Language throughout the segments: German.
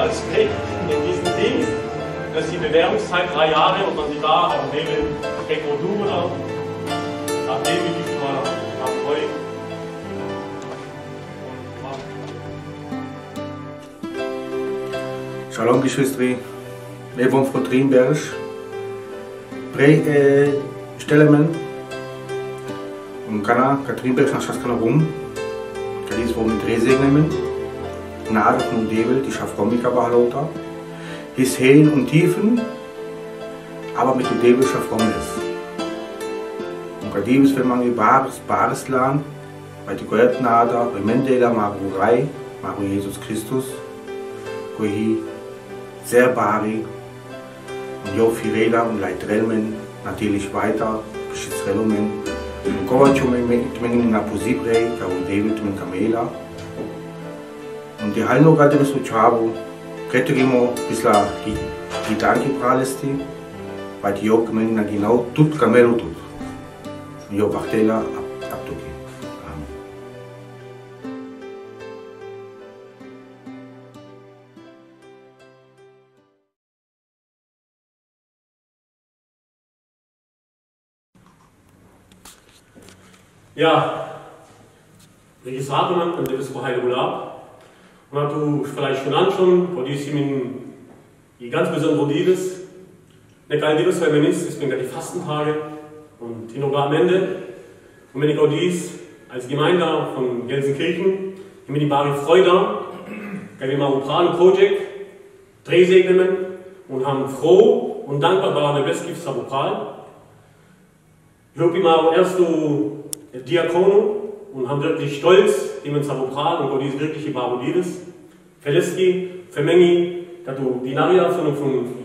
als Knecht in diesem Dienst. Das ist die Bewährungszeit 3 Jahre und man sieht da auf dem Bruder, auf dem gibt man Erfolg. Shalom, Geschwister. Wir wohnen von Trienberg. Stellemen. Und Trienberg nach Schaskanarum. Da ist wo mit Resegnemen. Gnade von Devil, die Schafromika behalten. His Höhen und Tiefen, aber mit dem Devil Schafrommes. Und bei dem ist, wenn man Bares lernt, bei der Gott Nada, bei Mendela, Maru Jesus Christus, wo hier sehr bari und jo Firela und Leitrelmen natürlich weiter, Geschichtsrelumen, und Kojak mit Naposibrei, und David mit Kamela. Und die Heilung gerade bis zu Chabu, Retterimo bisla die Danke pralesti, weil die Jok Gemeinde genau tut Kamelo tut. Und Jo Bachtela abduki. Amen. Ja, wie gesagt, man, das ist Heilige Urlaub. Und du vielleicht schon, wo die ganz besondere Dienst, nicht ein Dienst, weil wir es sind die Fastentage und die noch am Ende. Und wenn ich auch dies als Gemeinde von Gelsenkirchen, ich bin die bare Freude, weil wir mal und Kojak Drehsegnen und haben froh und dankbar war der Bestgift Sabopal. Ich habe immer erst du Diakon und haben wirklich stolz, die man Sabopal und Gott ist wirkliche Barodides. Verlässt Vermengi, dass du die Naria von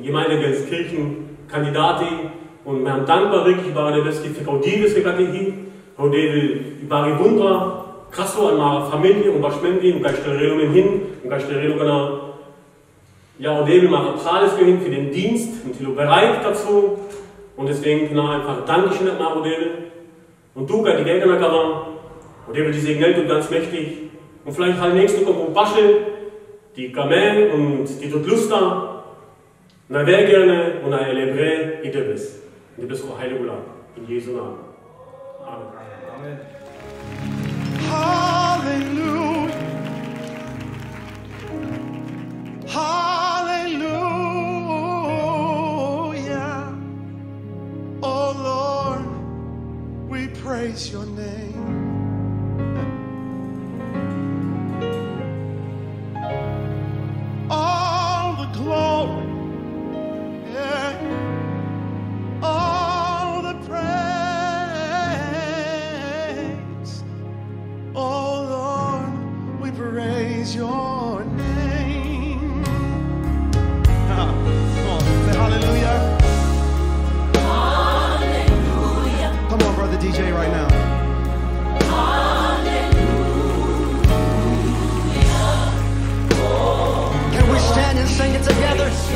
Gemeinde Gelsenkirchen Kandidatin und wir haben dankbar wirklich bei der Bestgift für Godides für Gatihi, wo die Bari Wunder, krasso an meiner Familie und Waschmendi und Geisterregelungen hin und Geisterregelungen ja, und die machen alles für den Dienst und die bereit dazu und deswegen genau einfach Dankeschön an Marodele und du, die Geld an der Kammer. Und der wird diese Geld und ganz mächtig. Und vielleicht halt nächste kommt Baschel, die Kamel und die tut Lust da. Na wer gerne und na elebre, ich das. Und das ist auch Heilige Urlaub. In Jesu Namen. Amen. Hallelujah. Hallelujah. Oh Lord, we praise your name. Glory, yeah, all the praise. Oh Lord, we praise your name. Come on, say hallelujah. Hallelujah. Come on, brother DJ, right now. Stand and sing it together. It's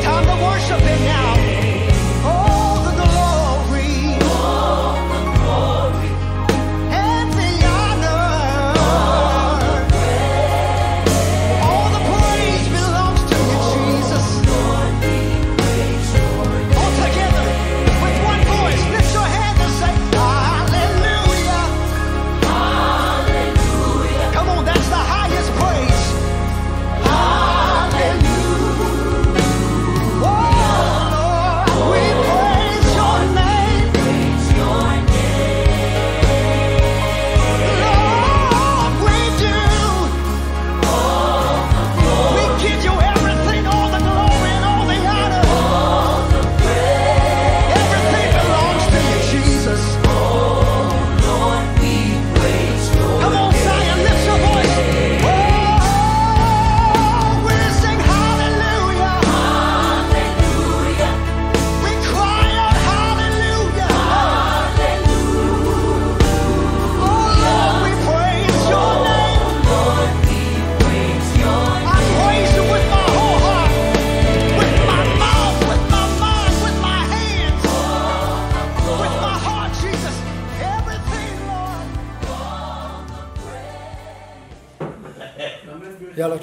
time to worship Him now. All the glory, and the honor, all the praise belongs to you, Jesus. All together with one voice, lift your hand and say hallelujah. Hallelujah. Come on, that's the highest praise. Hallelujah.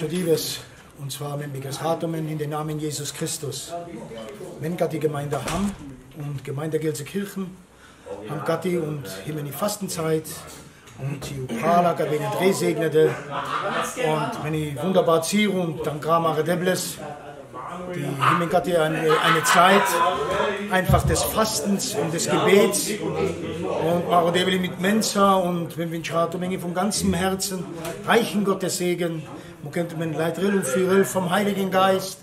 Dives, und zwar mit Mikas Hatomen in den Namen Jesus Christus. Wenn die Gemeinde Hamm und Gemeinde Gelsenkirchen, haben Gatti und Himmel die Fastenzeit und die Upala, wenn die Dreh segnete und wenn die wunderbar ziehen und dann Gramare Debles, die Himmel Gatti eine Zeit einfach des Fastens und des Gebets und Maro Develi mit Mensa und wenn wir Menge von ganzem Herzen reichen Gottes Segen, man könnte man Leitril und vom Heiligen Geist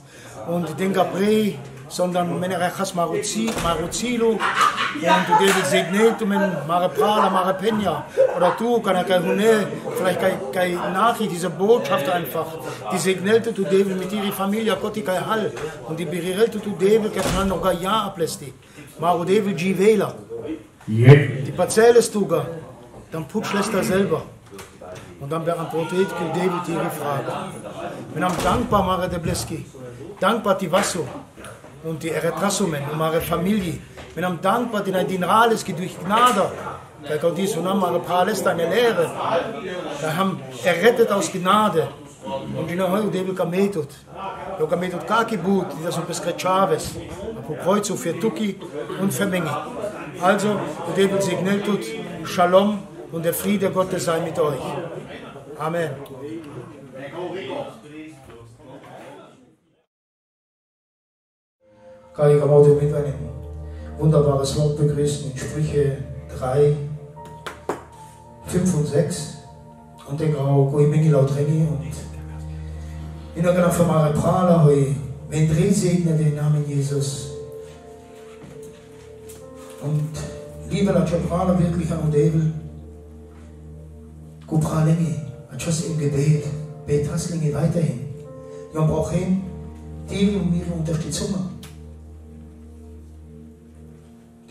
und den Gabrei, sondern wenn rechas Maruzilo und du David segnet und Mare Prala, Mare Peña oder du kann vielleicht keine Nachricht, diese Botschaft einfach, die segnelte du David mit ihrer Familie, Gott die Hall und die berirelte du David, kann noch ein Jahr ablesti, Maro David Givela, die Parzelle ist Tuga, dann putsch lässt er selber. Und dann beantwortet David ihre Frage. Wir haben dankbar, Mare de Bleski, dankbar die Wasso und die Eretrasumen und Mare Familie. Wir haben dankbar, die Dinrales durch Gnade. Da kommt dies und Mare Prales eine Lehre. Da haben errettet aus Gnade. Und die heute David kametut. Jo kametut Kakibut, die das bis Chaves. Auf Kreuz für Tuki und für Menge. Also, David segnet tut Shalom und der Friede Gottes sei mit euch. Amen. Kann ich heute mit einem wunderbares Wort begrüßen in Sprüche 3, 5 und 6. Und denke auch, wo ich mich laut renne und in der Firma Prala, wenn Dreh segne den Namen Jesus. Und liebe la Prala wirklich an Devil, Kupralenge. Anschluss im Gebet, Betaslinge weiterhin. Wir brauchen die und ihre Unterstützung.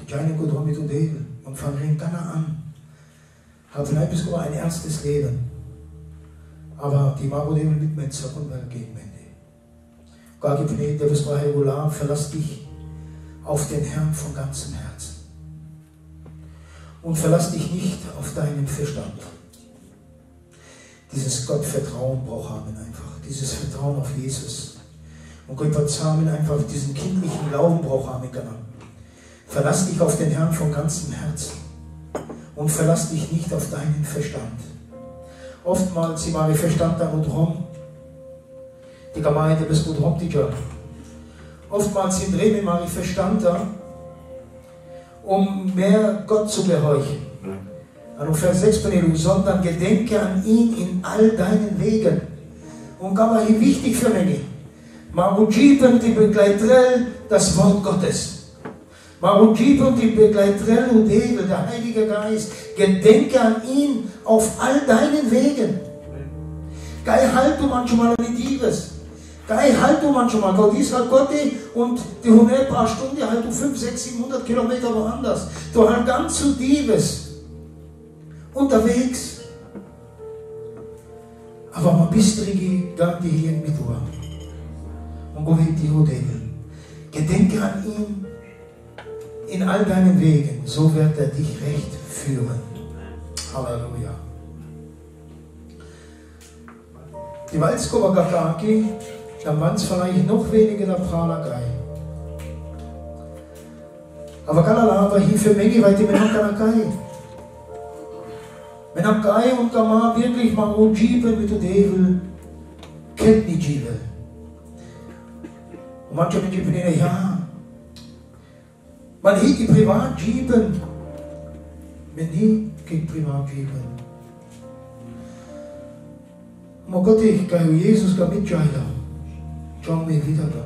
Die kleine Gudrun mit Udel und von Rinkana an haben ein ernstes Leben. Aber die Marodel mit Metzer und Gegenwände. Gar gibt nicht, der Vespa regular, verlass dich auf den Herrn von ganzem Herzen. Und verlass dich nicht auf deinen Verstand. Dieses Gottvertrauen braucht haben einfach, dieses Vertrauen auf Jesus. Und Gott zusammen einfach diesen kindlichen Glauben braucht haben können. Verlass dich auf den Herrn von ganzem Herzen und verlass dich nicht auf deinen Verstand. Oftmals sind meine Verstand da und rum. Die Gemeinde bis gut rum, die Job. Oftmals sind Drehen meine Verstand da, um mehr Gott zu gehorchen. An Vers 6 Benedung, sondern gedenke an ihn in all deinen Wegen. Und kann man hier wichtig für mich. Marujipen die begleitrell das Wort Gottes. Marujipen die begleitrell und Hebel, der Heilige Geist. Gedenke an ihn auf all deinen Wegen. Gei halt du manchmal mit ihres. Gei halt du manchmal. Gott ist halt Gott und die 100 paar Stunden halt du 500, 600, 700 Kilometer woanders. Du halt ganz zu Dives. Unterwegs. Aber man bist gar die hier mit Uhr. Und wo wird die Udel? Gedenke an ihn in all deinen Wegen, so wird er dich recht führen. Halleluja. Die Walzkova Gakaki, dann waren es vielleicht noch weniger der Pralagei. Aber Kalala war hier für Menge, weil die mit Kanakai. Wenn am Kai und Kama wirklich mal Jiben mit der Devil, kennt die Jiben. Und manche Menschen sagen, ja, man hielt die Privat-Jiben, wenn nie geht Privat-Jiben. Und Gott, ich kann Jesus mitschreiben, schauen wir wieder da.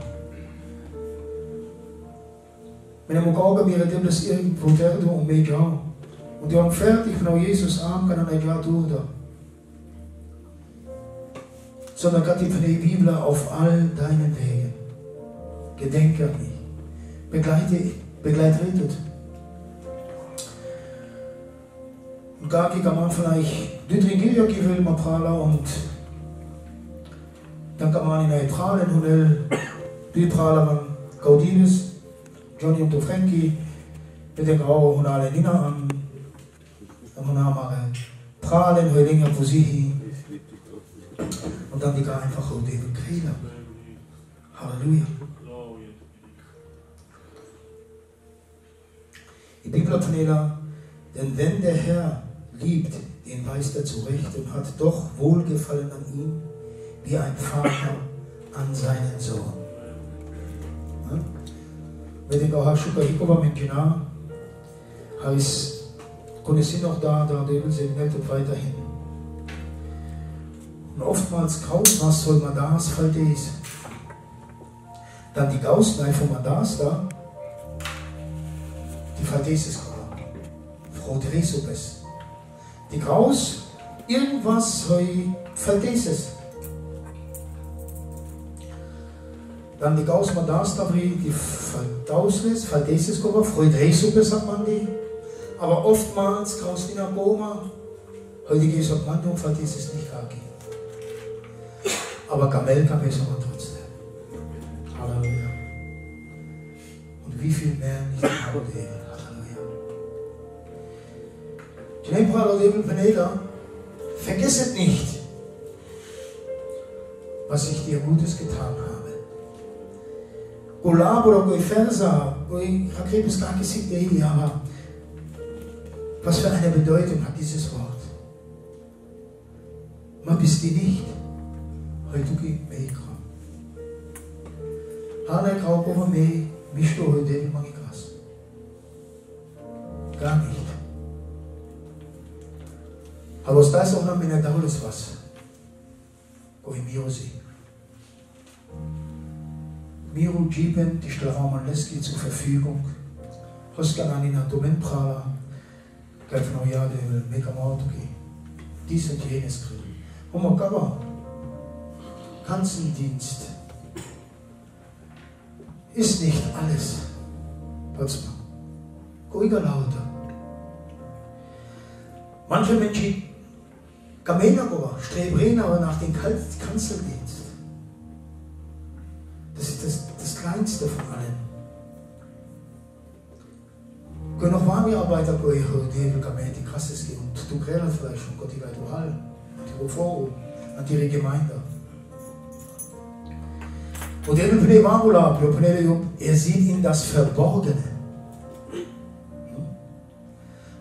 Wenn er auch mir das irgendwo werden und mich schauen. Und die haben fertig von Jesus arm kann er ja durch da. Sondern Gott die von der Bibel auf all deinen Wegen. Gedenke an mich. Begleitet. Und gar kann man vielleicht Dütringilja geben, Maprala und dann kann man in der Pralen Hunel, Düprala man Gaudinus, Johnny und Frankie, mit der Graue und alle Nina an. Und dann haben wir Pralen, Heulinger, Posihi. Und Und dann die gar einfach auch den kriegen. Halleluja. Die Bibelabnehmer, denn wenn der Herr liebt, den weist er zurecht und hat doch Wohlgefallen an ihm, wie ein Vater an seinen Sohn. Ja? Wenn ich auch Schuka mit Gino, heißt, konnte ich noch da der sind nicht und weiterhin. Und oftmals kaum was soll man das, fällt es. Dann die Gausnei von man das da, die fällt es Frau Dresubes. Die Graus, irgendwas fällt es. Dann die Gaus man das da, die fällt aus, fällt es, Frau Dresubes sagt man die. Aber oftmals Graus in der Goma, heute geht es auf Mandung, fällt es nicht kaki. Aber Kamel kann es aber trotzdem. Halleluja. Und wie viel mehr nicht Halleluja. Halleluja. Vergesset nicht, was ich dir Gutes getan habe. Olab oder Goifersa, Goifersa gar nicht, aber was für eine Bedeutung hat dieses Wort? Man bist die nicht. Heute geht mehr krank. Hanna Grau over mehr, mich du heute den mag ich krass. Gar nicht. Aber da ist auch noch mehr Daules was. Wo ich Miro sehe. Miro geben die Strahraum Leski zur Verfügung. Hoskanani na Domenprala. Gleich noch ja, der will mega Auto gehen. Dies und jenes kriegen. Homo Gaba. Kanzeldienst ist nicht alles. Potsdam. Ruhiger lauter. Manche Menschen Gemeinde streben aber nach dem Kanzeldienst. Das ist das Kleinste von allen. Können noch Warmi-Arbeiter gehen, die Gemeinde krass ist und du Gräler vielleicht und Gott die Leute Hall, und die Forum, und ihre Gemeinde. Und er sieht in das Verborgene.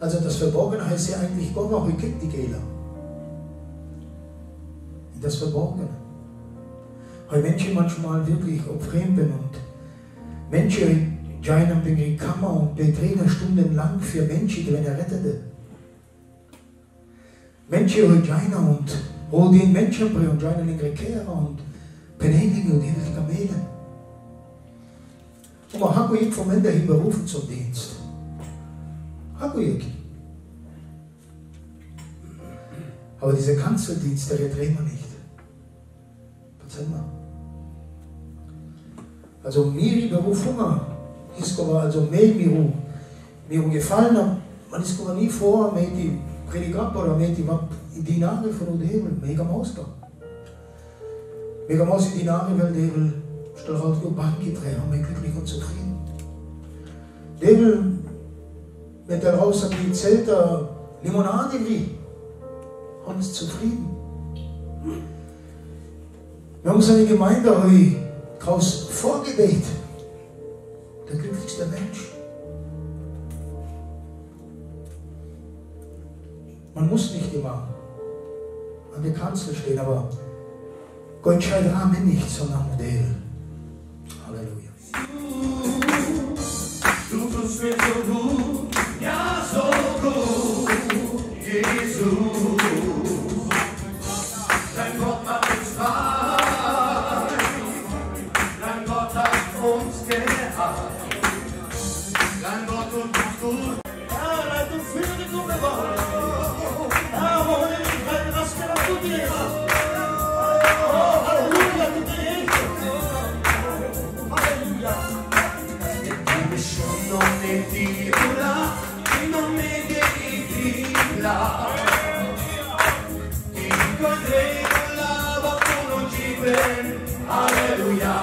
Also das Verborgene heißt ja eigentlich Gott, wie kriegt die Gela? In das Verborgene. Weil Menschen manchmal wirklich auf Fremden und Menschen Jainam in die Kammer und betreten stundenlang für Menschen, die er rettete. Menschen und Jaina und hol den Menschen und Jaina in die Kehrer und Penendige und die Kamele. Und man hat mich vom Ende hin berufen zum Dienst. Aber dieser Kanzeldienst, der drehen wir nicht. Erzähl mal. Also mir Beruf Hunger ist aber also mir gefallen, man ist aber nie vor, mit die Prediger oder mit die Dinare von der Himmel, mega Mausgang. Mega Maus die Dinare, weil der will Stolz über Bank gedreht, und glücklich und zufrieden. Der will mit der raus an die Zelte Limonade wie und ist zufrieden. Wir haben seine Gemeinde heute draus vorgebetet. Der glücklichste Mensch. Man muss nicht immer an der Kanzel stehen, aber Gott schreit Rahmen nicht, sondern Modell. Halleluja. Du tust mir so gut, ja so gut, Jesus. Dein Gott macht uns frei, dein Gott hat uns geheilt, dein Gott tut uns gut. Er hat uns für die Gute bewahren, er wurde nicht mehr, was wir auch gut gemacht. Oh, Halleluja, du Halleluja. Non ne dirla, non ne dirla. Dico il re non lava, tu non ci vedi. Alleluia.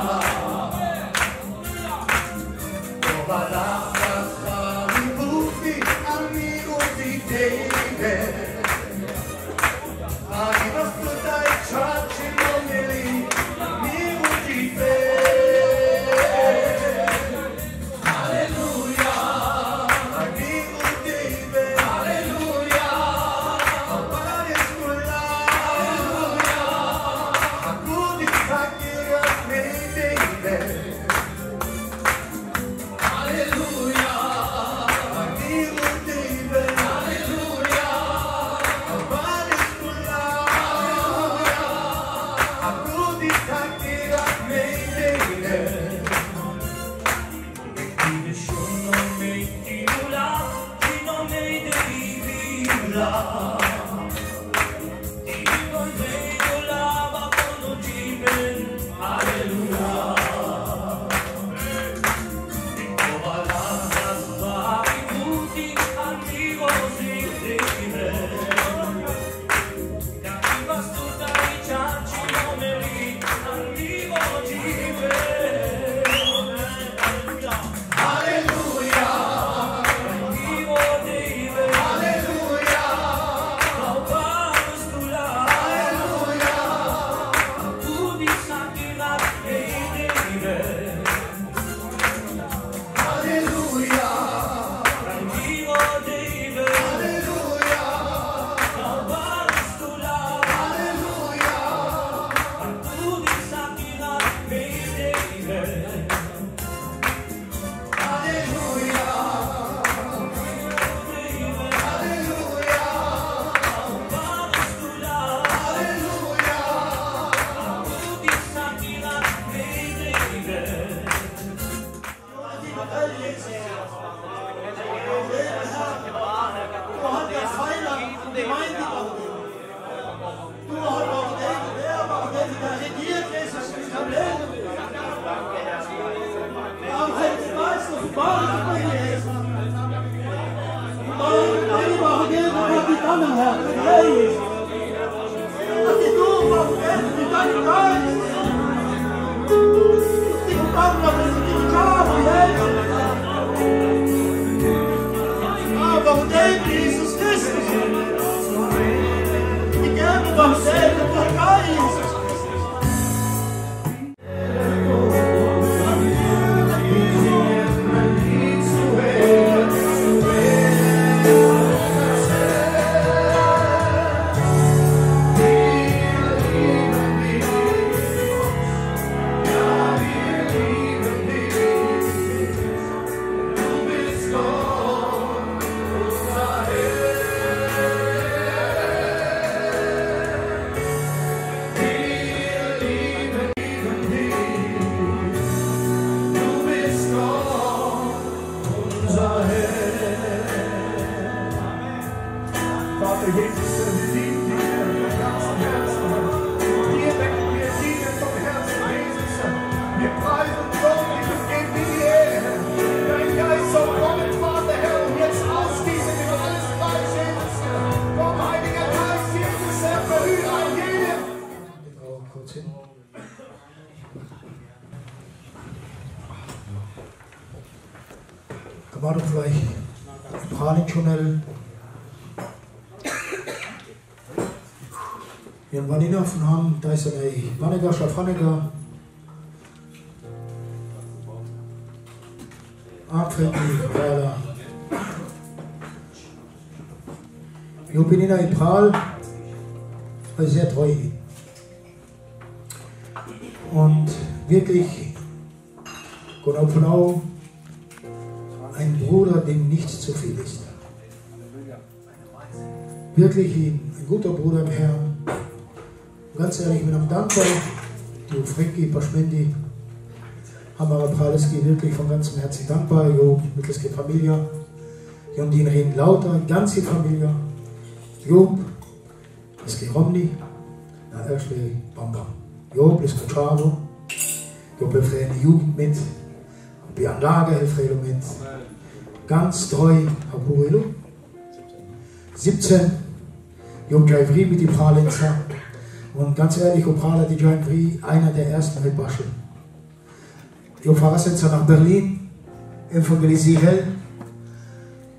War doch vielleicht Pralintunnel. Wir waren in von Hamm, da ist eine Wanniger, Schafaniger. Abfällig, Weiler. Ich bin in Pral, weil ich sehr treu bin. Und wirklich, genau von auch, ein Bruder, dem nichts zu viel ist. Wirklich ein guter Bruder im Herrn. Ganz ehrlich, ich bin am dankbar, du Frankie, Paschmendi, Hammer Praleski, wirklich von ganzem Herzen dankbar, jo, mittelske Familie, jo, die reden lauter, ganze Familie, jo, das geht Romni, na, erstmal Bam Bam, jo, bis Kochavo, jo, befreien die Jugend mit, die Anlage hilft mit. Ganz treu, Hapuelo. 17, Jom Jaivri mit die Pralenzer. Und ganz ehrlich, Prala die Jaivri, einer der ersten mit Baschel. Jom Farasenzer nach Berlin, evangelisieren.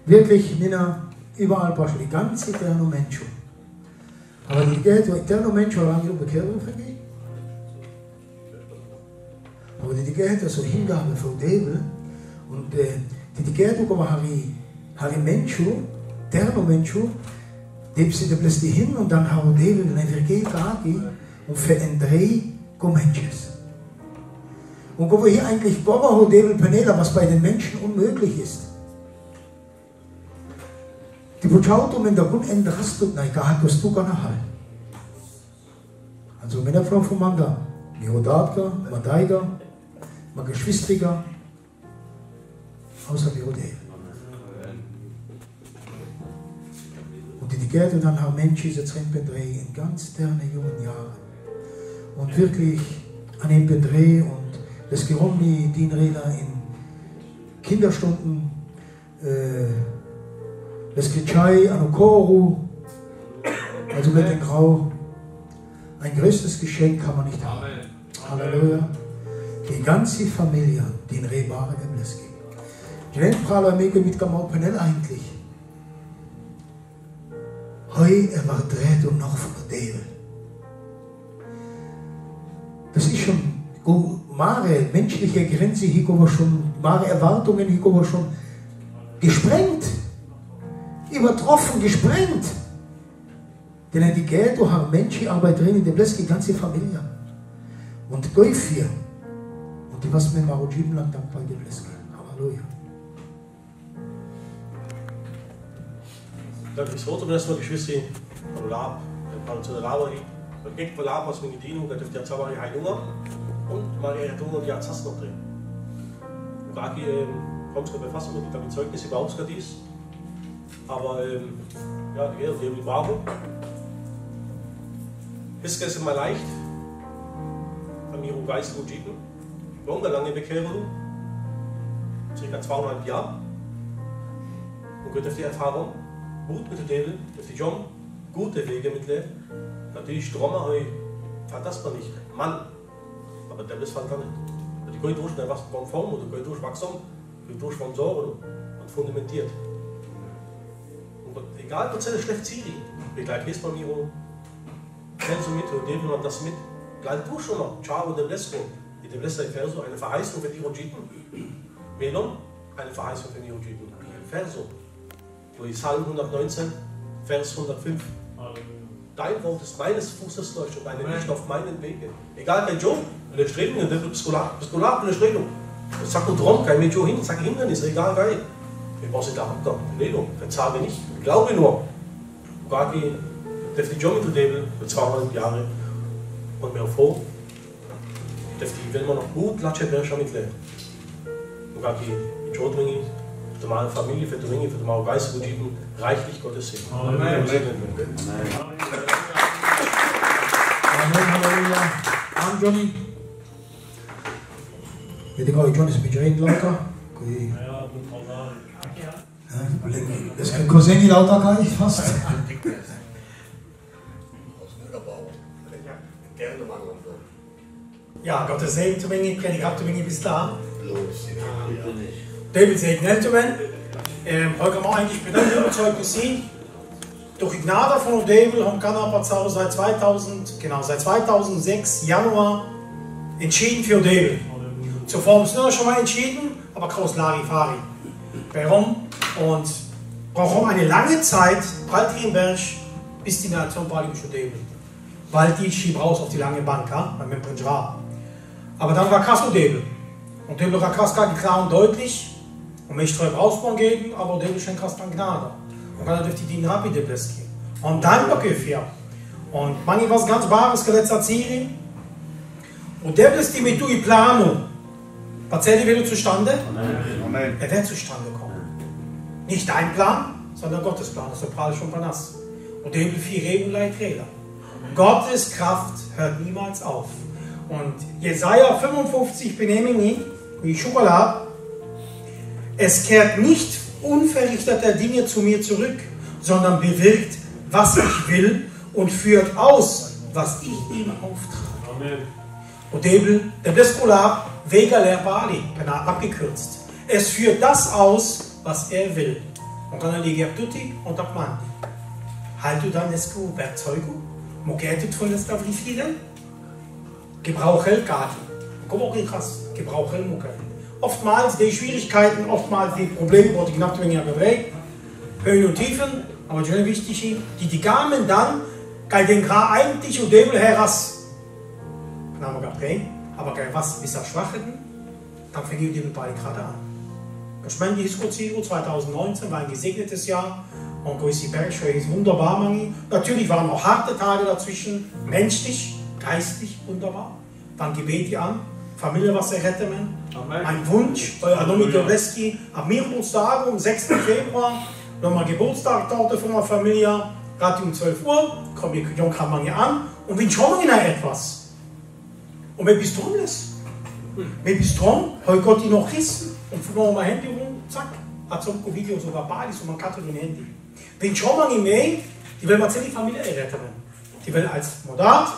Wirklich, Nina, überall Baschel, die ganze Eterno Mensch. Aber die Eterno Mensch war lange Bekehrung vergehen. Aber die Gehälter so Hingabe für Devil und die Gehälter kommen Harry Menchu, der Menchu, dem sie da plötzlich hin und dann haben Devil eine Vergehen und verändern Menschen. Und wo wir hier eigentlich Baba Devil Penela, was bei den Menschen unmöglich ist. Die Butschautum in der Grund ändert du, nein, gar hast du gar nicht. Also Männer von Manga, Miodatka, Madaiga, mein Geschwistriger, außer Biodel. Und die Gärte dann haben Menschen jetzt in ganz derne jungen Jahren. Und wirklich an dem Bedreh und das Geromni Dienräder in Kinderstunden, das Kitschai an Okoru, also mit dem Grau. Ein größtes Geschenk kann man nicht haben. Halleluja. Die ganze Familie, die in Rebare Gemleski. Die Rennpraler mege mit Gamal Penel eigentlich. Heu war dreht und noch von der Devil. Das ist schon gut. Mare menschliche Grenze hier schon, Mare Erwartungen hier schon gesprengt, übertroffen, gesprengt. Denn die Geld haben Menschen Arbeit drin, in dem lässt die ganze Familie. Und Golf hier. Und die was mir Marojim lang dankbar in dem lässt. Halleluja. Dat is groter dan wat ik wist van Lab, van de Labori. Dat ik van Lab was met die Dino, dat heeft die Zabari hij Hunger. Und mal er Hunger, die hat es noch drin. Und da kommst du bei fast immer mit Zeugnisse überhaupt gar dies. Aber ja, die Ehre, die Wabe. Ist es immer leicht, von mir um Geist und Jippen. Warum da lange Bekehrung? Circa 2,5 Jahre. Und Gott hat die Erfahrung. Gut mit der Dele, mit der John, gute Wege mit Leben. Natürlich Strommer, das man nicht. Mann, aber der ist halt gar nicht. Die können durch was konform oder können durch wachsam, können durch von Sorgen und fundamentiert. Und egal, was er schlecht sieht, begleitet es bei mir und kennst du mit und dem man das mit. Gleich du schon mal, Ciao und der Blesko. In dem Blesko Verso eine Verheißung für die Rojiten. Melon, eine Verheißung für die Rojiten. Verso. Psalm 119, Vers 105. Dein Wort ist meines Fußes Leuchte und deine Licht auf meinen Wegen. Egal kein Job, in der Strebung, in der Piskolat in der Strebung. Ich sag nur drum, kein Job hin, sag Hindernis, egal geil. Wir brauchen da Abgang, Verlegung, verzage nicht, glaube nur. Gagi, der die Job mit dem für 2,5 Jahre und mir froh, dass die, wenn man noch gut latsche Berscher mit lernen. Gagi, die Job für meine Familie, für die Ringe, für die Geist und Lieben, reichlich Gottes Segen. Amen. Amen. Halleluja. Amen, Johnny. Wir denken, Johnny ist mit Jane lauter. Das ist kein Cousin lauter, gar nicht fast. Ja, Gottes Segen zu bringen, Prediger zu bringen bis da. David segnet zu werden. Heute haben wir eigentlich bedankt überzeugt sehen. Durch Gnade von David haben Kanapazau seit 2006 Januar entschieden für David. Zuvor haben wir schon mal entschieden, aber Kraus Larifari. Warum? Und brauchen eine lange Zeit, bald hier im Berg, bis die Nation bald schon David. Weil die schieben raus auf die lange Bank, beim Prinjra. Aber dann war Kasso David. Und David war Kaska klar und deutlich. Und mich treu rausbauen geben, aber David schenkt Kastan Gnade. Und dann dürfte die rapide Bleski. Und dann ungefähr. Und manchmal was ganz Wahres letzter Ziel. Und der ist die mit du Planung. Was zählt wieder zustande? Amen. Er wird zustande kommen. Nicht dein Plan, sondern Gottes Plan. Das ist der schon Panas. Und der will viel Reden und Leiträder. Gottes Kraft hört niemals auf. Und Jesaja 55 Benemini, wie Schokolade. Es kehrt nicht unverrichteter Dinge zu mir zurück, sondern bewirkt, was ich will und führt aus, was ich ihm auftrage. Amen. Und der Beskolar Vega Lerbali, abgekürzt. Es führt das aus, was er will. Und dann liegt tutti und abmandi. Halt du dann das Werkzeuge, mogetet von das Davrifilen, Gebrauchel Kati. Komm auch nicht krass, Gebrauchel Mucke. Oftmals die Schwierigkeiten, oftmals die Probleme, die knapp ja bewegt, Höhen und Tiefen, aber schon wichtig, die Gamen dann, kann den Gra eigentlich und Debel heras, aber was bis er Schwachen, dann fängt die beide gerade an. Ich meine, die Diskussion 2019 war ein gesegnetes Jahr und Grüßi Bergschau ist wunderbar, Manni. Natürlich waren auch harte Tage dazwischen, menschlich, geistlich wunderbar. Dann Gebete an. Familie, was er hätte, ein Wunsch, Adomi Dobleski, am Geburtstag am 6. Februar, nochmal Geburtstag, Torte von der Familie, gerade um 12 Uhr, kommt die Jung kann man hier an und wir schauen in etwas. Und wenn bist drum ist, wenn bist drum, heute Gott die noch rissen und von mal Handy rum, zack, hat so ein Video sogar Balis und man kann ein Handy. Wenn schauen wir in Mail, die will man die Familie retten. Die will als Modat,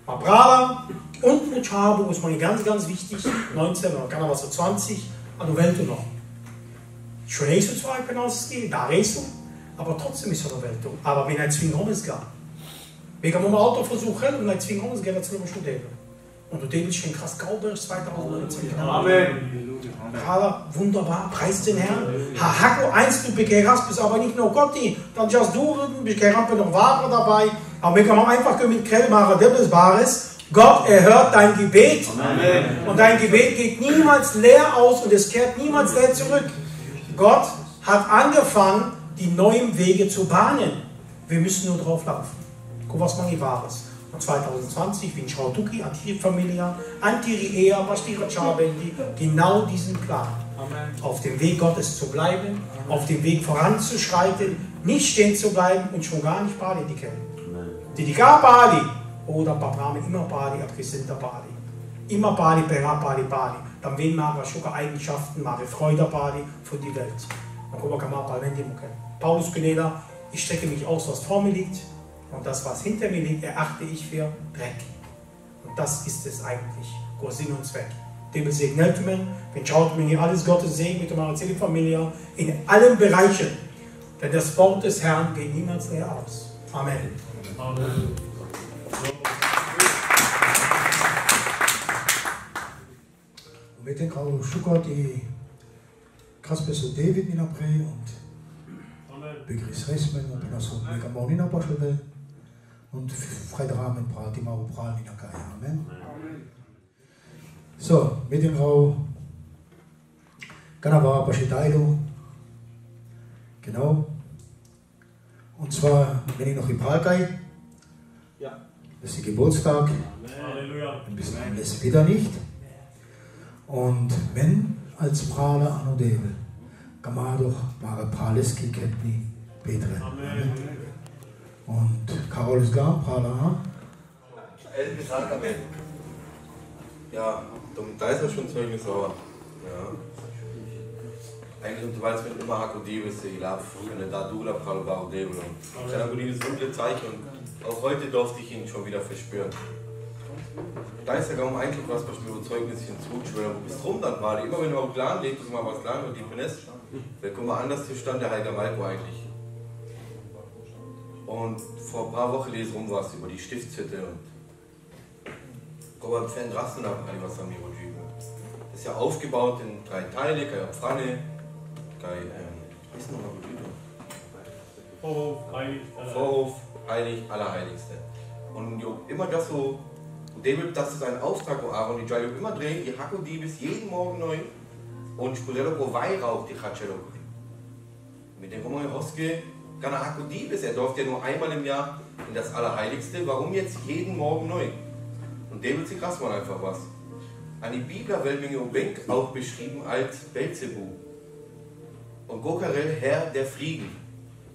Brada und mit Schabu ist man ganz, ganz wichtig, 19 oder kann aber so 20, an der Welt noch. Schon nicht so zwei Penalsgehen, da ist so, aber trotzdem ist es eine Welt. Aber wenn ein Zwinghomes gab, wir können mal Auto versuchen und ein Zwinghomes geht, wird es nur studieren. Und du denkst, ich krass Gaubers 2019. Amen. Vater, wunderbar, preis den Herrn. Hako 1, du bekehrst, bist aber nicht nur Gott, dann just du, bekehrst noch Ware dabei. Aber wir können einfach mit Krell machen, das ist Wahres. Gott erhört dein Gebet. Amen. Und dein Gebet geht niemals leer aus und es kehrt niemals leer zurück. Gott hat angefangen, die neuen Wege zu bahnen. Wir müssen nur drauf laufen. Guck, was man Wahres. Und 2020, wie in Schautuki, Anti-Familia, Anti-Rea, Bastira-Chabendi, genau diesen Plan. Amen. Auf dem Weg Gottes zu bleiben, auf dem Weg voranzuschreiten, nicht stehen zu bleiben und schon gar nicht Bali die kennen. Die Bali oder Babrame immer Bali, Abgesinter Bali. Immer Bali, Bali. Dann wen wir sogar Eigenschaften, mal Freude Bali von der Welt. Dann gucken wir mal Bali, Paulus Genela, ich strecke mich aus, was vor mir liegt. Und das, was hinter mir liegt, erachte ich für Dreck. Und das ist es eigentlich, Gottes Sinn und Zweck. Dem segnet man, wenn schaut man hier alles Gottes Segen mit der Familie in allen Bereichen. Denn das Wort des Herrn geht niemals leer aus. Amen. Amen. Und mit den Frau Schucker, die Kaspers und David in der Prä und Begriff Resmen und dann so Megamon in der Boschel und Freitagabend Party Marupral in der Kai. Amen. So, mit dem Frau Ganava Baschetaido. Genau. Und zwar, wenn ich noch in Palkai, ja. Das ist der Geburtstag. Halleluja. Ein bisschen lässt wieder nicht. Und wenn als Prale an und Debel, kann man doch mal Praleski Ketni Petre. Amen. Und Karol ist da, Prale an. Elbis Amen. Ja, da ist er schon Zeugnis, aber ja. Eigentlich und du weißt, wenn immer Hakodebis, ich glaube, wenn er da du, da Prale war und Debel. Und sein Hakodebis dunkle Zeichen und auch heute durfte ich ihn schon wieder verspüren. Da ist ja kaum eigentlich was mir Zeugnis hinzugeschwört, wo bist rum dann war. Immer wenn du auf Plan lebst, du mal was Plan und die Finesse, dann kommen wir anders zustande, der Heiliger Malko eigentlich. Und vor ein paar Wochen lese rum was über die Stiftshütte und komm beim Fan Rassen ab, was am Mirojiben. Das ist ja aufgebaut in 3 Teile, Kai Pfanne, Kai, was ist noch mal Vorhof, Heilig, Allerheiligste. Und jo, immer das so. David, das ist ein Auftrag, wo Aaron die Jalub immer drehen, die Hakodibis jeden Morgen neu und Spurello wo Weihrauch die Chatschelo. Mit dem Roman Hoske kann er Hakodibis, er durfte ja nur einmal im Jahr in das Allerheiligste, warum jetzt jeden Morgen neu? Und David sie krass mal einfach was. An die Bibel Welminge und Benk auch beschrieben als Belzebu. Und Gokarel, Herr der Fliegen.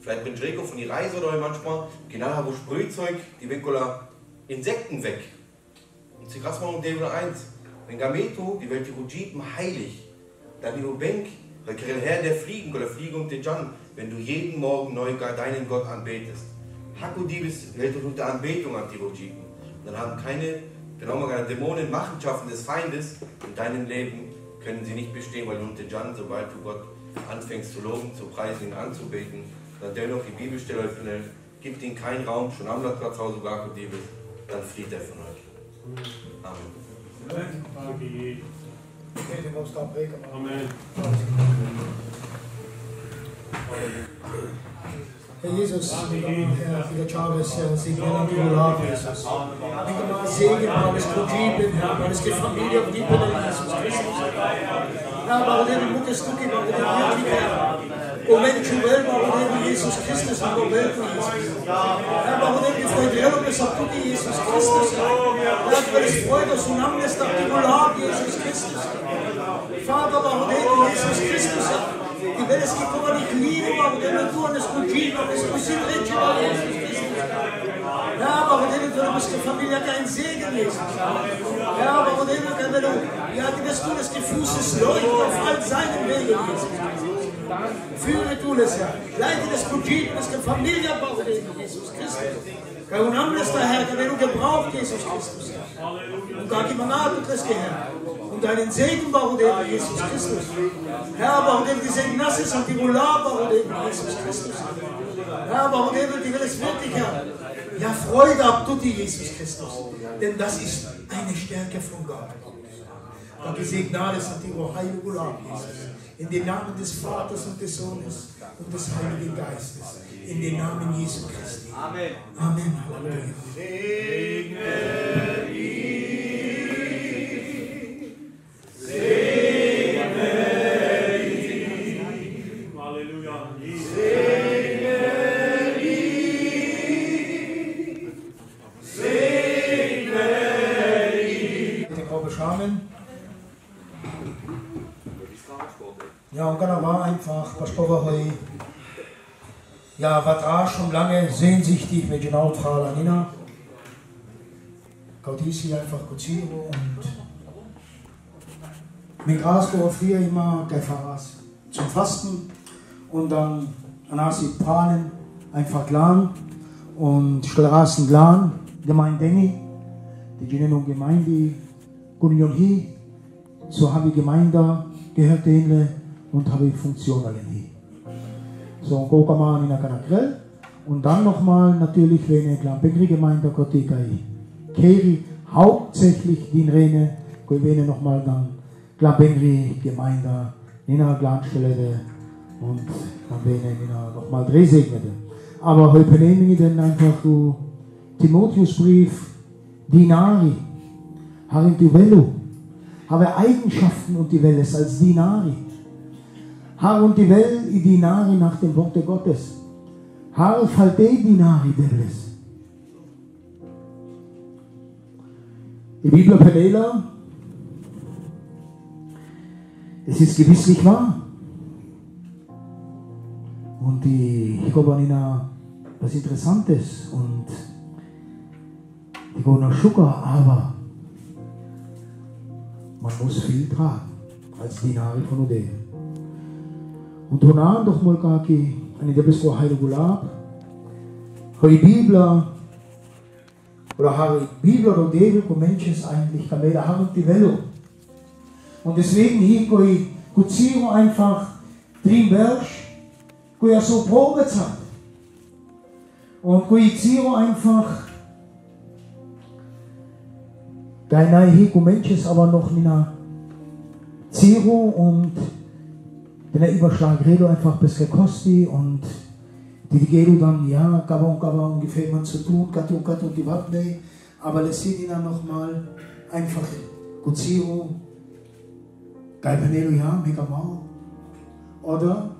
Vielleicht bin Draco von die Reise oder manchmal, genau wo Sprühzeug, die Winkola Insekten weg. Und sie krass mal um David 1. Wenn Gameto, die Welt die Rujipen heilig, dann die Ubenk, der Herr der Fliegen oder Fliege und Dejan, wenn du jeden Morgen neu deinen Gott anbetest. Hakodibis hält unter der Anbetung an die Rujipen. Dann haben keine Dämonen, Machenschaften des Feindes in deinem Leben können sie nicht bestehen, weil du unter Dejan, sobald du Gott anfängst zu loben, zu preisen, ihn anzubeten, dann dennoch die Bibelstelle öffnen, gibt ihm keinen Raum, schon am Platz Hause Hakodibis, dann flieht er von euch. Amen. Amen. Herr Jesus, Herr Chavez, Herr Sigmund, Jesus. Segen, Herr, es Kojak, Herr, es gibt Familie, die Jesus Christus. Herr, warum der Mutter Stuki, warum der wirklich, Herr. Moment, Joel, warum der Jesus Christus, warum der Jesus. Herr, warum der Freude, es hat Tuki, Jesus Christus. Herr, weil es Freude, so Namen ist der Jesus Christus. Vater, warum der Jesus Christus. Die Welt ist gekommen, ich liebe, warum der Natur und das Kojak, und das Musikrecht, Jesus Christus. Ja, aber wenn du bist die Familie kein Segen, Jesus. Ja, aber wenn du, ja, das tun, dass die Fußes leuchten auf all seinen Wegen, Jesus. Führe du das, Herr. Leite das Kojak, das die Familie baut, Jesus Christus. Und haben das der Herr, wenn du gebraucht, Jesus Christus. Und da gib mir Gnade und das Herr. Und deinen Segen baut, Jesus Christus. Herr, aber die Segen nasses und die Mullah baut, Jesus Christus. Herr, aber die will es wirklich, Herr. Ja, Freude ab, tut die Jesus Christus. Denn das ist ein eine Stärke von Gott. Und die Signales hat die heilige Urlaub, Jesus. In den Namen des Vaters und des Sohnes und des Heiligen Geistes. In den Namen Jesu Christi. Amen. Amen. Halleluja. Segne ihn. Segne ihn. Halleluja. Segne ihn. Segne ihn. Den Körper schauen. Ja, und dann war einfach, Pastor heute, ja, was war schon lange sehnsüchtig mit Gino Tralanina. Gott ist hier einfach Giro und mit Gras früher immer Gefaras zum Fasten und dann Anasi Panen, einfach Glan und Straßen Glan, Gemeinde, die Gemeinde, Gemeinde, so habe ich Gemeinde gehört und habe ich Funktionen hier. So, und gucken wir in der Kanakrell. Und dann nochmal natürlich, wenn ich die Gemeinde Kotikai Keri, hauptsächlich die Rene, wenn nochmal dann die Gemeinde in der Glanstelle und dann wenn ich nochmal Drehsegnete. Aber heute nehmen wir dann einfach so Timotheusbrief, Dinari, haben die Velo, habe Eigenschaften und die Welles als Dinari. Har und die Welt i Dinari nach dem Worte Gottes. Har falte Dinari Welles. Die Bibel Pedela. Es ist gewisslich wahr. Und ich glaube an was Interessantes und ich glaube nach Sugar, aber man muss viel tragen als Dinari von Udel. Und danach doch mal kaki, an der Besko Heilige Urlaub, die Bibel, oder die Bibel oder Devil, wo Menschen eigentlich Kamele haben die Welt. Und deswegen hier Kojak einfach drin Berg, Kojak so Probezeit. Und Kojak einfach, keine hier Menschen aber noch in einer Zero und wenn der Überschlag redet einfach bis Kosti und die Gelo dann, ja, gab ungefähr man zu tun, und die Wabne, aber das sieht ihn dann nochmal einfach Guzio, Gaipanelo, ja, mega mau. Oder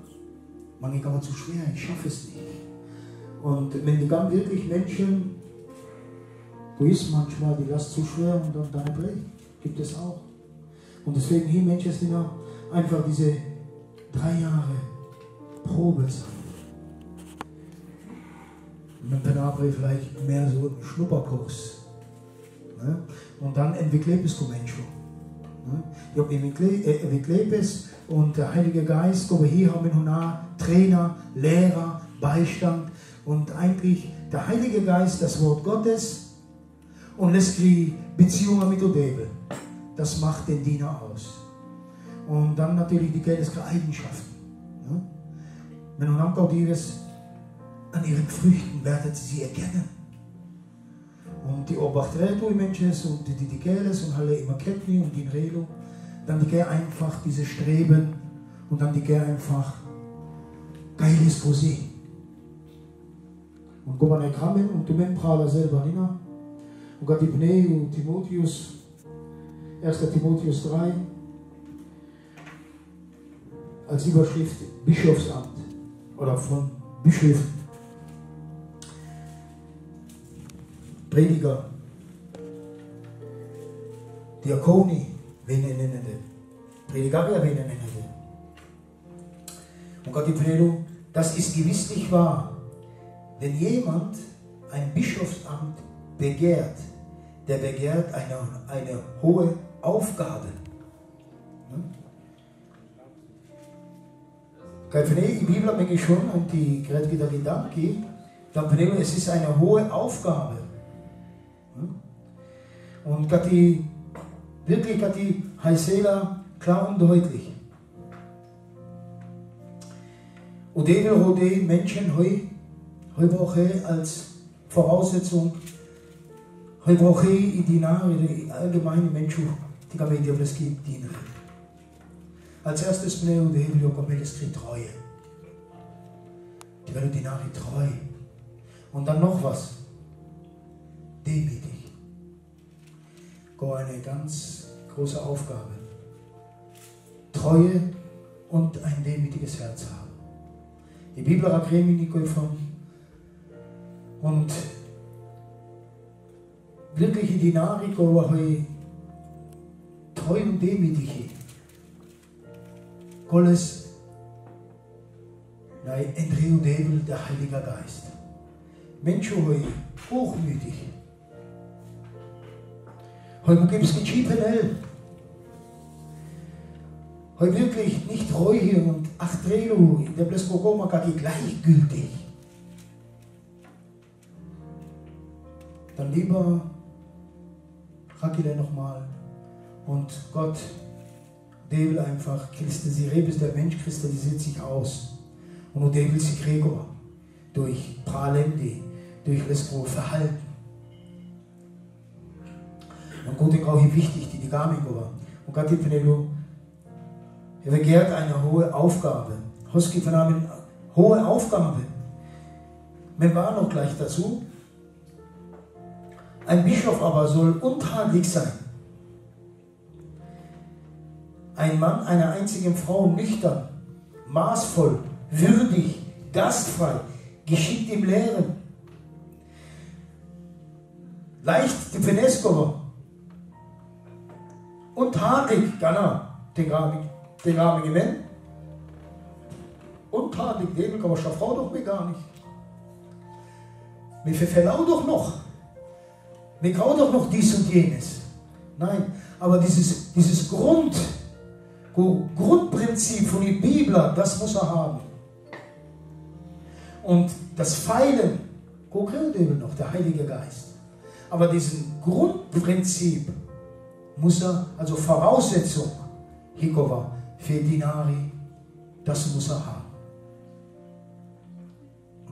man geht aber zu schwer, ich schaffe es nicht. Und wenn die dann wirklich Menschen, wo ist manchmal die Last zu schwer und dann deine Brech, gibt es auch. Und deswegen hier Menschen sind noch einfach diese 3 Jahre Probezeit. Und dann vielleicht mehr so ein Schnupperkurs. Ne? Und dann entwickelt es Menschen. Ne? Entwickelt es und der Heilige Geist, aber hier haben wir Trainer, Lehrer, Beistand und eigentlich der Heilige Geist, das Wort Gottes und lässt die Beziehungen mit Odebel. Das macht den Diener aus. Und dann natürlich die geldlichen Eigenschaften. Ja? Wenn man auch dieses an ihren Früchten werdet sie erkennen. Und die Obachtrето Menschen und die Gelles und alle immer Ketni und die Relo, dann die einfach diese Streben und dann die einfach geiles Posie. Und Gouverneur Krammen und die Memprala selber nicht. Und Gott die Pnei und Timotheus, 1. Timotheus 3. Als Überschrift Bischofsamt oder von Bischöfen, Prediger, Diakoni, wen er nennen will, Prediger, wen er nennen will. Und Gott die Predigt, das ist gewisslich wahr, wenn jemand ein Bischofsamt begehrt, der begehrt eine hohe Aufgabe. Die Bibel habe ich schon und die gerade wieder Gedanken, dann es ist eine hohe Aufgabe. Und Gati, wirklich Gati, Heisela, klar und deutlich. Und die Menschen heute brauchen als Voraussetzung, Heute brauche ich die allgemeine Menschen, die Gemeinde, die es gibt, dienen. Als erstes bin ich der Himmel, Treue. Die werden die Nachricht treu. Und dann noch was. Demütig. Gott, eine ganz große Aufgabe. Treue und ein demütiges Herz haben. Die Bibel hat nicht geholfen. Und wirklich die Nachricht, wo treu und demütig ist. Gottes, nein, Andrew Devil, der Heilige Geist. Menschen heute hochmütig. Heute gibt es GPL. Heute wirklich nicht treu hier und Achtrelo in der Bleskogoma gar gleichgültig. Dann lieber Rakile nochmal und Gott, der will einfach, der Mensch kristallisiert sich aus. Und der will sich Gregor durch Pralendi, durch das Verhalten. Und Gott ist auch wichtig, die Gabe war. Und Gott hat er begehrt eine hohe Aufgabe. Hoski von einem hohe Aufgabe. Wir waren noch gleich dazu. Ein Bischof aber soll untadelig sein. Ein Mann einer einzigen Frau nüchtern, maßvoll, würdig, gastfrei, geschickt im Lehren. Leicht die Peneskova. Untadelig, genau, den Rahmen Mann. Untadelig, den kann man schon Frau doch mir gar nicht. Mir verfällt doch noch. Mir graut doch noch dies und jenes. Nein, aber dieses Grundprinzip von der Bibel, das muss er haben. Und das Feilen, noch der Heilige Geist. Aber diesen Grundprinzip muss er, also Voraussetzung, Hikova, für Dinari, das muss er haben.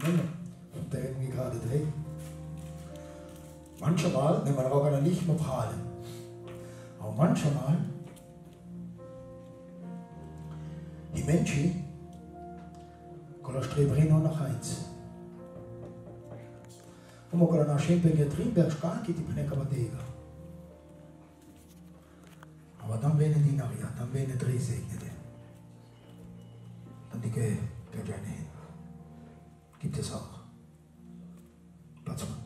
Und der irgendwie gerade dreht. Manchmal, wenn man auch nicht mehr prahlen, aber manchmal, die Menschen, können streben nur nach eins. Und man kann nach Schempenger Triebberg stark geht die Pnekabadega. Aber dann werden die nachher, dann werden die Drehsegnete. Dann die gehen gerne hin. Gibt es auch. Platz mal.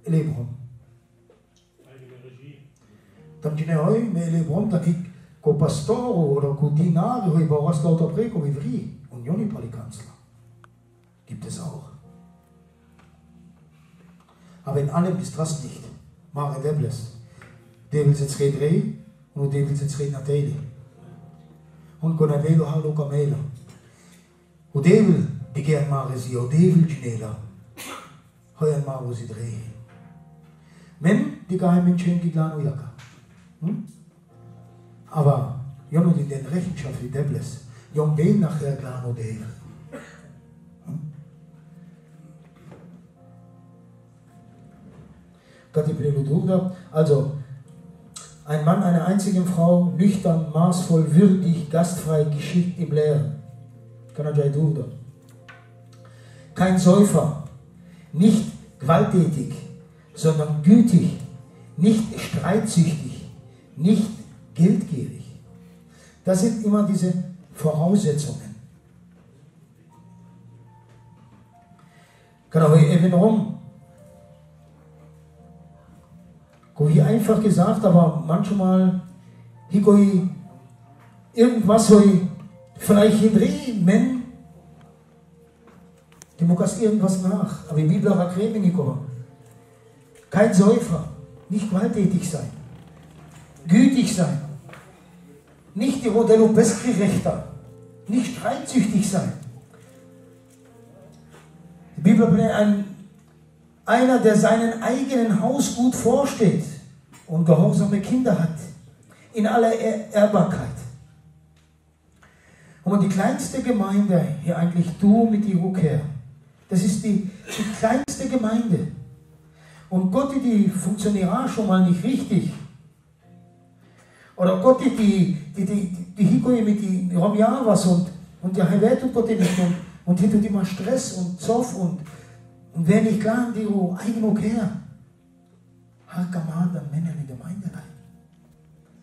Elebron. Dann die Neu, mehr Elebron, dann die ko Pastoro oder ko Dinare, ho Veranstallter Preko, ihre und Joni Palikanzler. Gibt es auch. Aber in allem ist das nicht. Mare Debles. Der will jetzt reden und der will jetzt reden Nateli. Und Konavelo Harlo Kamela. Und der will begehren Mare sie, und der will Ginela. Heuer Mare wo sie drehen. Men, die Geheimmenschen, die Glano Jaka. Aber, Jon in den Rechenschaft wie Debles, Jon den nachher Glano Dave. Also, ein Mann einer einzigen Frau, nüchtern, maßvoll, würdig, gastfrei, geschickt im Lehren. Kein Säufer, nicht gewalttätig, sondern gütig, nicht streitsüchtig, nicht geldgierig. Das sind immer diese Voraussetzungen. Genau, eben rum. Wie einfach gesagt, aber manchmal irgendwas vielleicht hinterher, die muss irgendwas nach. Aber die Bibel hat kein Säufer, nicht gewalttätig sein, gütig sein, nicht die Rodello-Beskri-Rechter, nicht streitsüchtig sein. Die Bibel bringt einer, der seinen eigenen Haus gut vorsteht und gehorsame Kinder hat, in aller Ehrbarkeit. Und die kleinste Gemeinde, hier eigentlich du mit die Rückkehr, das ist die kleinste Gemeinde. Und Gott, die funktioniert schon mal nicht richtig. Oder Gott, die hikoje mit die Romja was und der Heirat und Gott nicht und die tut immer Stress und Zoff und wer nicht klar, die eigen okay. Hakaman dann Männer in der Gemeinde leiden.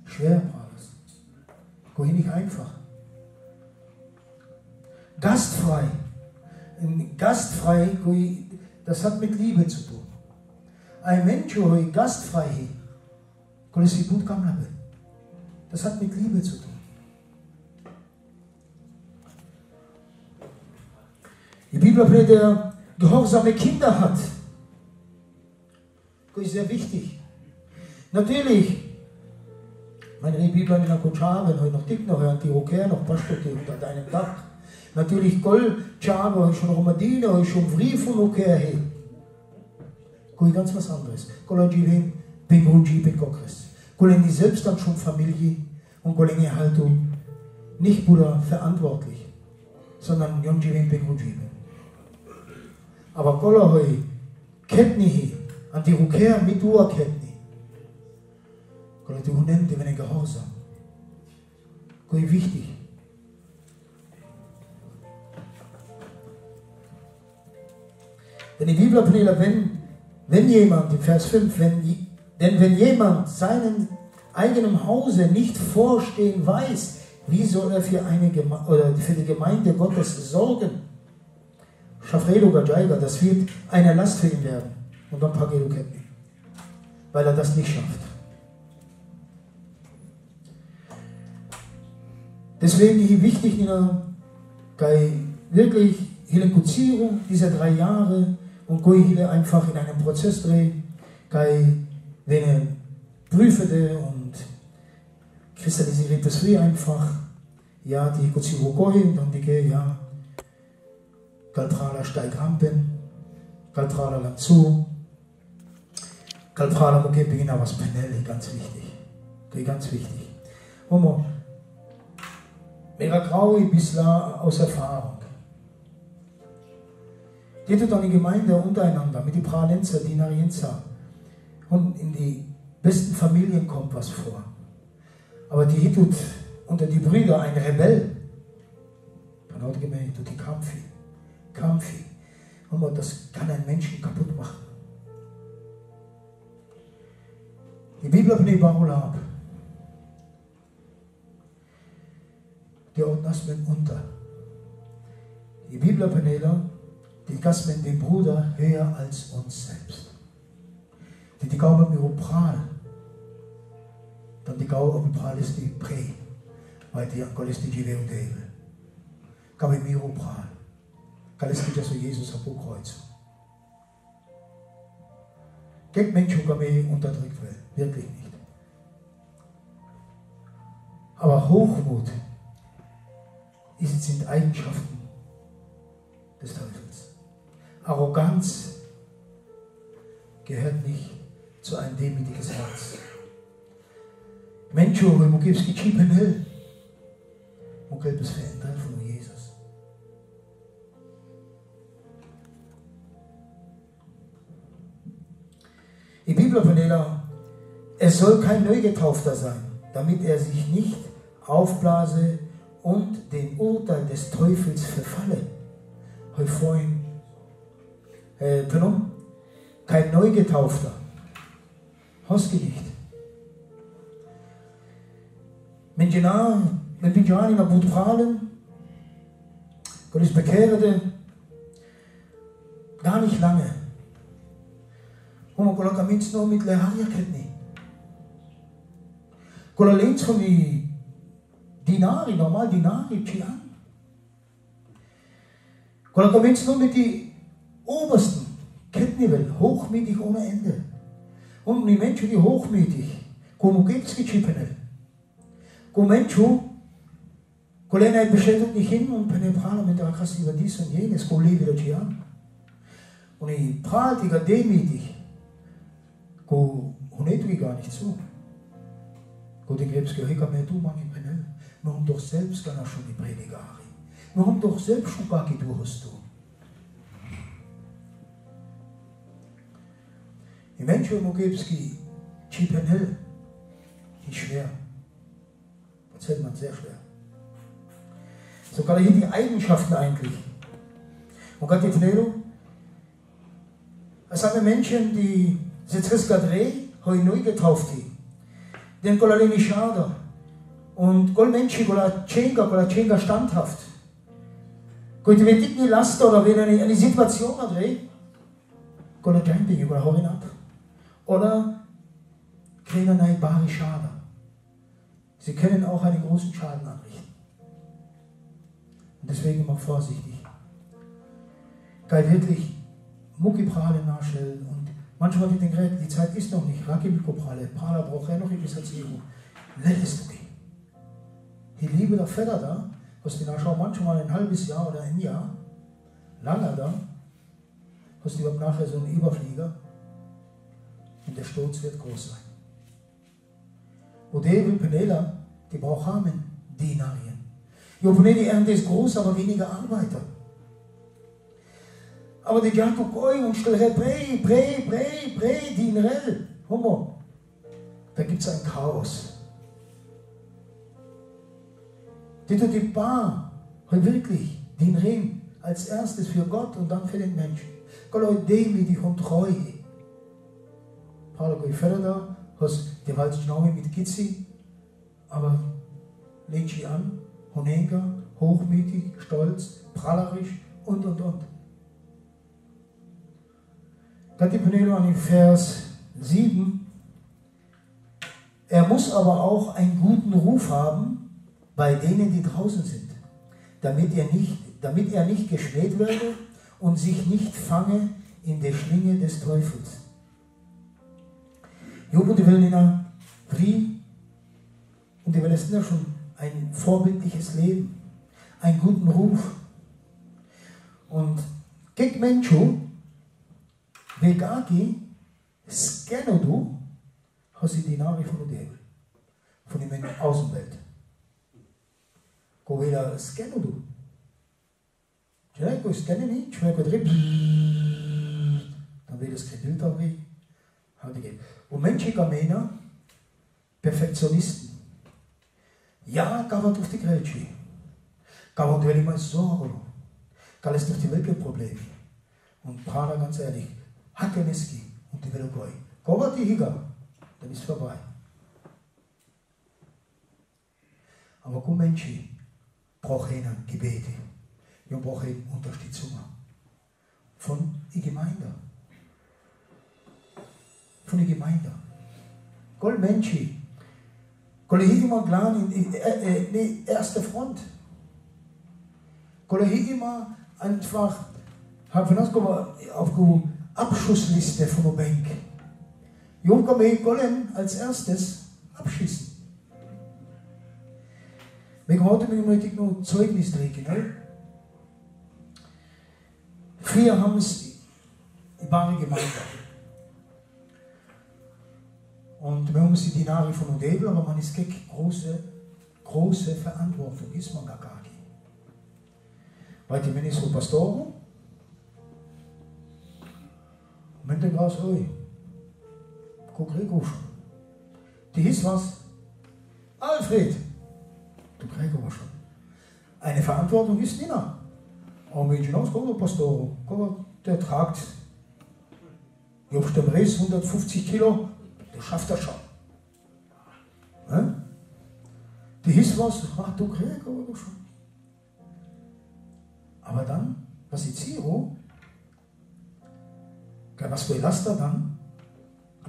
Schwer, Paulus. Go hier nicht einfach. Gastfrei. Gastfrei, das hat mit Liebe zu tun. Ein Mensch, der gastfrei ist, das hat mit Liebe zu tun. Die Bibel, der gehorsame Kinder hat, das ist sehr wichtig. Natürlich, meine Bibel in der Kojak, heute noch dick, noch die Rocker, noch ein paar Stücke unter deinem Dach. Natürlich, Kol, Chavo, schon Romadina, schon Brief und okay. Ganz was anderes. Kolonji, Bengunji, Benkokres. Kolonji selbst hat schon Familie und Kolonji Haltung nicht Bruder verantwortlich, sondern Jonji, Bengunji. Aber Kolonji, Ketni, an die Rocker mit Uhr Ketni. Kolonji, Hunem, die werden gehorsam. Kolonji, wichtig. Wenn die Bibel wenn jemand, in Vers 5, wenn jemand seinem eigenen Hause nicht vorstehen weiß, wie soll er für die Gemeinde Gottes sorgen? Schafredo Gajaiga, das wird eine Last für ihn werden. Und dann Pagelo Ketni, weil er das nicht schafft. Deswegen ist wichtig, wirklich Hilenkuzierung dieser 3 Jahre, und gehe einfach in einen Prozess drehen, wenn er prüfte und kristallisiert das wie einfach, ja, die Kutsiro Koi und dann die ja, Kaltrala Steigrampen, Kaltrala Lanzu, Kaltrala Moke Begina was Penelli, ganz wichtig. Ganz wichtig. Homo, mega graui bisla aus Erfahrung. Geht dann die Gemeinde untereinander mit die Pralenzer, die Narienza. Und in die besten Familien kommt was vor. Aber die tut unter die Brüder ein Rebell. Dann hat gemerkt, die Kampfi. Und das kann einen Menschen kaputt machen. Die Bibel hat nicht ab. Die ordnet unter. Die Bibel hat die Gasmen den Bruder höher als uns selbst. Die Gau mit mir pral. Dann die Gau mit pral ist die Prä. Weil die Ankol ist die Jährige Probezeit. Gau mit mir pral. Gau ist die Jesus auf dem Kreuz. Kein Mensch, der mich unterdrückt wird. Wirklich nicht. Aber Hochmut sind Eigenschaften des Teufels. Arroganz gehört nicht zu einem demütiges Herz. Menschen, wo gibt es Chipenel, wo gibt es verändert von Jesus. Die Bibel von es soll kein Neugetaufter sein, damit er sich nicht aufblase und dem Urteil des Teufels verfalle. Heute vorhin kein Neugetaufter. Hast du nicht. Wenn wir in der Butralen, Gott ist bekehrte, gar nicht lange. Und man kann mit noch mit Leharia kennen. Kolla lehnt von die Dinari, normal Dinari, Chian. Kolla kann noch mit die Obersten, Kettnivel, hochmütig ohne Ende. Und die Menschen, die hochmütig, kommen gibt's Chipenel. Kommen Menschen, Kolena beschädigt nicht hin und penetrale mit der Krasse über dies und jenes, Kolle wieder Chian. Und ich prahlt, ich demütig. Honetui gar nicht zu. Gott in Krebs gehört mehr du, man in Penel. Wir haben doch selbst gar schon die Prediger. Wir haben doch selbst schon gar nicht du hast du. Die Menschen, die geben, Chipenel, ist schwer. Das hält man sehr schwer. Sogar hier die Eigenschaften eigentlich. Und Gott die Vnelo, es haben Menschen, die jetzt Riskadre, heute neu getauft haben. Den Golale nicht schade. Und Gol Menschen, Golachenga standhaft. Gott, wenn ich nicht lasse oder wenn eine Situation hat, Gola Jumping, Gola Horin ab. Oder kriegen eine bare Schade. Sie können auch einen großen Schaden anrichten. Und deswegen immer vorsichtig. Geil wirklich Muckiprale nachstellen und manchmal die denken, die Zeit ist noch nicht. Raki Mikroprale, Prala braucht er noch etwas als Ego. Lässt du die. Die Liebe der Väter da, was die nachschauen, manchmal ein halbes Jahr oder ein Jahr, lange da, was die nachher so ein Überflieger und der Sturz wird groß sein. Und die Penela, die braucht Haben, Dinarien. Die Ernte ist groß, aber weniger Arbeiter. Aber die Jakob Goi und stell Prä, Dinrell, Homo. Da gibt es ein Chaos. Die tut die Paar, wirklich, den Ring als erstes für Gott und dann für den Menschen. Gott, dem die von Treue. Paul geht fertig, hast die Waldschnaube mit Kitzi, aber legt sie an, Honenga, hochmütig, stolz, prallerisch und. Dann die Penelo an den Vers 7. Er muss aber auch einen guten Ruf haben bei denen, die draußen sind, damit er nicht geschmäht werde und sich nicht fange in der Schlinge des Teufels. Job und die Wellnina, Brie und die Wellnina schon ein vorbildliches Leben, einen guten Ruf. Und gegen Menschen, Vegaki, Skenodu, hast du die Dinari von der Devil, von der Außenwelt. Govela Skenodu. Čeleko skene nicht, Čeleko dreh, dann wird es kein Bild auf wie. Und Menschen Männer, Perfektionisten. Ja, gavat auf die Grätsche. Gavat will immer Sorgen. Gavat durch die Weltprobleme. Und Prada ganz ehrlich, Hakeneski und die Velogoi. Gavat die Higa, dann ist vorbei. Aber gut Menschen brauchen Gebete. Wir brauchen Unterstützung von der Gemeinde. Von der Gemeinde. Gold Menschen. Gold hier immer klar in der erste Front. Gold hier immer einfach haben wir auf die Abschussliste von der Bank. Jung kann man als erstes abschießen. Wir heute möchte ich noch Zeugnis trinken. Ne? Früher haben es die wahre Gemeinde. Und wir haben die Dinari von der Devil, aber man ist gegen große Verantwortung, ist man gar nicht. Weil die Männer so Pastoren, und wenn der Gras, oi, guck, die ist was, Alfred, du kriegst aber schon. Eine Verantwortung ist nicht mehr. Aber wenn ich hinaus komme, Pastor, der tragt, auf dem Rest 150 Kilo, der schafft das schon. Die ist was, ach, du kriegst aber schon. Aber dann, was ich ziehe, was für Laster dann,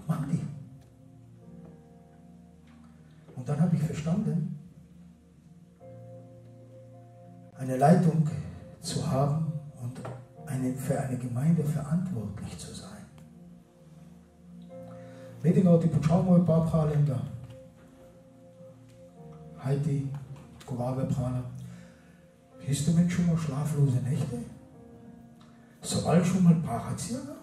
machen die. Und dann habe ich verstanden, eine Leitung zu haben und für eine Gemeinde verantwortlich zu sein. Medinger, die Puchamo, Barbara Länder, Heidi, Kowabe Prana. Hast du Menschen schon mal schlaflose Nächte? Sobald schon mal Parazierger?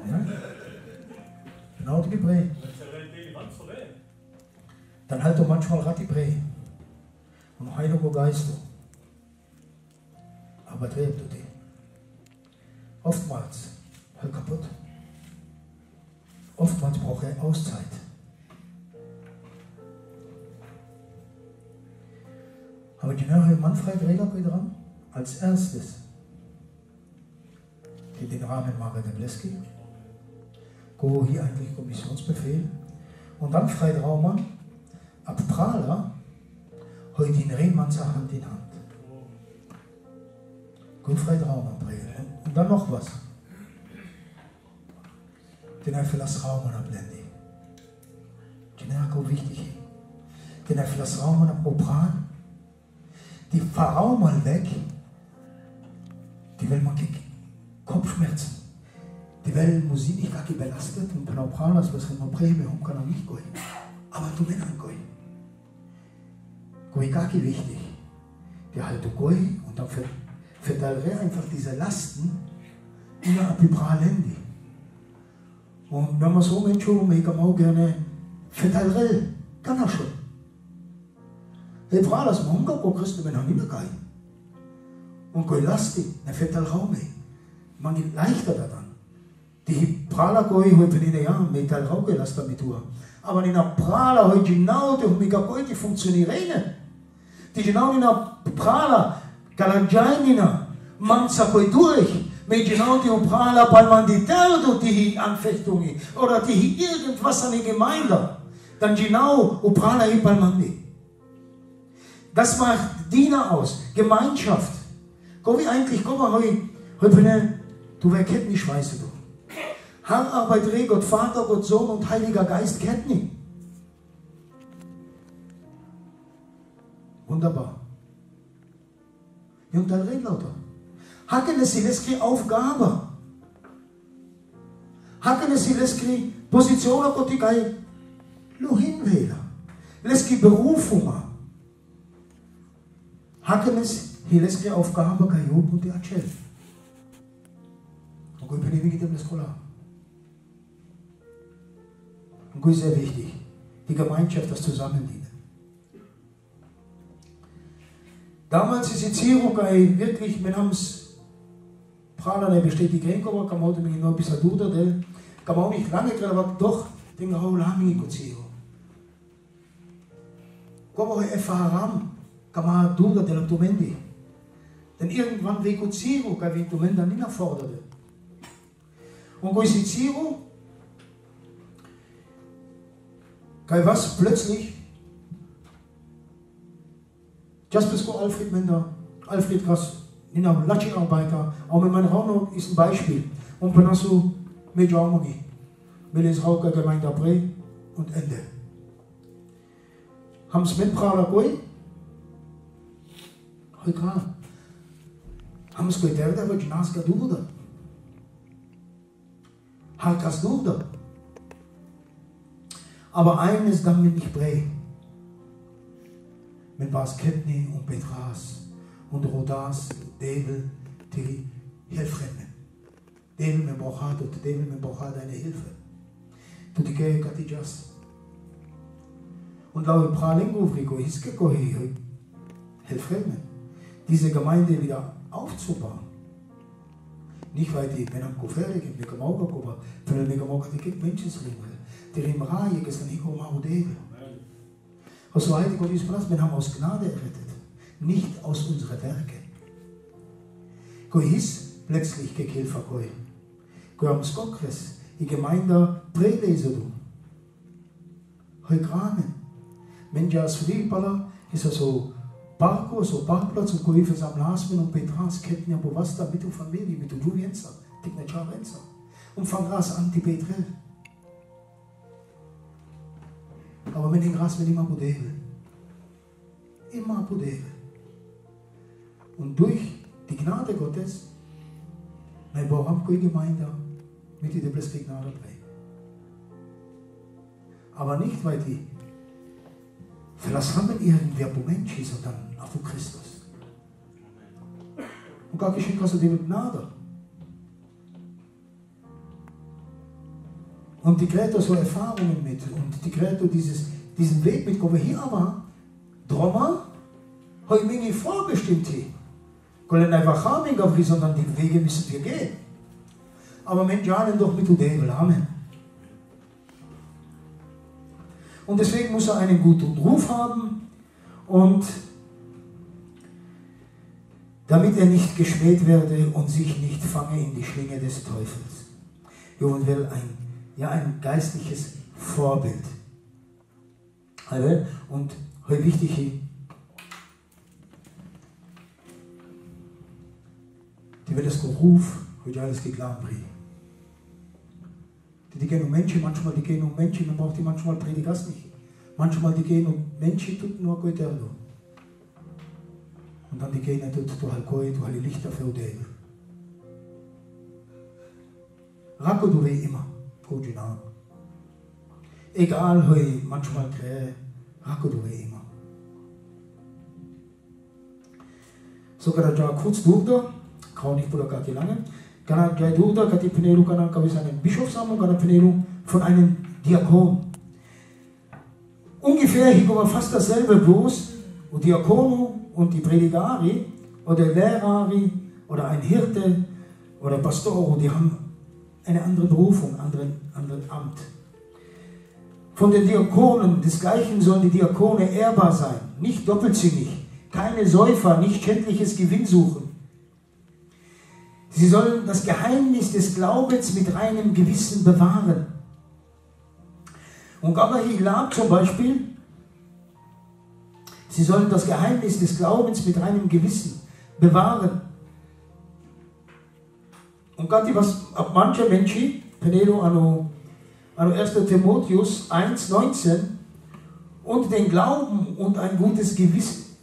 Ja? Genau die Brei. Dann halt doch manchmal Rat die Brei. Und Heiliger Geist. Aber treibt du die. Oftmals halt kaputt. Oftmals braucht er Auszeit. Aber die neue Manfred Rehler dran, als erstes in den Rahmen Mare der Bleski, go hier eigentlich Kommissionsbefehl, und dann Freit Raumann, ab Prahler, heute in Rehmanzer Hand in Hand. Go Freit Raumann bringen. Und dann noch was. Den einfach das Raumann abblenden. Den ist auch wichtig. Den einfach das Raumann ab Opran. Die Pharao mal weg, die will man gegen Kopfschmerzen, die will Musik nicht gar nicht belastet und kann auch Pralas, was immer Prämie haben, kann auch nicht gehen. Aber du willst gehen. Gehen gar nicht wichtig. Die halt du gehen und dann verteilt einfach diese Lasten innerhalb der Pralendi. Und wenn man so Menschen, ich kann auch gerne verteilt, kann er schon. Die Pralas machen gar keine Christengemeionde nicht mehr. Und gehen lastig, dann verteilt auch mehr. Man geht leichter daran. Die Praler gehen heute in den Jahren, mit der Rauche lasst damit tun. Aber in der Praler heute genau, die funktionieren nicht. Die genau in der Praler, Galanjainina, man sagt durch. Mit genau die Praler, weil man die Terde, die Anfechtungen, oder die irgendwas an die Gemeinde, dann genau, Praler, weil man die. Das macht Diener aus, Gemeinschaft. Komm ich eigentlich, komm mal heute, du wer kennt mich, weißt du. Handarbeit, Gott Vater, Gott Sohn und Heiliger Geist kennt mich. Wunderbar. Und dann redet lauter. Hacken es Sileskri Aufgabe. Hacken es Sileskri Position, Gott die Geist. Nur hinwähler. Leski Berufung. Hacken es Sileskri Aufgabe, Kajop und die Achel. Und ich bin nicht dem Skola. Und das ist sehr wichtig. Die Gemeinschaft, das Zusammendienen. Damals ist die Zierung wirklich, wir haben es Prana, der besteht die Grenze, aber kann man heute noch ein bisschen durch, der kann man auch nicht lange kriegen, aber doch, den auch lange in die Zierung. Komm auch erfahren, kann man durch, der Abdomendi. Denn irgendwann wird die Zierung, kann die Abdomen dann nicht mehr fordern. Und wo ist die Zierung? Kann was plötzlich? Just bis Alfred Mender, Alfred Krass, in einem Latschi-Arbeiter, auch mit meinem Raum ist ein Beispiel. Und wenn du mit Jaumogi, mit der Rauker Gemeinde Bre und Ende. Haben es mit Prala Goi? Heute dran. Haben es gedacht, aber die Nase Bruder. Halt das Bruder. Aber eines dann mit nicht Bre. Mit was Ketni und Petras und Rodas, Devel, die helfen. Devel mit Bochad und Devel mit Bochad eine Hilfe. Du die Gehe Katijas. Und laut Pralingo, Frigo, Hiskeko, helfen. Diese Gemeinde wieder aufzubauen. Nicht weil die Männer Koferi gibt, mit dem Auge, aber für den Auge, die gibt Menschen zu leben. Die Rimraje, die sind nicht um Devel. Aus so heilig und Platz, wir haben aus Gnade errettet, nicht aus unseren Werken. Goi hieß letztlich gekilfer Goi. Goi am Skokres, die Gemeinde Prelese du. Hoi Gramen. Menja as Friepala, ist so Parko, so Parkplatz und Goi fürs Amlasmen und Petras Ketten, ja, wo was da mit der Familie, mit der Julienza, Tignacha Renza. Und fang Gras anti-Petrel. Aber mit dem Gras will immer Budele. Immer Budele. Und durch die Gnade Gottes, mein Bauramko Gemeinde, mit der Bläske Gnade bleibt. Aber nicht, weil die vielleicht haben irgendwer Menschen, sondern auch von Christus. Und gar geschehen kannst du dir mit Gnade. Und die kriegt so Erfahrungen mit und die kriegt diesen Weg mit, wo wir hier aber Drama, habe ich mir nicht vorbestimmt hier. Können einfach haben, sondern die Wege müssen wir gehen. aber Menschen doch mit Udebel. Amen. Und deswegen muss er einen guten Ruf haben und damit er nicht geschmäht werde und sich nicht fange in die Schlinge des Teufels. Und will ein geistliches Vorbild. Und heute wichtig, die wird das Ruf, heute alles geglaubt bringen. Die gehen um Menschen, manchmal die gehen um Menschen, man braucht die manchmal Prediger nicht. Manchmal die gehen um Menschen, tut nur gut erdo. Und dann die gehen tut du halkoi, du halli Lichter für Udel. Rako du wie immer, gut Gino. Egal hoi, manchmal krähe, Rako du wie immer. So kann er kurz durch da, kann nicht Bruder gar nicht lange. Kann er gleich durch da, kann die Penelu, kann er einen Bischofssammlung, kann er Penelu von einem Diakon. Ungefähr hier war fast dasselbe bloß, und Diakono und die Predigari oder Lehrari oder ein Hirte oder Pastor, die haben eine andere Berufung, anderen Amt. Von den Diakonen desgleichen sollen die Diakone ehrbar sein, nicht doppelzüngig, keine Säufer, nicht schändliches Gewinn suchen. Sie sollen das Geheimnis des Glaubens mit reinem Gewissen bewahren. Und Gabahilab zum Beispiel, sie sollen das Geheimnis des Glaubens mit reinem Gewissen bewahren. Und Gott, was ab mancher Menschen, Penelo an 1. Timotheus 1,19, und den Glauben und ein gutes Gewissen,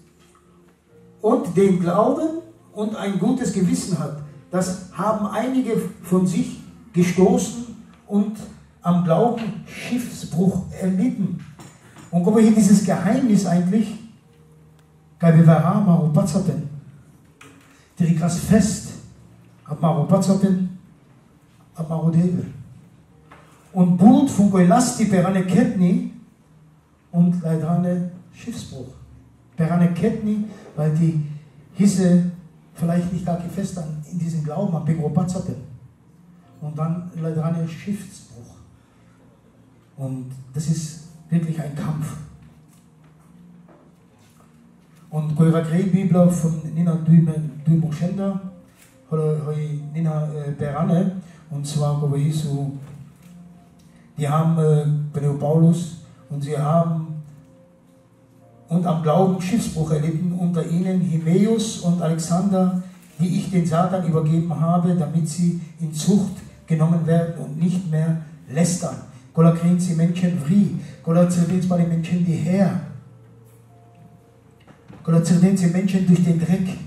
und den Glauben und ein gutes Gewissen hat, das haben einige von sich gestoßen und am Glauben Schiffsbruch erlitten. Und guck mal hier, dieses Geheimnis eigentlich, die krass fest, und Blut von Goilasti perane Ketni und leider Schiffsbruch. Perane Ketni, weil die hieße vielleicht nicht da fest in diesem Glauben, am Pegropazzaten. Und dann leider Schiffsbruch. Und das ist wirklich ein Kampf. Und Kojak Bibel von Nina Dümoschenda, Nina Berane, und zwar die haben Paulus und sie haben und am Glauben Schiffsbruch erlitten, unter ihnen Himäus und Alexander, die ich den Satan übergeben habe, damit sie in Zucht genommen werden und nicht mehr lästern. Kolla kriegen sie Menschen fri, kolla zerdenzen bei den Menschen die her, kolla zerdenzen sie Menschen durch den Dreck.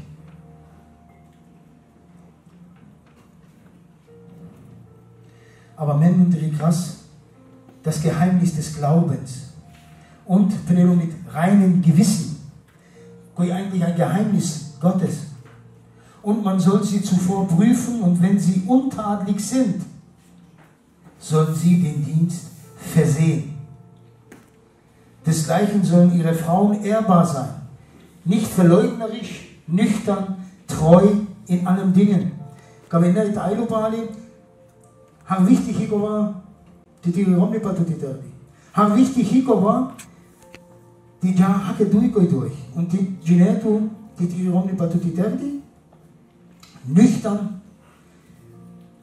Aber Männer und die krass, das Geheimnis des Glaubens und mit reinem Gewissen, eigentlich ein Geheimnis Gottes. Und man soll sie zuvor prüfen, und wenn sie untadelig sind, sollen sie den Dienst versehen. Desgleichen sollen ihre Frauen ehrbar sein, nicht verleugnerisch, nüchtern, treu in allen Dingen. Haben wichtig hikowa die Tiromni patutiterdi. Haben wichtig hikowa die Jahake durch. Und die Ginetu, die Tiromni patutiterdi, nüchtern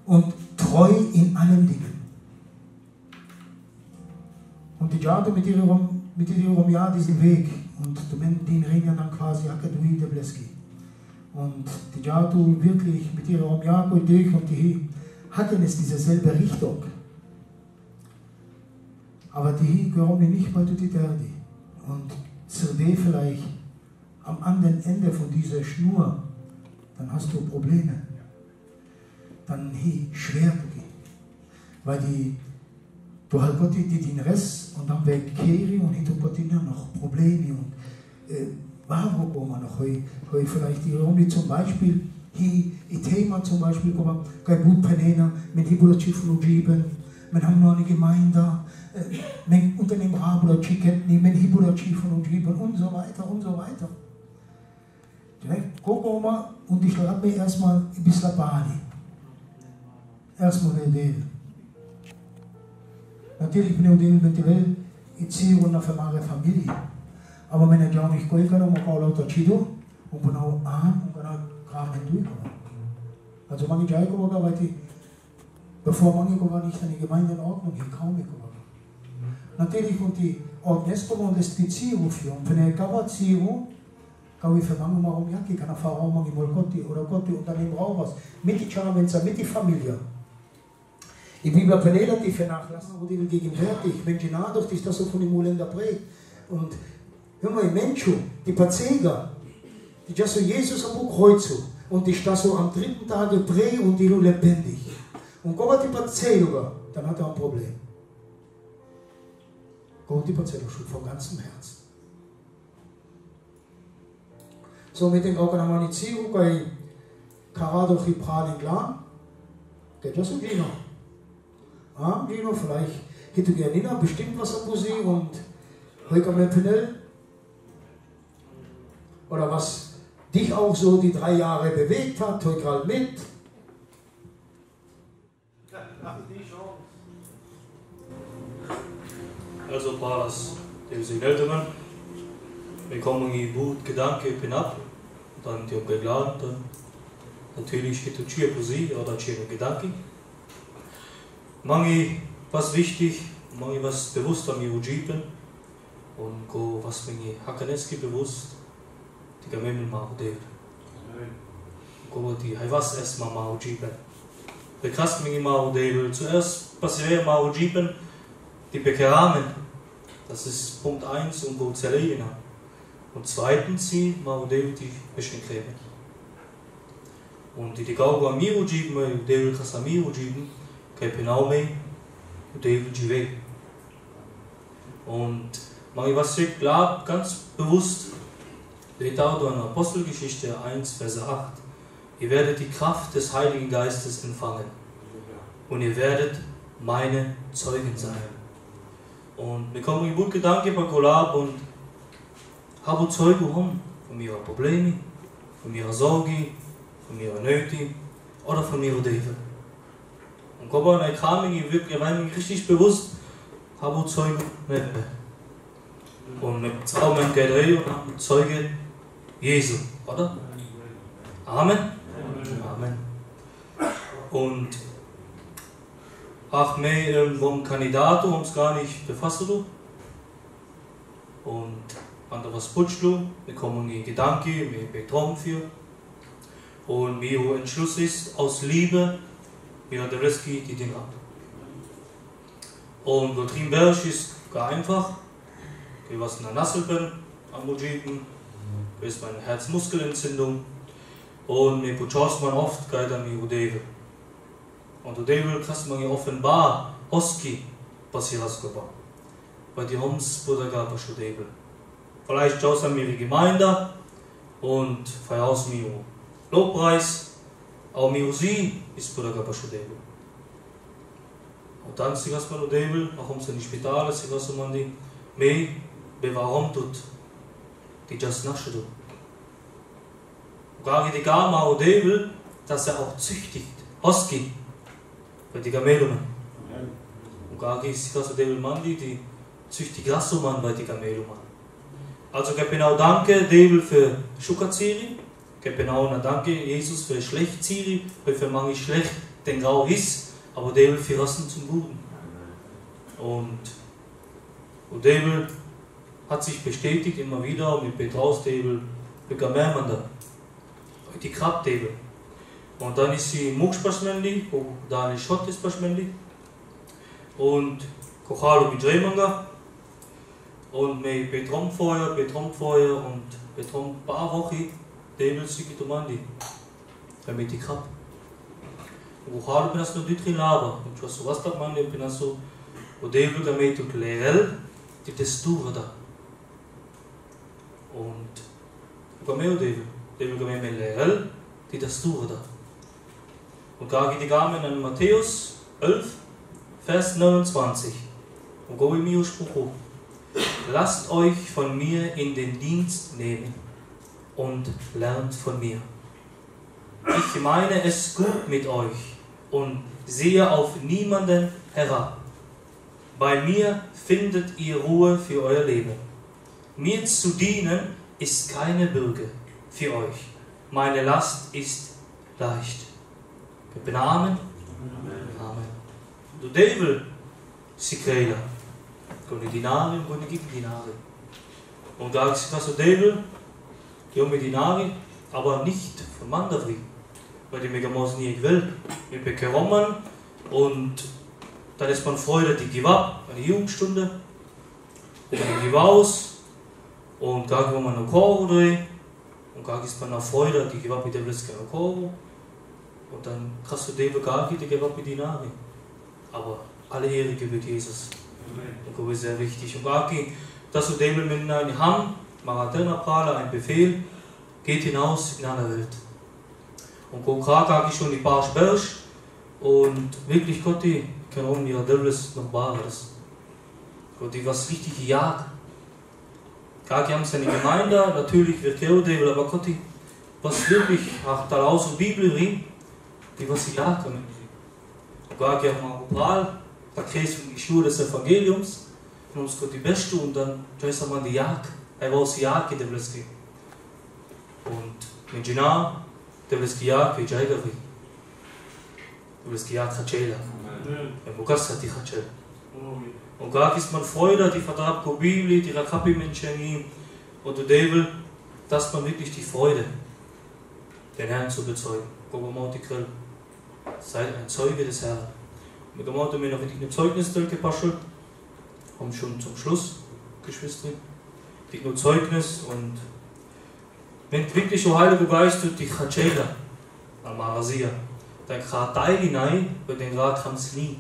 und treu in allen Dingen. Und die Jahre mit ihrem Jahr diesen Weg. Und den ringen dann quasi Hake der Bleski. Und die Jahre wirklich mit ihrem Jahr durch und die hatten es dieselbe Richtung. Aber die gehören nicht bei die Terdi. Und zerde vielleicht am anderen Ende von dieser Schnur, dann hast du Probleme. Dann schwer zu gehen. Weil du halt Gott den Rest und dann wegkehren und hinter Gott noch Probleme. Und warum man noch heute vielleicht die Runde zum Beispiel, hier Thema zum Beispiel, kein Blutpenner, mit Hibulachifen und Jiben, wir haben noch eine Gemeinde, mit Unternehmen Rabulachiken, mit Hibulachifen und Jiben und so weiter und so weiter. Guck mal, und ich lade mir erstmal ein bisschen Bali. erstmal eine Idee. Natürlich bin ich Idee mit der Welt, ich ziehe runter für meine Familie. Aber wenn ich glaube, ich gehe, dann muss ich auch lauter Chido und bin auch an und kann auch gerade durchkommen. Also man ich auch weil die, bevor man nicht an die Gemeinde in Ordnung, ich kaum nicht geworden. Natürlich und die Ordnung und das Beziehung führen. Wenn ich aber Beziehung, kann ich für manche mal umjagen, ich kann auch mal Gotti oder Gotti und dann eben auch was. Mit die Charmenza, mit die Familie. Die Bibel hat relativ vernachlässigt, wo die gegenwärtig, Menschen dadurch, ist das so von den Muländer prägt. Und hör mal, Menschen, die Pazega, die just so Jesus am Kreuz und die ist so am 3. Tag prägt und die lebendig. Und Gott hat die Pazega, dann hat er ein Problem. Gott hat die Pazega schon von ganzem Herzen. So mit dem Organisierung bei Karado Chipral in Glan, geht das so Gino. Ah, Gino, vielleicht hätte Nina bestimmt was am Musik und heute am Penel. Oder was dich auch so die 3 Jahre bewegt hat, heute gerade mit. Also Paras, die sind Älteren, wir kommen in gut Gedanke, ich bin ab, dann die geladen, dann natürlich hätte ich für sie oder ich Gedanke. Mangi was wichtig, mangi was bewusst am Jujipen und go was mir Hakaneski bewusst, die Gemeinde machen der. Go die was erstmal mal Jujipen. Wir krassen mir mal der zuerst passieren mal Jujipen, die Bekeramen. Das ist Punkt 1 und go zerlegen. Und zweitens sie mal der die bisschen kriegen. Und die Gauga am Jujipen, der krass am Jujipen. Genau mehr, und der will weg. Und was ich glaube, ganz bewusst, steht auch in Apostelgeschichte 1, Vers 8. Ihr werdet die Kraft des Heiligen Geistes empfangen. Und ihr werdet meine Zeugen sein. Und wir kommen in gut Gedanken bei Kolab und haben Zeugen von ihren Problemen, von ihrer Sorge, von ihrer Nöte oder von ihrer Deva. Und Gott hat mir wirklich richtig bewusst, habe Zeugen nicht mehr. Und mit Zaumen geht und haben Zeuge Jesu, oder? Amen. Amen. Und auch mehr vom Kandidaten haben es gar nicht befasst. Und anderes putzt wir kommen in Gedanken, wir betrauen für. Und wir Entschluss ist aus Liebe. Ja, der Rest geht die Dinge ab. Und Gottrin Berg ist gar einfach. Ich was in der Nassel bin, am Mujiken. Ich ist meine Herzmuskelentzündung. Und mir putscht man oft geht an die Udeve. Und Udeve kannst man ja offenbar Oski passiert. Weil die Homs Bruder gab es Udeve. Vielleicht schaust du an mir die Gemeinde und feierst mir Lobpreis. Auch Musik ist Bruder Gabaschodebel. Und dann sie was man Udebel, auch um seine Spital, sie was man die mehr bewahren tut, die just nasche tut. Gar die Gama Udebel, dass auch züchtigt, Oski, für die Gamelumen. Und gar ist das Udebel Mandi, die züchtigt Rassuman bei die Gameluman. Also genau danke Debel für Schukaziri. Genau, und danke Jesus für schlecht Ziri, weil für manche schlecht den Grau ist, aber der will für Rassen zum Guten. Und der will hat sich bestätigt immer wieder mit Petraus, der will begann mehr man da. Die Krabdebel. Und dann ist sie Muxpaschmendi, wo da eine Schott ist Paschmendi. Und Kochalo mit Drehmanga. Und mit Betromfeuer und Betrom paar Wochen. Debel sich tomandi, damit ich hab. Und Kochalo bin das nur die Trilaba. Und was was da man bin das so, und Debel damit und Lehrel, die Textur da. Und Gameo Debel Gameo Lehrel, die Textur da. Und da geht die Gamen an Matthäus 11, Vers 29. Und go im Spruch. Lasst euch von mir in den Dienst nehmen und lernt von mir. Ich meine es gut mit euch und sehe auf niemanden herab. Bei mir findet ihr Ruhe für euer Leben. Mir zu dienen ist keine Bürde für euch. Meine Last ist leicht. Amen. Amen. Du Devil, si creia. Con i dinari, con i dinari. Und da ist das Devil, die haben Dinari, aber nicht von Mandavri. Weil die Megamosen nie will. Wir bekommen und dann ist man Freude, die gibt ab, eine Jugendstunde. Und dann gibt aus. Und da gibt man einen Chor drehen. Und da ist man eine Freude, die gibt ab mit dem letzten Chor. Und dann kannst du Devil gar nicht, die gibt ab mit Dinari. Aber alle Ehre gebührt Jesus. Und das ist sehr wichtig. Und Gaki, dass du Devil mit einem Hamm, Marathona Prale, ein Befehl, geht hinaus in eine Welt. Und Kojak schon die paar Sperrsch und wirklich Gott, die können um ihre Devils noch Bares. Gott, die was richtig gejagt. Gaki haben seine Gemeinde, natürlich wird kein Devil, aber Gott, die was wirklich auch daraus in der Bibel rein, die was gejagt haben. Und Gaki haben auch Pral, da kriegst du die Schuhe des Evangeliums, und uns Gott die Beste und dann ist man die Jagd. Er war aus Jagd in der Bleski. Und mit Gino, der Bleski Jagd, wie Jährige. Der Bleski Jagd hat Schäler. Und Bukas hat die Hatschel. Und gar ist man Freude, die Vertrag der Bibel, die Rakapi-Menschen, und der Devil, dass man wirklich die Freude, den Herrn zu bezeugen. Gogomautikrill, seid ein Zeuge des Herrn. Wir haben mir noch ein Zeugnis gepascht. Kommen schon zum Schluss, Geschwister. Ich nur Zeugnis und wenn wirklich der Heilige Geist durch die Chatschela, am Marasia, dann gerade da hinein, bei den Rat haben es nie.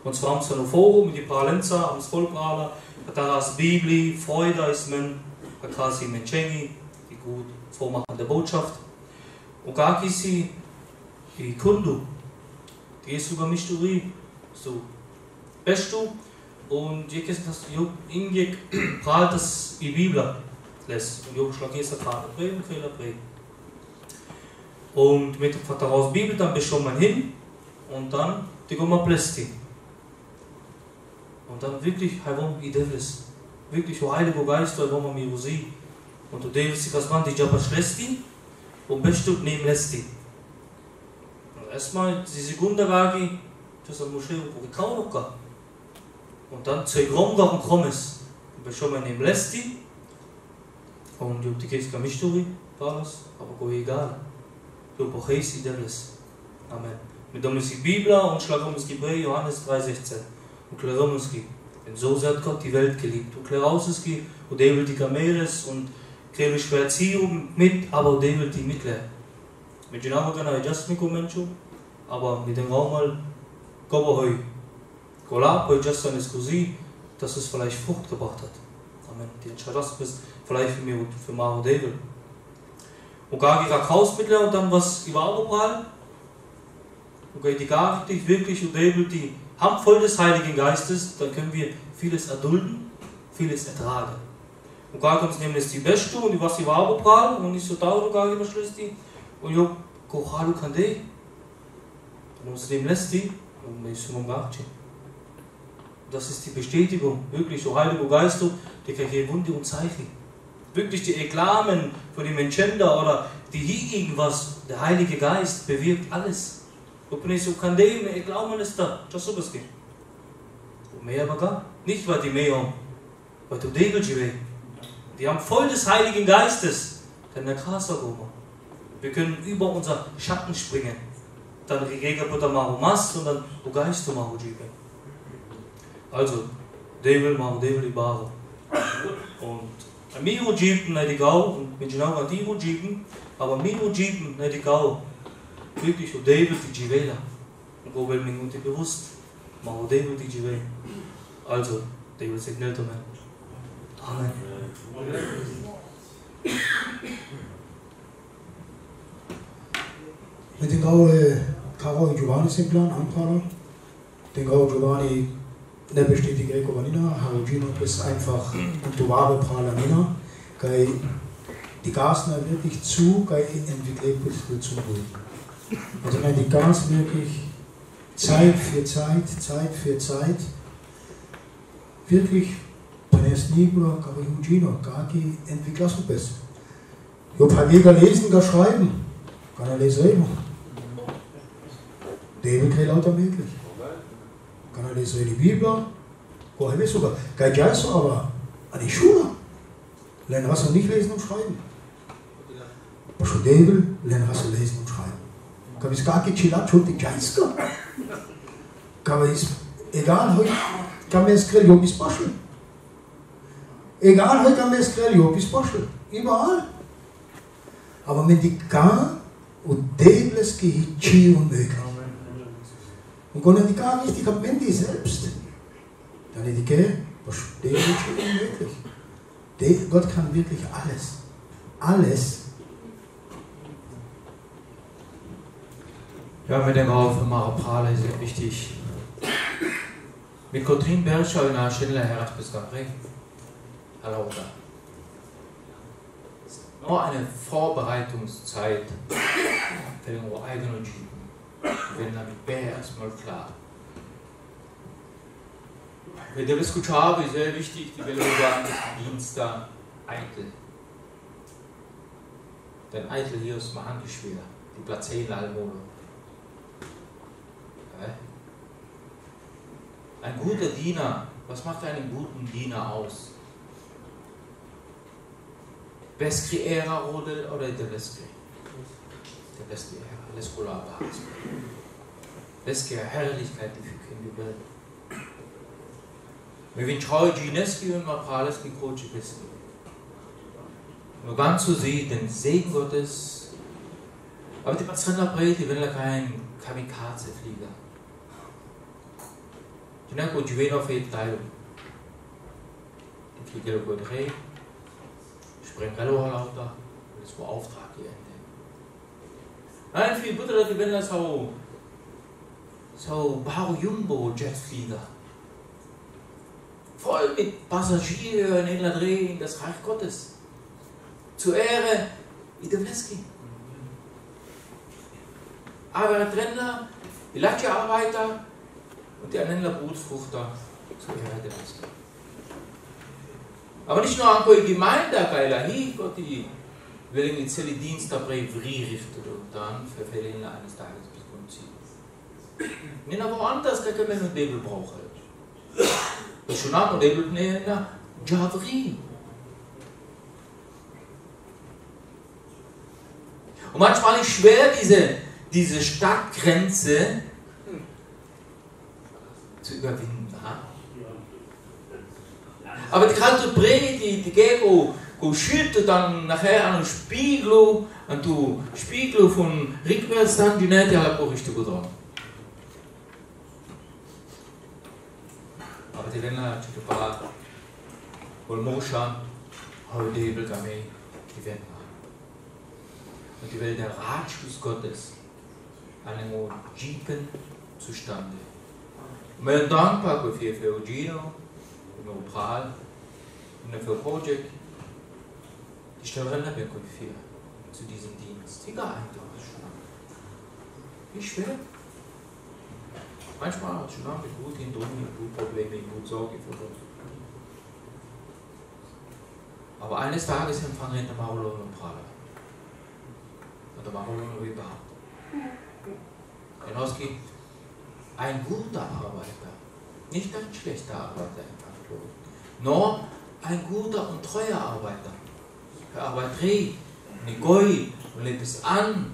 Und zwar am Forum mit die Paralenza, am Volkmaler, da ist Bibli, Freude ist man, da kann sie Menschengi, die gut vormachende Botschaft. Und gar ist sie die Kundu, die ist sogar Misturi, so. Bestu, und ich ist das, ich prahlt das die Bibel lässt. Und ich schlage jetzt gerade Prägen, Fehler prägen. Und mit der daraus Bibel, dann bist schon mal hin, und dann, die kommen mal Plästi. Und dann wirklich, warum die Devils, wirklich, der Heilige Geist, warum man mir sie. Und du Devils, was man, die Jabba Schlesti, und Bestu neben Lesti. Und erstmal, die Sekunde Ragi, das ist ein Moschee, wo ich kaum noch gehabt. Und dann zwei Gromga und Krommes. Und wir schauen neben Lesti. Und die geht gar nicht durch, alles, aber go egal. Du brauchst die Devils. Amen. Mit dem ist die Bibel und schlagen uns die Brüder, Johannes 3,16. Und klären uns die. Denn so hat Gott die Welt geliebt. Und klären uns die, und der will die Kameles und kriegen schwer Erziehung mit, aber der will die mitlehren. Mit Gino kann er just nicht kommen, aber mit dem Raum mal, Gobohoi. Golab, heute just dann ist così, dass es vielleicht Frucht gebracht hat. Amen. Die Entscheidung ist vielleicht für mich und für Maro Devil. Und gar die Hausmittel und dann was überall. Und die gar nicht wirklich und Devil, die haben voll des Heiligen Geistes, dann können wir vieles erdulden, vieles ertragen. Und gar kommt es nämlich die Beste und die was die Ware prahlen und nicht so dauert gar nicht beschließt die. Und jo, Kochalu kann die. Dann muss dem lässt die und ist schon gar nicht. Das ist die Bestätigung, wirklich, der Heilige Geist, der kann hier Wunder und Zeichen. Wirklich die Eklamen von den Menschen da oder die hier irgendwas, der Heilige Geist bewirkt alles. Und nicht so kann dem, Eklamen ist da, das so was geht. Und mehr aber gar nicht, weil die mehr haben, weil du Degel gewählt. Die haben voll des Heiligen Geistes, denn der Krasser Goma. Wir können über unser Schatten springen. Dann Regega Buddha Maru Mas und dann du Geist Maru Jibe. Also, Devil Maru Devil Ibara. Und Miro Jiben ne die Gau, und mit genau an Miro Jiben, aber Miro Jiben ne die Gau. Wirklich, und Devil die Jivela. Und wo will mir nicht bewusst, Maru Devil die Jivela. Also, Devil sagt nicht Amen. Amen. Mit den grauen Karo Giovanni sind plan, Anparer. Den grauen Giovanni ne besteht die Greco Vanina, Gino ist einfach und du wahre Pralanina. Die Gasen wirklich zu, entwickelt bis zu tun. Also wenn die ganz wirklich Zeit für Zeit, wirklich Panes Nibra, aber Gino, Gaki, entwickler so best. Jo Prediger lesen, da schreiben, kann er lesen. David kriegt lauter möglich. Kann er lesen die Bibel, wo er sogar. Geht ja so, aber an die Schule. Lernen was nicht lesen und schreiben. Aber schon David, lernen was lesen und schreiben. Kann ich gar nicht chillen, schon die Geister. Kann ich, egal, heute kann man es kriegen, ob ich Baschel. Egal, heute kann man es kriegen, ob ich Baschel. Überall. Aber wenn die gar und David geht, chi und möglich. Und wenn die gar nicht, ich habe Mendy selbst. Dann ist die Geh, was David schon unmöglich. Gott kann wirklich alles. Alles. Ja, mit dem Rauf immer Prale ist sehr wichtig. Mit Kotrin Berschau in der Schindler Herz bis Gabriel. Hallo da. Nur eine Vorbereitungszeit für den eigenen Typen. Wenn dann erstmal klar. Wenn der Diskutare ist sehr wichtig, die will sagen, Dienst da eitel. Denn eitel hier ist mal angeschwert, die Plazäle Almone. Ein guter Diener, was macht einen guten Diener aus? Beskri era oder der Beskri? Der Beskri era, alles Kolaba. Beskri Herrlichkeit, die für Kinder Welt. Wir wünschen heute Gineski und Maprales die Koji Beski. Nur ganz zu sehen, den Segen Gottes. Aber die Patrener Breit, die will ja kein Kamikaze-Flieger. Die Nako Gino fehlt Teilung. Die Flieger über Dreh, sprengen Rello lauter, und das war Auftrag hier Ende. Nein, viel Bruder, die will so Bau Jumbo Jetflieger. Voll mit Passagieren in der Dreh in das Reich Gottes. Zur Ehre Idewleski. Aber der Trenner, die Latsche-Arbeiter und die Anhändler Brutfruchter zur Ehre der Weski. Aber nicht nur an die Gemeinde, weil hier Gott die will die Zelle Dienst der Breverie richtet und dann verfehlen eines Tages bis zum Ziel. Nicht aber woanders, kann man einen Bibel brauchen. Das schon ab und der wird näher Javri. Und manchmal ist es schwer, diese Stadtgrenze zu überwinden. Aber die kalte Brei, die Gego, schüttet dann nachher an den Spiegel, und du Spiegel von rückwärts dann die Nähe, die hat auch richtig gut dran. Aber die Länder, die paar Olmoscha, heute will Gamay, die werden und die Welt der Ratschluss Gottes einem Jeepen zustande. Und wir sind dankbar für Gino, für Pral und für Kojak. Die stellen für zu diesem Dienst. Egal, einfach schon. Wie schwer? Manchmal hat es schon mit gut in Druck, mit gut Problemen, mit gut Sorge verbunden. Aber eines Tages empfangen der Maulon und Prala. Und der Maulon überhaupt. Hinaus geht ein guter Arbeiter, nicht ein schlechter Arbeiter einfach. Nur ein guter und treuer Arbeiter. Er arbeitet nicht Goi und lebt es an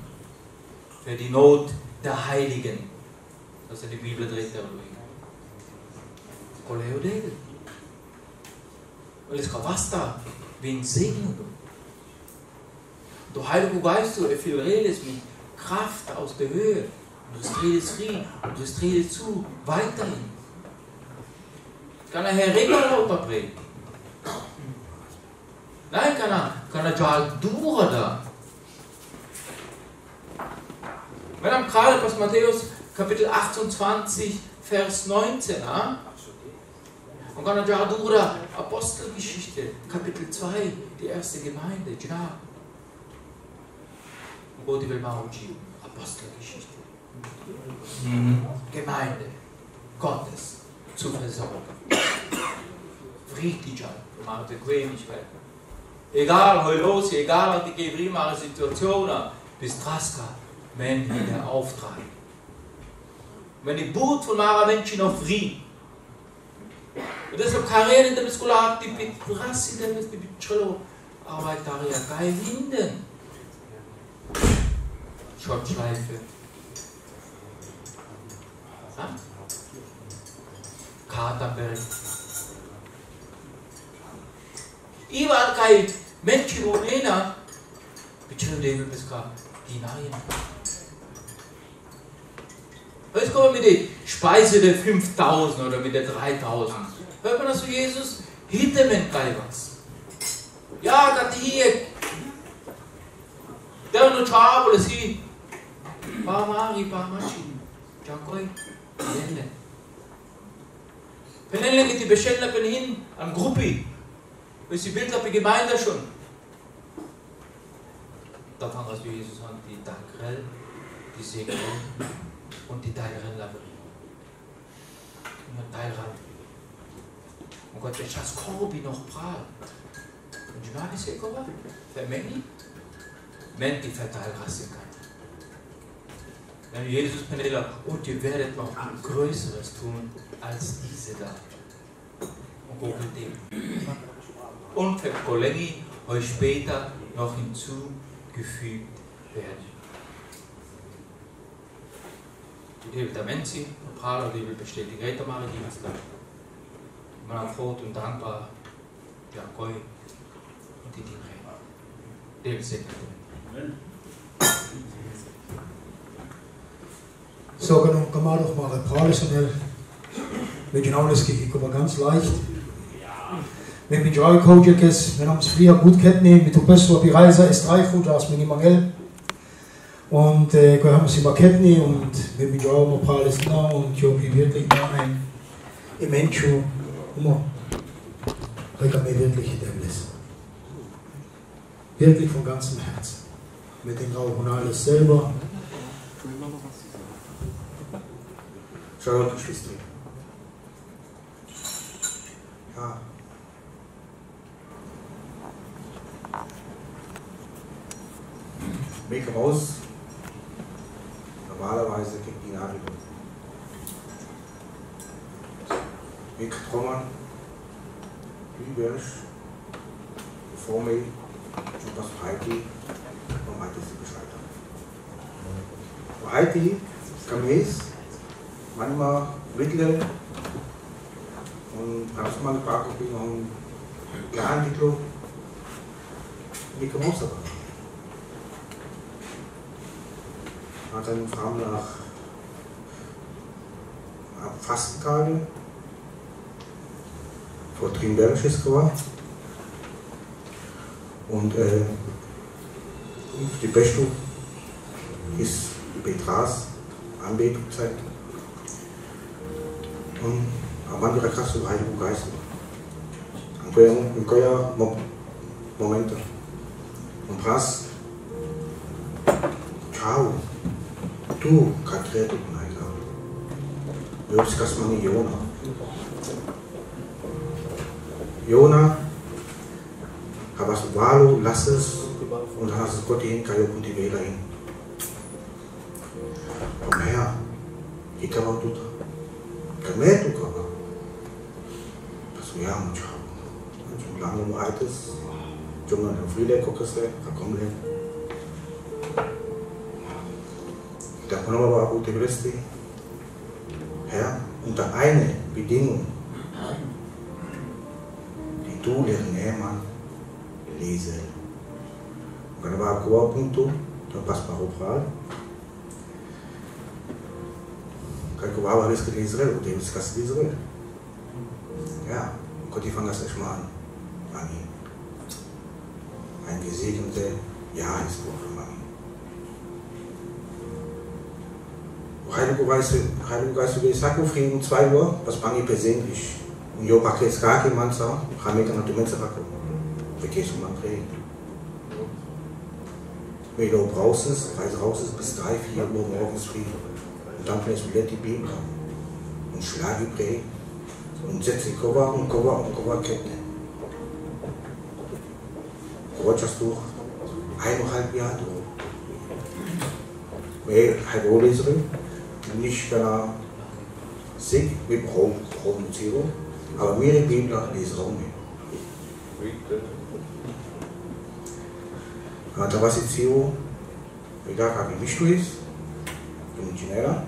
für die Not der Heiligen. Das ist die Bibel dreht darüber. Koleo David. Und es kommt was da, wie ein Segen. Der Heilige Geist, er viel redet mit Kraft aus der Höhe. Und das dreht es frei und das dreht es zu, weiterhin. Kann er Herr Reger lauter bringen? Nein, kann er Jal Dura da. Wenn am gerade was Matthäus Kapitel 28, Vers 19, und kann er Jal Dura Apostelgeschichte, Kapitel 2, die erste Gemeinde, ja. Und Gott will machen Apostelgeschichte. Gemeinde Gottes zu versorgen. Richtig, macht die Quämigkeit. Egal, hol los, egal, die gebrima Situationen, bis Traska, wenn hier der Auftrag. Wenn die Boot von Mara Menschen noch frie. Und deshalb Karriere in der Muskular, die Bitrassi, die Bitscholo, Arbeit da ja geil hinden. Schottschleife. Katerberg. Ich war kein Mensch in Rumänien. Bitte dem bis gar hinein. Jetzt kommen wir mit der Speise der 5000 oder mit der 3000. Hört man das zu Jesus? Hinter mir kein was. Ja, Gott hier. Der nur Chabel ist hier. Pamari, Pamaschin. Jakoi, Lende. Wenn mit die Beschädler hin an Gruppe. Weil sie bildet auf die Gemeinde schon. Da fangen wir Jesus an, die Dankrell, die Segel und die Teilränder. Und Teilrand. Und Gott, wenn ich das Korbi noch prahl. Und die Nabi ist gekommen, vermengen, wenn die Verteilrasse kann. Wenn Jesus benedelt, und ihr werdet noch ein Größeres tun als diese da. Und wo mit dem? Und für Kollegi euch später noch hinzugefügt werden. Die Bibel der Menschen, die Prahler, die Bibel bestätigt, die Dienst. Man ist froh und dankbar, ja, Goi und die Diener. Die Bibel segnet. So, dann kann man doch mal ein paar schnell mit den Augen gehen, aber ganz leicht. Wenn wir die Kojak ist, wenn wir uns früher gut kennen, mit dem Besten auf die Reise ist 3 Fuß, da ist mir nicht Mangel. Und wir haben sie mal kennen und wenn wir die Augen mal prallen genau und ich habe wirklich mal ein Mensch, immer, ich kann mir wirklich in dem lesen. Wirklich von ganzem Herzen. Mit dem Rauch und alles selber. Shalom, Geschwister. Ja. Weg raus. Normalerweise kriegt die Nadel. Weg trommern. Wie wär's? Vor mir. Und was Heidi. Und Heidi ist Bescheid. Heidi, Kamees. Manchmal Mittel und hast mal ein paar Kopien und kleinen Titel nicht gewusst aber. Hat dann Frauen nach Fastentage vor Trinbergisches geworden und die Beste ist Petras Anbetungszeit. Und am direkt hast du Heilige Geist. Und Kojak Momente. Und Pras. Ciao. Du, Katretu, Neika. Du bist Kasmani Jona. Jona, aber es Walu, lass es. Und dann hast du Gott hin, Kajok und die Wähler hin. Komm her. Ich kann auch tun. Gemeint du aber. Das wir haben uns schon lange bereit ist. Schon mal den Friede gucken, da kommen wir. Da kommen aber auch gute Christi. Herr, unter eine Bedingung, die du den Nähmann lese. Und dann war ein Punkt, dann passt mal auf. Kijk, waar is het in Israël? Hoe is het in Israël? Ja, Gott, die fangen das erstmal an. Ein gesegneter Jahreswoche machen. Heilige Geist, ich sage um 2 Uhr, was mache ich persönlich? Und ich packe jetzt gar jemand so, ich habe mich dann auf die Menschen gekommen. Wir gehen zum André. Wenn du brauchst es, raus ist bis 3, 4 Uhr morgens früh. Und dann vielleicht die Bibel und schlage die Prä und setze Kova und Ketten. Kova hast du 1,5 Jahre durch. Weil halb Leserin, nicht gar sick mit Produzierung, aber mehrere Bibel lesen auch nicht. Da was jetzt hier, egal wie wichtig du ist, du Ingenieur,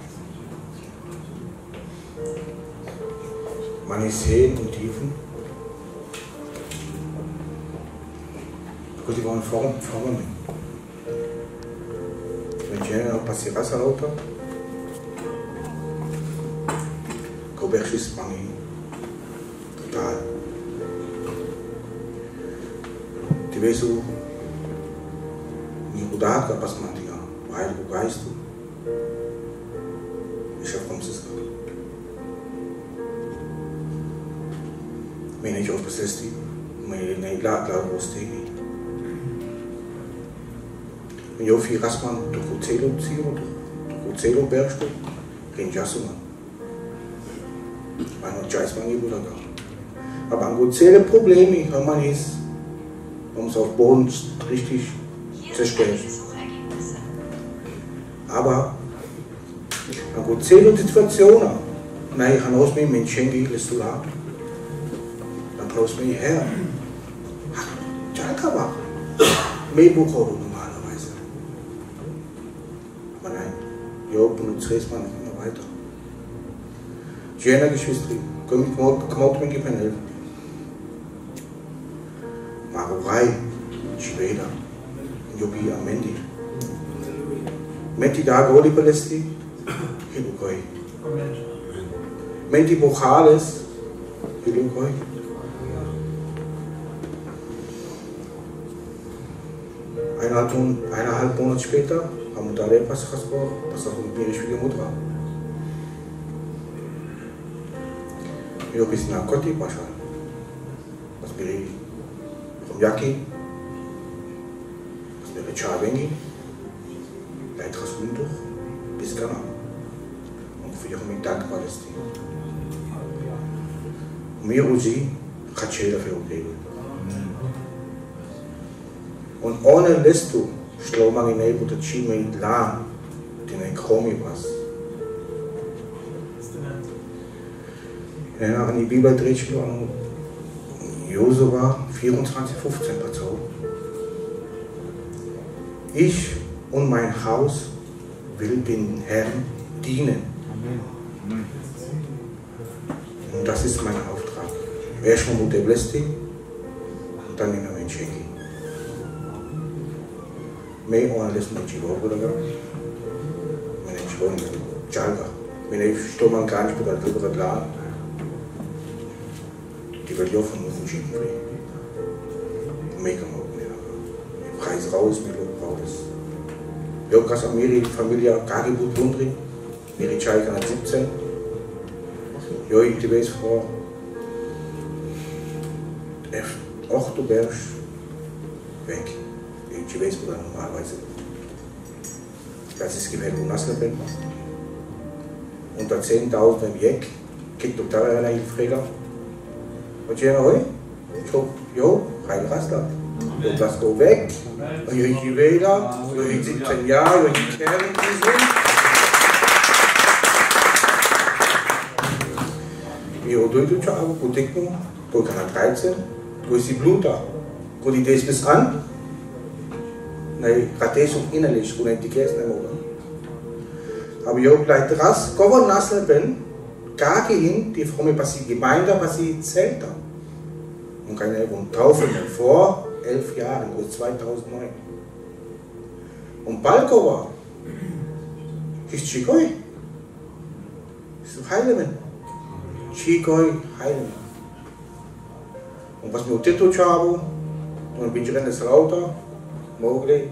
man ist Höhen und Tiefen. Così come forma in genere passerà salota coberci spani total ti vedo ni cuidado pas mantiga vai o geist ich habe kommst es meine ich auf besesti meine neigla rosti eu fi rasman do Celo bergsto in Jasuma. Man weiß man nicht, wo da geht. Aber ein gutes Problem, wenn man ist, um es auf Boden richtig zerstört. Aber eine gute Situation, nein, ich habe aus mir Menschen, die das zu haben. Dann brauchst du mich her. Jalkaba. Mehlbuchoro. Jo, benutze es man immer weiter. Schöner Geschwister, kommt mir geben helfen. Marurei, Schweder, Jobi, Amendi. Menti da Goli Palesti, Hilukoi. Menti Bochales, Hilukoi. Eineinhalb Monate später haben wir da etwas gesprochen, was auch eine Schwiegermutter war. Ich habe ein bisschen nach Kotti, was mir vom Jaki, was mir mit Schabengi, weiteres Hunduch, bis Ghana. Und für mich dankbar ist die. Und mir und sie hat jeder für uns Leben. Und ohne lässt du Stromang in Nebo der Chime in La, den ein Kromi was. Ja, in die Bibel dreht sich nur an Josua 24,15 dazu. Ich und mein Haus will den Herrn dienen. Und das ist mein Auftrag. Erstmal mit der Blessing und dann in der Menschen. May on listen to Gino, Bruder. Meine Entschuldigung, Jalga. Meine Sturm gar nicht mit der klar. Die wird ja von uns entschieden. Make them up. Preis raus, mit raus. Ja, krass, Amiri, Familie, gar nicht gut wundern. Miri Chai kann 17. Ja, ich weiß vor 8. Berg weg. Ich weiß, wo normalerweise. Das ist gewählt, wo nass bin. Unter 10.000 im Jeck, kriegt du da eine Hilfsfräger. Und ich sage, ich hoffe, jo, kein Rastler. Und das geht weg. Und ich gehe wieder, ich 17 Jahre, ich kenne die sind. Ich habe aber gut denken, du kannst 13, du ist die Blut da. Du die das bis an. Nein, Rates und innerlich, und nicht die Käse nicht mehr. Aber ich habe gleich draus, kommen nass bin, gar hin, die Frau mit die Gemeinde, was sie zählt haben. Und keine Taufe mehr vor 11 Jahren, also 2009. Und Balkova ist Chikoi. Ist Heilemann. Chikoi, Heilemann. Und was mir auch Tito habe, und bin ich in das Lauter, Mogli,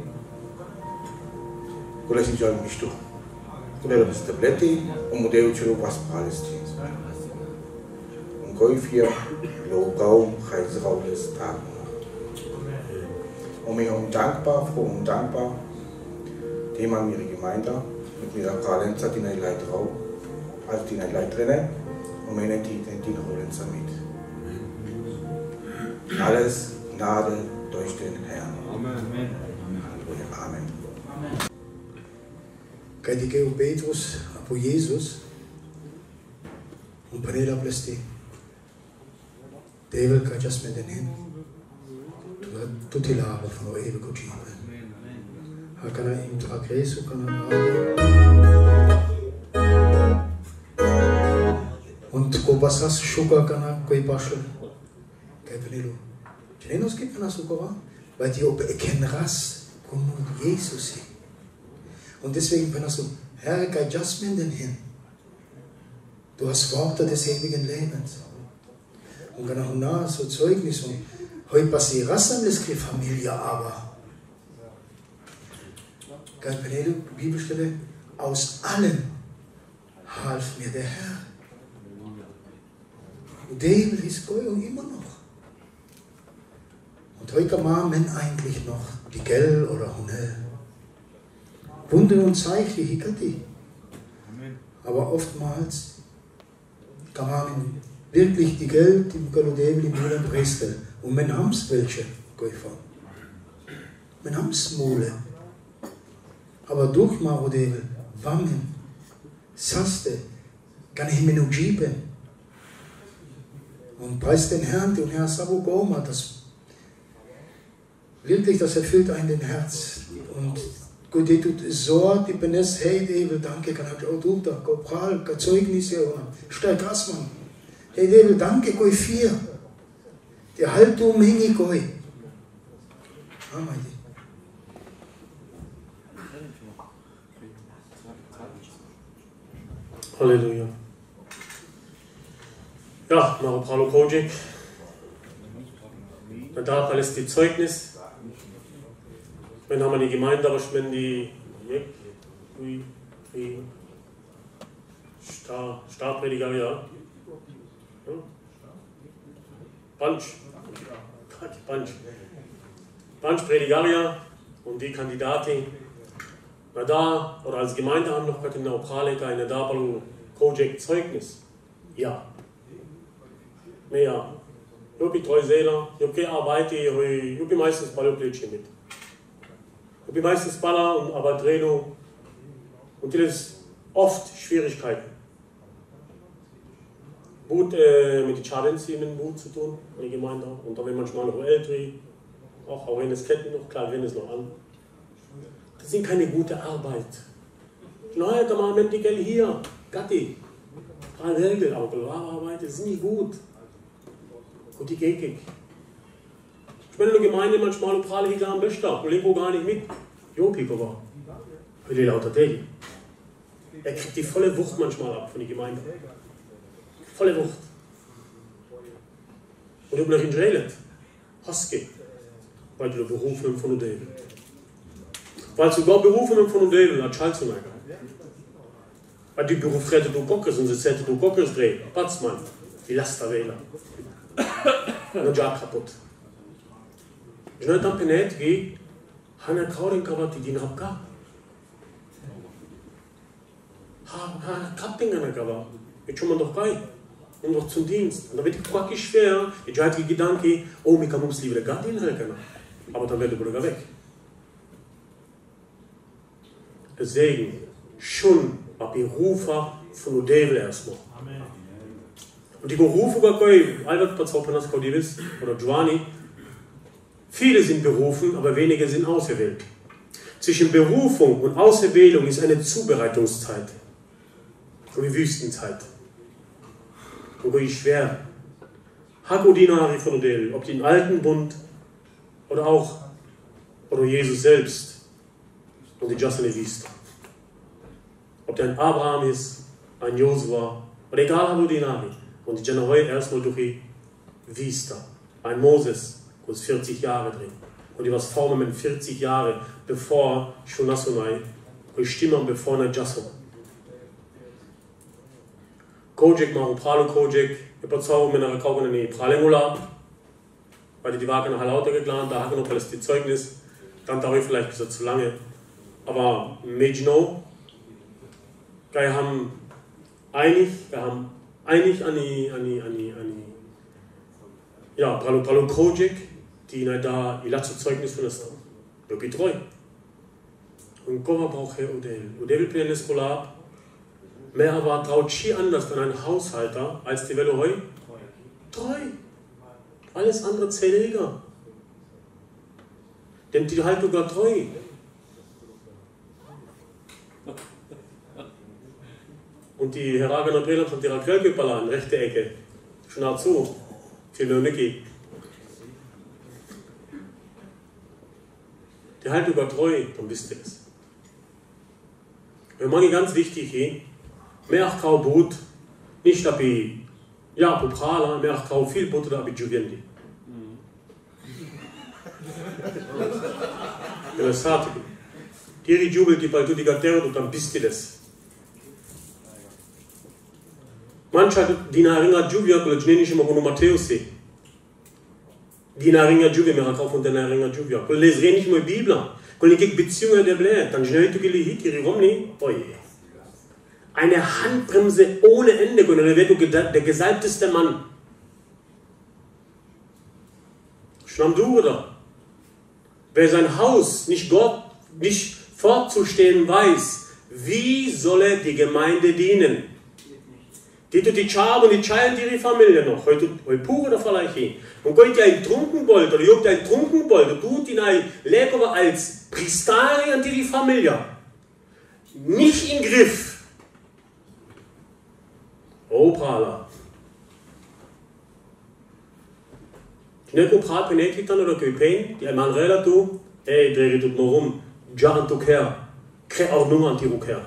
oder sind ja nicht durch. Oder das Tablette und Modell zu was Palästin. Und Goifia, Lobau, Heizraules, Tag. Und wir sind dankbar, froh und dankbar, jemand ihre Gemeinde, mit mir gerade hat in ein Leid drauf, also in ein Leid drin, und meine die holen damit. Alles Gnade durch den Herrn. Amen. Amen. Kaidige o Petrus, apo Jesus, panela plasti. Devil kan just met den hin. Tutti lava van o eeuwige Gino. Hij kan in tragreso kan und kobasas sugar kan koi pasel. Kijk panelo. Jenos gibt man sugar, weil die ob erkenras como Jesus ist. Und deswegen bin ich so, Herr, kann just mit den hin. Du hast Worte des ewigen Lebens. Und kann auch nah so Zeugnis und heute passiert Rassam des Familie aber. Kann die Bibelstelle, aus allem half mir der Herr. Und der ist Gott immer noch. Und heute kann man eigentlich noch die Gel oder Hunde. Wunder und Zeichen, Hikati. Aber oftmals kann man wirklich die Geld im Kalodebel im Bruder Brüder und man ham's welche gefahren. Man ham's Mole. Aber durch Marodebel, Wangen, Saste, kann ich mir noch geben. Und preis den Herrn, und Herr Sabo Goma, das wirklich, das erfüllt einen den Herz. Und Gott, die tut so, die benes, hey, Devil, danke, kann ich auch tun, Kopral, Zeugnisse, Steig Rassmann. Hey, Devil, danke, Gott, 4. Der Haltung hänge Gott. Amen. Halleluja. Ja, Maro Paulo Kojak. Da alles die Zeugnis. Wenn haben wir die Gemeinde, aber wenn die Prediger, ja. Bunch Prediger und die Kandidatin. Na da, oder als Gemeinde haben noch in der Ukraine eine Dabalu Kojak Zeugnis. Ja. Mehr. Ich bin treu Seele, ich arbeite, ich bin meistens bei Plätschchen mit. Ich bin meistens Baller und Abadreno und das ist oft Schwierigkeiten. Gut mit den Schadenziehen gut zu tun, in der Gemeinde. Und da wenn manchmal noch ältere, auch wenn es Ketten noch, klar, wenn es noch an. Das sind keine gute Arbeit. Nein, da machen wir die Geld hier, Gatti. Parallel, aber Arbeit, das ist nicht gut. Und die geht ich. Ich bin in der Gemeinde manchmal und prahle hier am besten, und lebe gar nicht mit. Jo, Pico war. Weil die lauter Tee. Er kriegt die volle Wucht manchmal ab von der Gemeinde. Volle Wucht. Und ich habe noch ihn geredet. Haske. Weil du berufen von der Devil. Weil sogar berufen von der Devil hat Schall zu merken. Weil die Beruf rettet du Gockes und sie setzt du Gockes drehen. Patzmann. Die Lasterwähler. Und dann ja kaputt. Ich habe dann penet wie Hanna Krauden kabat die Diener abgab. Ha, Kapping an der Kabat. Jetzt schon mal doch bei. Und noch zum Dienst. Und dann wird die Frage schwer. Ich habe die Gedanke, oh, mir kann uns lieber gar nicht recken. Aber dann wird der Bruder weg. Deswegen, schon war Berufer von der Devil erstmal. Und die Berufe, Albert Patzopenas, oder Giovanni, viele sind berufen, aber wenige sind auserwählt. Zwischen Berufung und Auserwählung ist eine Zubereitungszeit. So wie Wüstenzeit. Und wirklich schwer. Hakodinari von Odel, ob den alten Bund oder Jesus selbst und die Justine Wüste. Ob der ein Abraham ist, ein Josua, oder egal Hakodinari. Und die Janahoi erstmal durch die Wüste. Ein Moses, kurz 40 Jahre drin. Und die was formen mit 40 Jahren, bevor Shunasonai, stimmen bevor eine Jason. Kojak, Marupralo Kojak, ich bezauber mit einer Kaugen in die Pralengula, weil die Wagen nach Halauter geplant, da haben wir noch alles die Zeugnis, dann dauert vielleicht bis zu lange. aber Gino, wir haben einig an die ja, Kojak, die da ihr letztes Zeugnis von das wirklich treu. Und Gott braucht Herr Odell Plan ist Kolab. Mehr aber traut schi anders an einen Haushalter als die Welle heu. Treu. Alles andere zähliger. Denn die Haltung war treu. Und die Heragener Brüder von ihrer Grillgepala in rechte Ecke. Schon dazu. Viel Niki. Die Haltung war treu, dann wisst ihr es. Wenn man ganz wichtig ist, mehr Kaubut, nicht dabei, ja, Poprala, mehr Kau viel Butter, aber Juviendi. Das hat die Jubel, die bei die Gatero, und dann bist du das. Manche die Naringa Juvia, weil ich nicht immer von Matthäus sehe. Die Naringa Juvia, mir kaufen von der Naringa Juvia. Weil les rede nicht mehr Bibel. Weil ich Beziehungen der Blätter, dann schnell du gehst, die Romni, oh je. Eine Handbremse ohne Ende, und dann wird du der gesalbteste Mann. Schnamm du, oder? Wer sein Haus nicht Gott nicht fortzustehen weiß, wie soll er die Gemeinde dienen? Die tut die Schab und die Child ihre Familie noch. Heute pure der Verleiche. Und geht ja ein Trunkenbold oder juckt ein Trunkenbold und tut ihn ein Lecker als Priestari an die Familie. Nicht in Griff. Oh, Prala. Nicht nur Prat penetrit dann oder Köpen, die einmal relativ, ey, dreh tut nur rum, Jahan Tuker, krieg auch nur an die Ruker.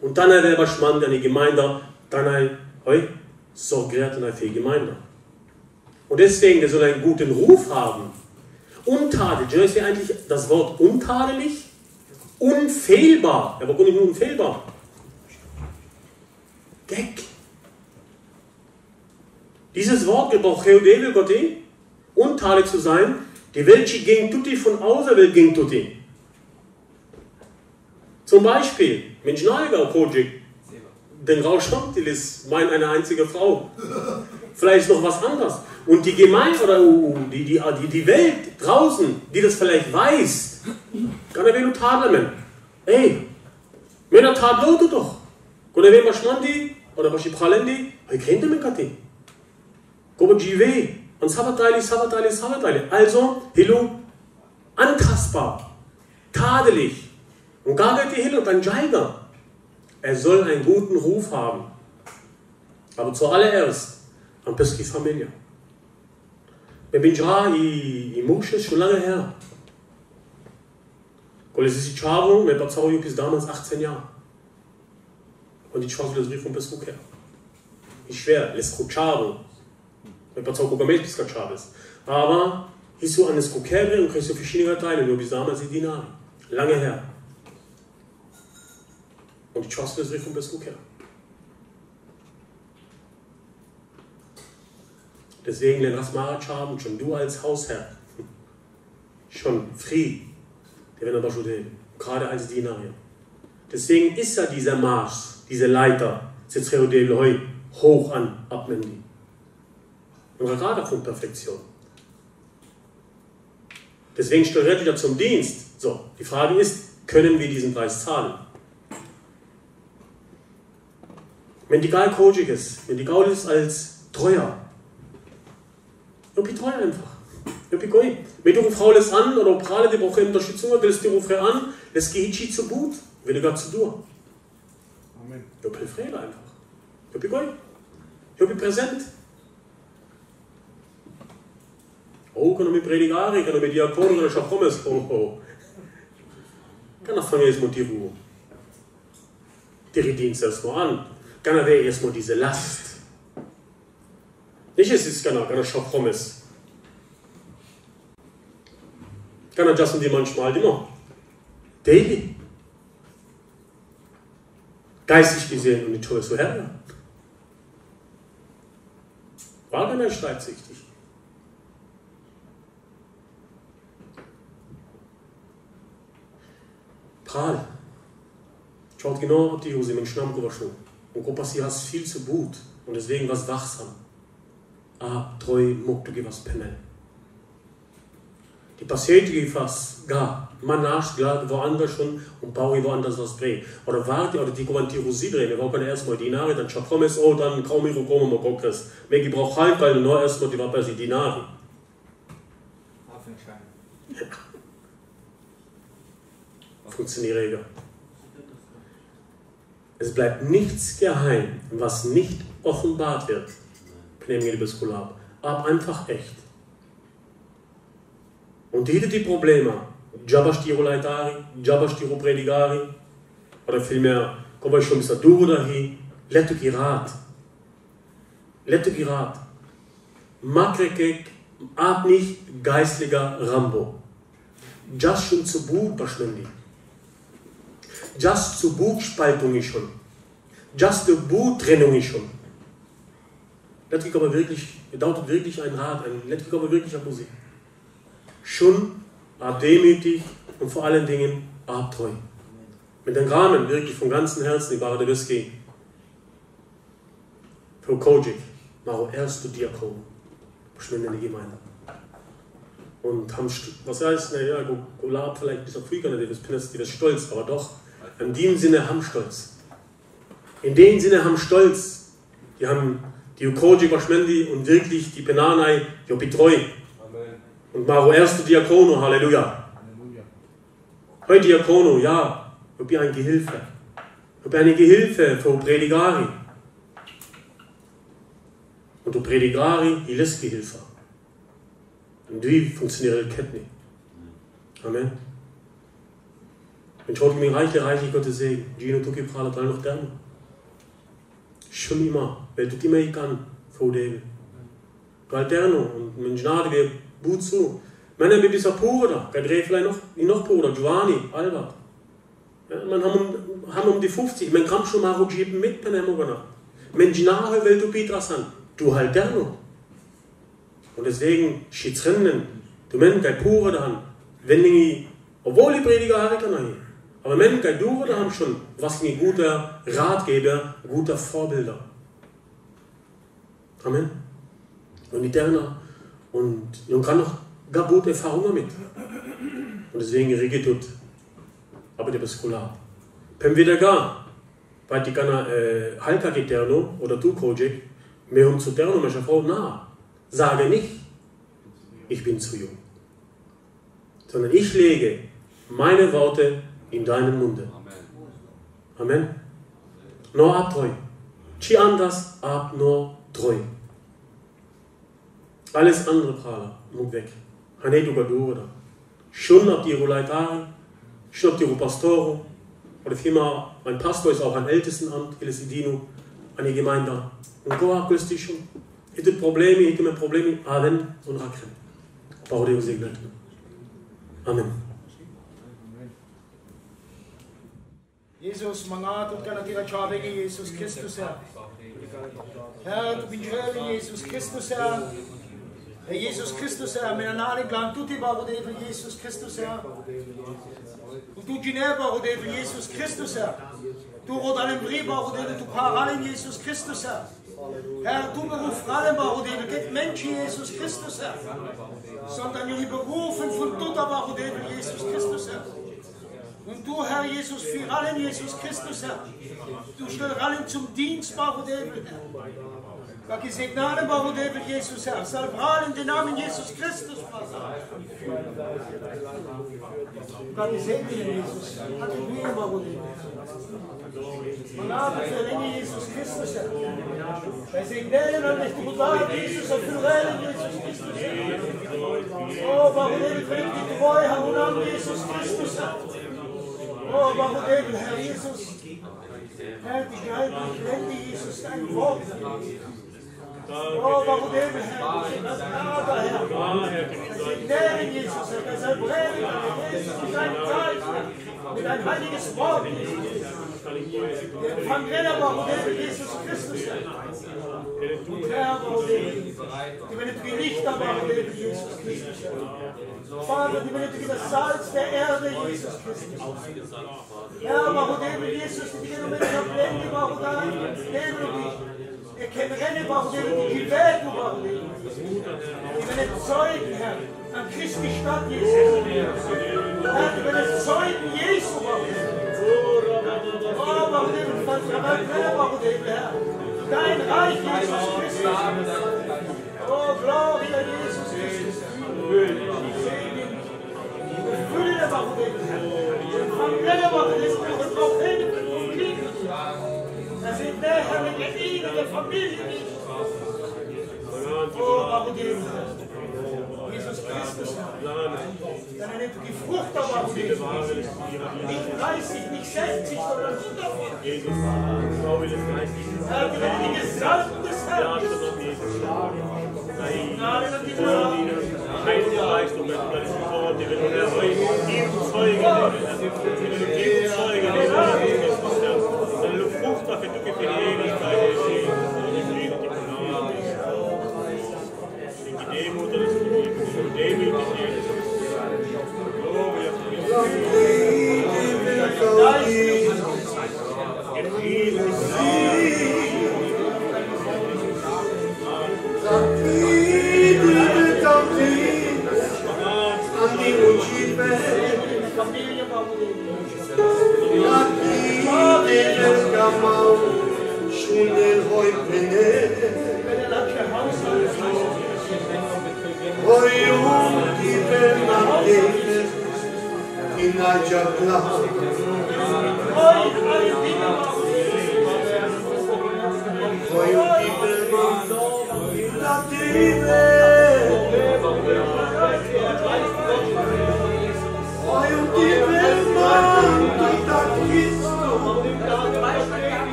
Und dann er der Schmann an die Gemeinde, dann ein, hey, sorgiert in die Gemeinde. Und deswegen, der soll einen guten Ruf haben. Untadelig, das ist ja eigentlich das Wort untadelig, unfehlbar, aber nicht nur unfehlbar. Gag. Dieses Wort gebraucht Theodele Gotte, untadelig zu sein, die welche gegen tutti von außer Welt gegen tutti. Zum Beispiel, Mensch Neiger Kojak, den Rauschmann, die ist eine einzige Frau. Vielleicht noch was anderes. Und die Gemeinde oder die Welt draußen, die das vielleicht weiß, kann er wieder tadeln. Ey, Männer tadeln doch. Kann er wieder Schmandi oder was die Pralendi, ich kenne mich gar nicht. Gobe GW, und Sabatali. Also, Hillu, antastbar, tadelig. Und gar geht die Hillu und ein Jaiger. Er soll einen guten Ruf haben. Aber zuallererst am Peski Familie. Wenn bin ich Musche schon lange her. Weil es ist die Chabung, mein Pazau bis damals 18 Jahre. Und ich schaue das Brief von Pesco her. Ist schwer, lässt Chabung. Mein Pazau Kogamel bis Chabes. Aber ist so an das Kokerre und kriegst du verschiedene Teile, nur bis damals die Dinari. Lange her. Und ich schaue das Brief von Pesco her. Deswegen den Rasmaratsch haben, schon du als Hausherr, schon frei, der werden aber schon gerade als Diener. Deswegen ist ja dieser Mars, diese Leiter, hoch an Abmendi. Und gerade von Perfektion. Deswegen steuert wieder zum Dienst. So, die Frage ist, können wir diesen Preis zahlen? Wenn die Gal Kojak ist, wenn die Gaul ist als treuer, treu einfach. Wenn du eine Frau lässt an oder Prale, die braucht Unterstützung, du lässt die Rufe an, das geht nicht zu gut, wenn du gar zu tun. Amen. Du bist einfach. Du bist präsent. Oh, kann du mit Prediger, kann du mit Diakon oder Shalom. Oh. Kann er fangen erstmal die Ruhe. Die Dienst erstmal an. Kann er erstmal diese Last. Nicht es ist kann er Shalom. Kann er das und die manchmal immer. Daily. Geistig gesehen und die Tür so her. War gar nicht streitsüchtig. Prahl. Schaut genau auf die Hose, mit dem Schnamm schon. Und guck, was sie hast viel zu gut. Und deswegen was wachsam. Treu, muck, du was Pennel. Die passiert fast gar. Man nascht woanders schon und baue woanders was drehen. Oder warte, oder die kommen die Rosi drehen. Wir brauchen erstmal Dinare, dann Chapromes, oh, dann kaum ihre Koma, mal gucken. Megi braucht halt, weil nur erstmal die Wapper sie Dinare. Funktioniert. Es bleibt nichts geheim, was nicht offenbart wird. Aber einfach echt. Und die Probleme, Jabastiro Leitari, Jabastiro Predigari, oder vielmehr, kommen wir schon bis zu Bruder hier, Lettugirat. Lettugirat. Makrekek, ab nicht geistlicher Rambo. Just schon zu Buch verschwindet. Just zu Buchspaltung ist schon. Just zu Buchtrennung ist schon. Das gibt aber wirklich, bedeutet wirklich ein Rat, das gibt aber wirklich eine Musik. Schon demütig und vor allen Dingen treu. Mit dem Rahmen wirklich von ganzem Herzen, die Bruder Whisky. Für Kojak, mach erst du Diakon. Verschwinde in die Gemeinde. Und haben, was heißt, naja, Golab vielleicht bis auf Afrika, die ist stolz, aber doch, in dem Sinne haben Stolz. In dem Sinne haben Stolz. Die haben die Kojak verschwende und wirklich die Penanei, die betreu. Und mach erst du Diakono, Halleluja. Heute Diakono, ja, ich bin ein Gehilfe. Ich bin eine Gehilfe für Predigari. Und du Predigari, die lässt Gehilfe. Und wie funktioniert die Kette nicht? Amen. Wenn schaut mir reichlich Gottes Segen. Gino, du gibst alle drei noch dann. Schon immer, weil du immer ich kann, Frau David. Du alterno, und mein Gnade, wir gut zu. Männer, wir bist ja Bruder, kein Dreh vielleicht noch Bruder, Giovanni, Albert. Ja, man haben die 50, man kann schon mal rutschen mit, wenn er morgen. Mein Gnade, weil du Petras an, du alterno. Und deswegen, Schitzrennen, du Menschen, kein Bruder da haben, wenn ich, obwohl die Prediger habe, kann ich. Aber Menschen, kein Bruder haben schon, was ein guter Ratgeber, guter Vorbilder. Amen. Und die Derner. Und man kann noch gar gute Erfahrungen damit. Und deswegen regiert aber der Beskolar. Wenn wir da gar, weil die kann halka geht Terno oder du Kojak, mehr zu Terno, meine Frau, na, sage nicht, ich bin zu jung. Sondern ich lege meine Worte in deinen Munde. Amen. Nur abtreu. Chi anders, ab nur treu. Alles andere Prahler, muss weg. Hanetu Badura. Schon ab die Roleitari, schon ab die Pastoro. Oder vielmehr, mein Pastor ist auch ein Ältestenamt, Dino, an die Gemeinde. Und Goa küsst dich schon. Hätte Probleme, Aden und Rakrem. Bau dir segnet. Amen. Jesus, manat und kanatira Chavege, Jesus Christus, Herr. Herr, du bist schön, Jesus Christus, Herr. Herr Jesus Christus, Herr, mit einer Plan, tutti Barode für Jesus Christus, Herr. Und du Ginevra, Barode für Jesus Christus, Herr. Du Rodan Brief, Barode, du Paralen, Jesus Christus, Herr. Herr, du berufst alle Barode, geht Menschen, Jesus Christus, Herr. Sondern die berufen von Tutta Barode für Jesus Christus, Herr. Und du, Herr Jesus, für allen Jesus Christus, Herr. Du stellst allen zum Dienst, Barode, Herr. Gott gesegnade Barode für Jesus, Herr. Salve in den Namen Jesus Christus, Vater. Gott gesegne Jesus. Halleluja, Barode. Manate für Jesus Christus, Herr. Wir segnen und nicht gut war, Jesus, und für Jesus Christus, Herr. Oh, Barode, für die Treue, Herr, und Namen Jesus Christus, Herr. Oh, Barode, Herr Jesus. Herr, die Geist, ich wende Jesus, dein Wort, Herr. Oh, Barode, Herr, das Gnade, Herr. Wir segnen Jesus, Herr, das Erbreden, Herr, Jesus, dein Geist, Herr. mit ein heiliges Wort. Empfang Rennerbar, Jesus Christus. Die benötigen Lichter machen, Jesus Christus. Vater, die benötigen das Salz der Erde, Jesus Christus. Ja, warum Jesus, die Gemeinde blende, warum da, ich kenne Rennen, warum die Welt, warum die benötigen Zeugen, Herr, an Christi Stadt, Jesus. Herr, die benötigen Zeugen, Jesus, oh, warum die Herr, dein Reich, Jesus Christus. Oh, Gloria, Jesus Christus. Fülle der Wache, Herr. Der Wache des Propheten und Kriegen. Das sind näher mit der Ehe der Familie. Oh, warum Jesus Christus, Herr. Dann nimmt die Frucht der Wache. Nicht 30, nicht 60, sondern 100. Herr, die Gesalbten des Herrn. Heiligtum, die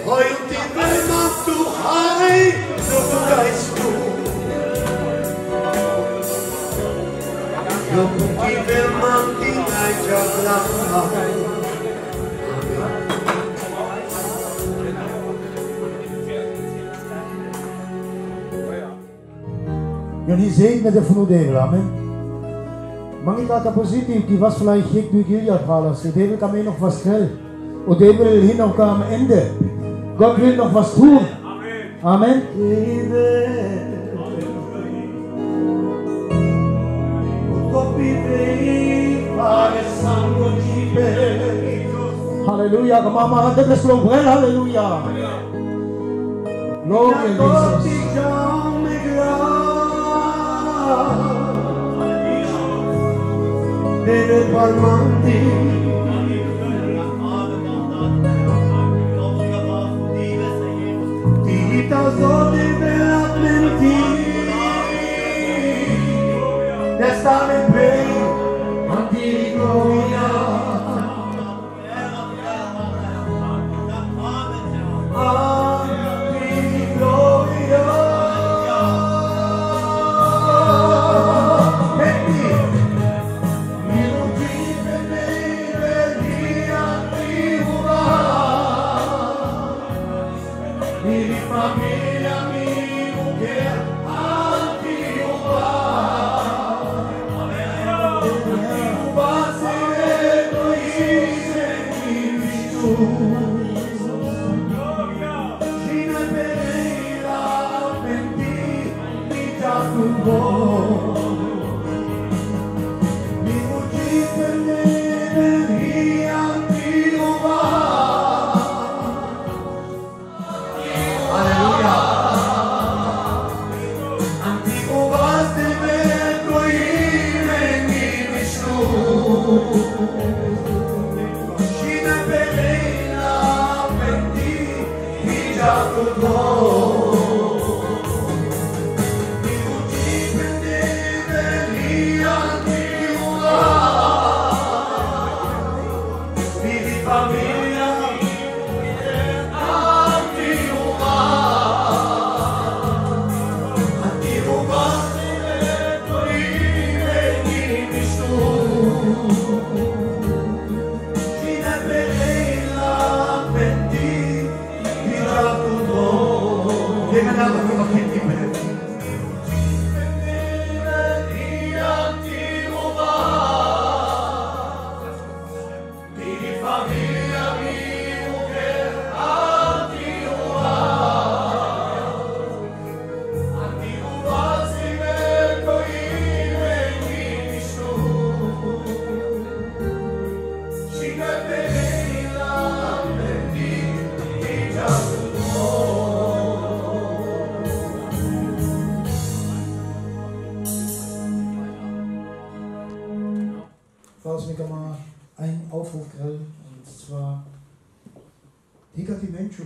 Hoy un timbre más tu die will man die Leidenschaft lachen. Ja, die zegende van de amen. Mag ik dat positief, die was vielleicht ik nu Gilliard Walas, der Devil kann mir noch was tell. Und der will hin noch am Ende. Gott will noch was tun. Amen. Halleluja, kom maar, maar dit is Lobrel, halleluja. Gloria a Jesus. Deve palmanti Tita zote veramente Nesta lembrei Anti gloria Anti gloria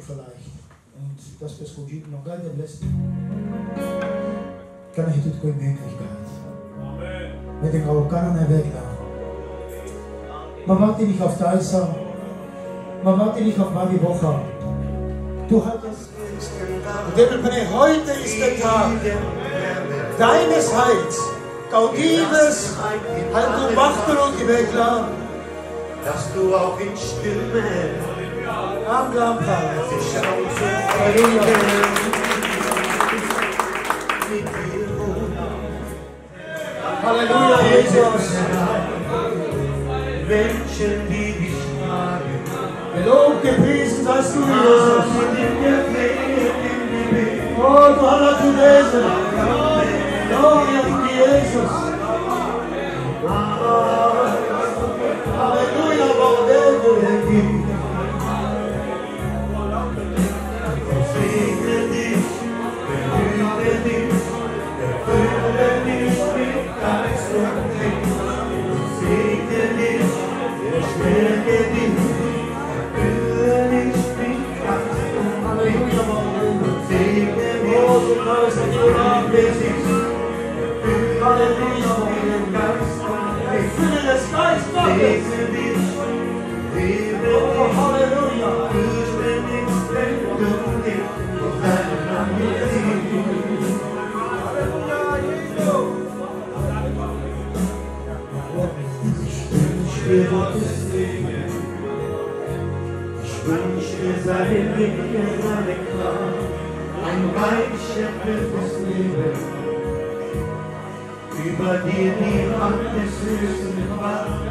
vielleicht. Und das bis Kojak noch gar nicht lässt. Kann ich das keine Möglichkeit. Mit dem Raum kann er weg. Man wartet nicht auf Deiser. Man wartet nicht auf Magi Woche. Du hattest. Heute ist der Tag deines Heils. Gaudives, halt du Wachter und die Wegler. Dass du auch in Stille am Lampa sich auszuführen mit dir. Halleluja, Jesus. Menschen, die dich fragen. Gelobt, gepriesen seist du, Jesus. Oh, du hast zu lesen. Gloria a ti, Jesus. Halleluja, Baude. Segne dich, behüte dich, erfülle dich mit Geist und Licht. Segne dich, stärke dich, erfülle dich mit Geist und Licht. Segne dich, behüte dich, Halleluja, mit Geist und Licht. Fülle des Geistes. Segne dich, lebe dich, Halleluja. wünsch mir seine Liebe, seine Kraft, ein reich erfülltes Leben. Über dir die Hand des höchsten Macht,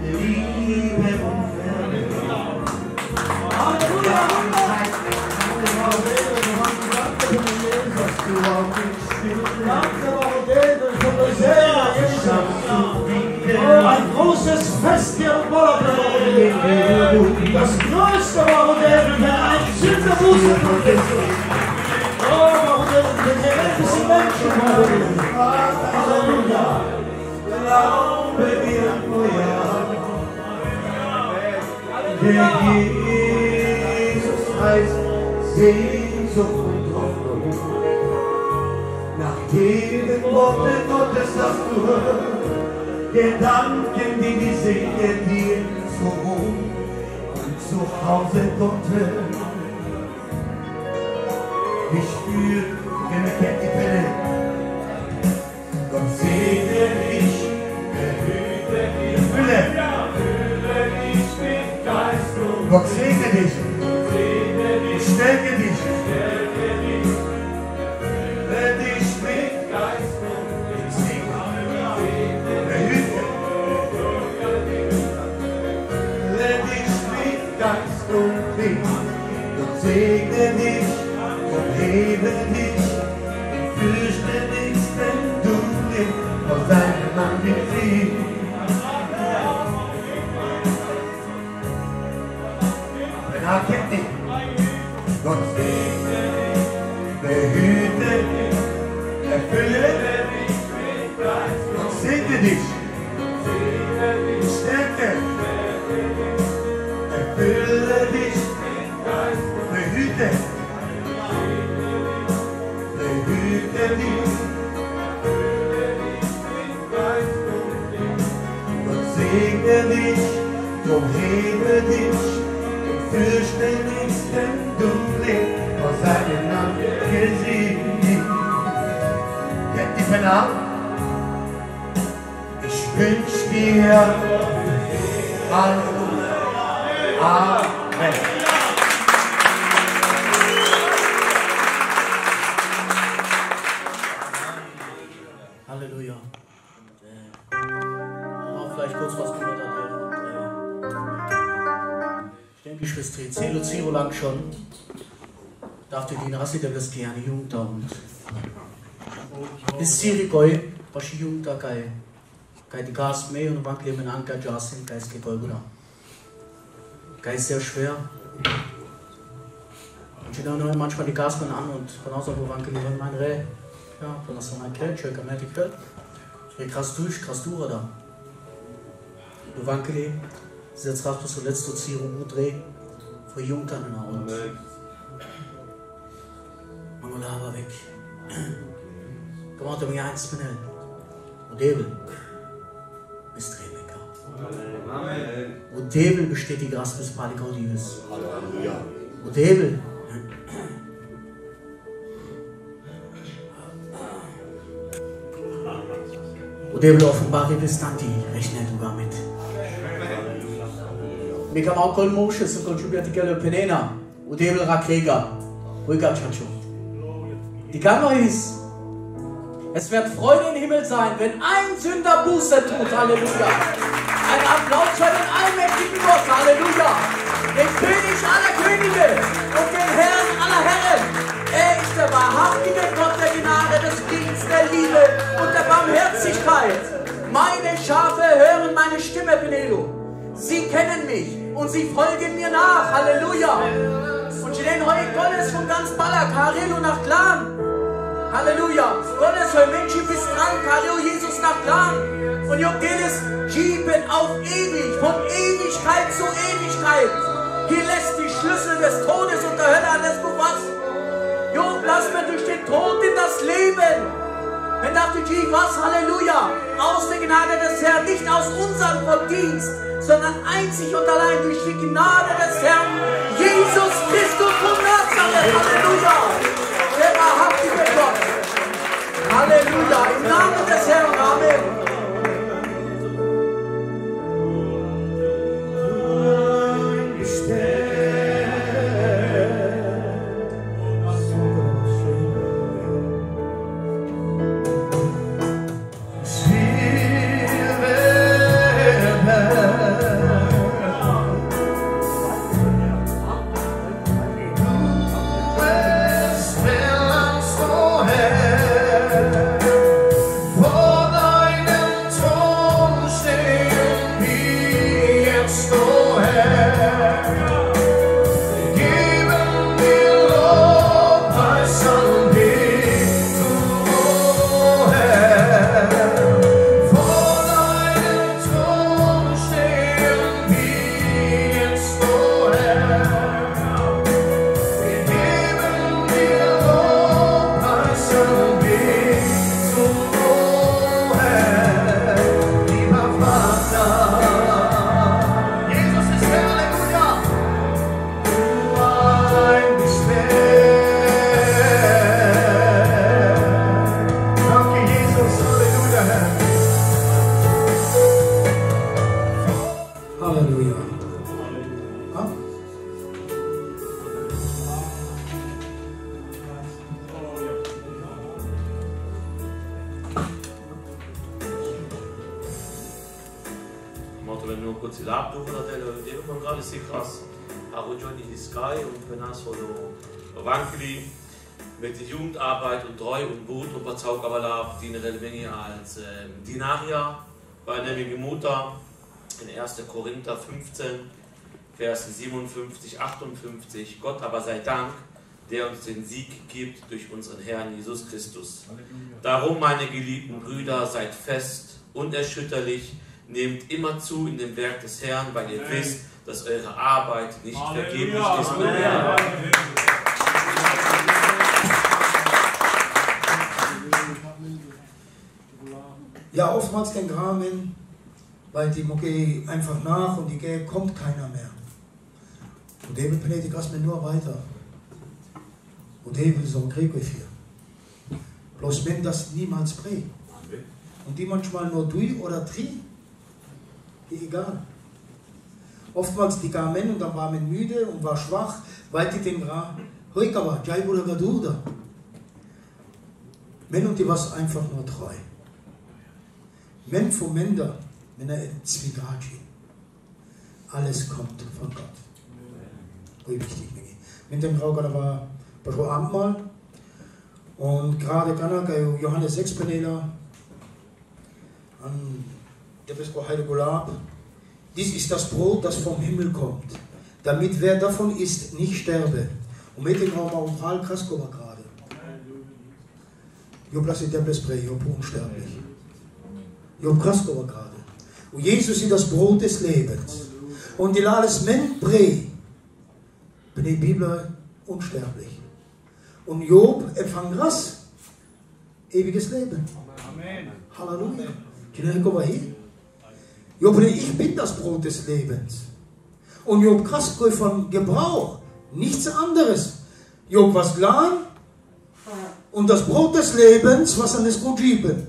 Liebe und Wärme. Halleluja! Ein großes Fest hier im Bethlehem. Das größte war der, wenn ein Sünder Buße tut. Oh, warum der ältesten Menschen wollen. Halleluja. Glaube mir, oh ja. Der Jesus heißt Sehnsucht und Hoffnung. Nach jedem Worte Gottes, das du hörst, Gedanken, die sehe dir zu Ruhe und zu Hause Gottes. Ich spüre, wenn ich die Pelle, Gott segne dich, behüte dich, fülle dich mit Geist und Gott segne dich, stärke dich, fülle dich mit Geist und Segen, behüte, fülle dich mit Geist und Segen, Gott segne dich. Hebe dich, fürchte nichts, wenn du nicht auf deinem Mann gefliehst. Wenn er kennt dich, Gott segne dich, behüte dich, erfülle dich mit Geist. Gott segne dich, stärke, erfülle dich mit Geist, behüte. Gott segne dich, drum hebe dich und fürchte nichts, denn du lebst vor seinem Namen gesegnet. Kennt die Penner? Ich wünsch dir Halleluja. Amen. Halleluja. Auch vielleicht kurz was Bruder da. Ich denke, Schwester, Zero lang schon. Darf du die Rasse der gerne Jugend da und. Ist Sirigoi, was die Jugend da geil. Geil die Gas mehr und wann leben Anker Jasin, Geist gegoi Bruder. Geist sehr schwer. Und ich nehme manchmal die Gas an und von außen, wo wann leben mein Reh. Ja, dann hast du mal Geld, schön kann man die Geld. Ich krass durch, krass durch, oder? Du wankele, setz raus bis zuletzt zu ziehen und dreh, vor Jungtern in der Hand. Mangola aber weg. Komm out, mir eins benennen. Und Debel, bist Drehmecker. Und Debel besteht die Gras bis Palikaudives. Und Debel, und der will offenbare bis dann die rechnet du damit. Wir kann auch kein Mosches und konjugiert die Gelle Penena und der will Rakrega. Ruhiger Chacho. Die Kammer ist, es wird Freude im Himmel sein, wenn ein Sünder Buße tut. Halleluja. Ein Applaus für den allmächtigen Gott. Halleluja. Den König aller Könige und den Herrn aller Herren. Er ist der wahrhaftige Gott der Gnade, des Friedens, der Liebe und der Barmherzigkeit. Meine Schafe hören meine Stimme, Benelo. Sie kennen mich und sie folgen mir nach. Halleluja. Und sie nennen heute Gottes von ganz Balak, Harelo nach Clan. Halleluja. Gottes für Menschen bis dran, Harelo Jesus nach Clan. Und ihr Gottes schieben auf ewig, von Ewigkeit zu Ewigkeit. Hier lässt die Schlüssel des Todes und der Hölle alles befasst. Jo, lass mir durch den Tod in das Leben. Wenn dachte ich, was, Halleluja, aus der Gnade des Herrn, nicht aus unserem Verdienst, sondern einzig und allein durch die Gnade des Herrn, Jesus Christus von Nazareth. Halleluja. Der wahrhaftige Gott. Halleluja. Im Namen des Herrn. Amen. Stärke si lapto fratello devo comprare si class a Giorni di Sky und Penas oder Rankli mit der Jugendarbeit und Treu und Mut und Bazauk aber la die Menge als Dinaria bei nämliche Mutter in 1. Korinther 15 Verse 57, 58 Gott aber sei Dank, der uns den Sieg gibt durch unseren Herrn Jesus Christus. Darum, meine geliebten Brüder, seid fest, unerschütterlich, nehmt immer zu in dem Werk des Herrn, weil ihr wisst, dass eure Arbeit nicht vergeblich ist. Ja, oftmals den Rahmen, weil die Mucke einfach nach und die kommt keiner mehr. Und der Prediger mir nur weiter. Und der will so ein Krieg wie wir. Bloß wenn das niemals prägt. Und die manchmal nur durch oder tri, egal. Oftmals die kamen und dann war man müde und war schwach, weil die den Rahmen, ruhig aber, Jährige Probezeit. Men und die was einfach nur treu. Men von Mender, wenn er in Zwiegati. Alles kommt von Gott. Wichtig, mit dem Rauch, da war bei Abendmahl und gerade kann er Johannes 6 Paneler an der Heilige Lab. Dies ist das Brot, das vom Himmel kommt, damit wer davon isst, nicht sterbe. Und mit dem Raum auch Paul Krasko war gerade. Job lasse der Bespray, Job unsterblich. Job Krasko war gerade. Und Jesus ist das Brot des Lebens. Und die alles Men Brei. Bin die Bibel unsterblich. Und Job empfang was? Ewiges Leben. Amen. Halleluja. Job, ich bin das Brot des Lebens. Und Job Krasko von Gebrauch. Nichts anderes. Job was klar. Und das Brot des Lebens, was an es gut geben.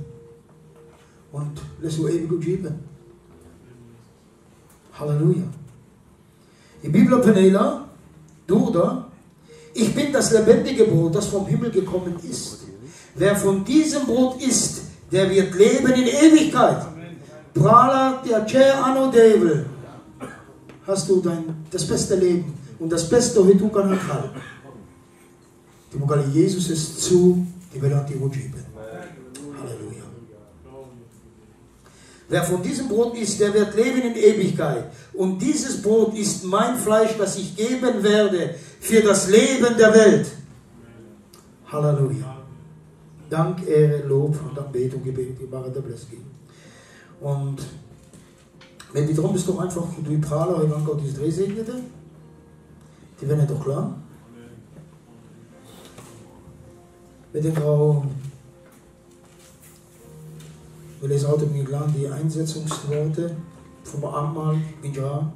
Und lässt du ewig gut geben. Halleluja. Die Bibel Penela. Bruder, ich bin das lebendige Brot, das vom Himmel gekommen ist. Wer von diesem Brot isst, der wird leben in Ewigkeit. Prala der Chair Anno Devil. Hast du das beste Leben und das beste heute du kannst haben. Die Mugale Jesus ist zu, die will an die geben. Halleluja. Wer von diesem Brot isst, der wird leben in Ewigkeit. Und dieses Brot ist mein Fleisch, das ich geben werde für das Leben der Welt. Halleluja. Dank, Ehre, Lob und Anbetung, Gebet, Gebare der Blessing. Und wenn die drum bist, doch einfach du Praler, heute Gott diese Dreh segnete, die werden ja doch klar. Mit dem Frau. Wir lesen heute mit Glan die Einsetzungsworte vom Abendmahl in Jahr.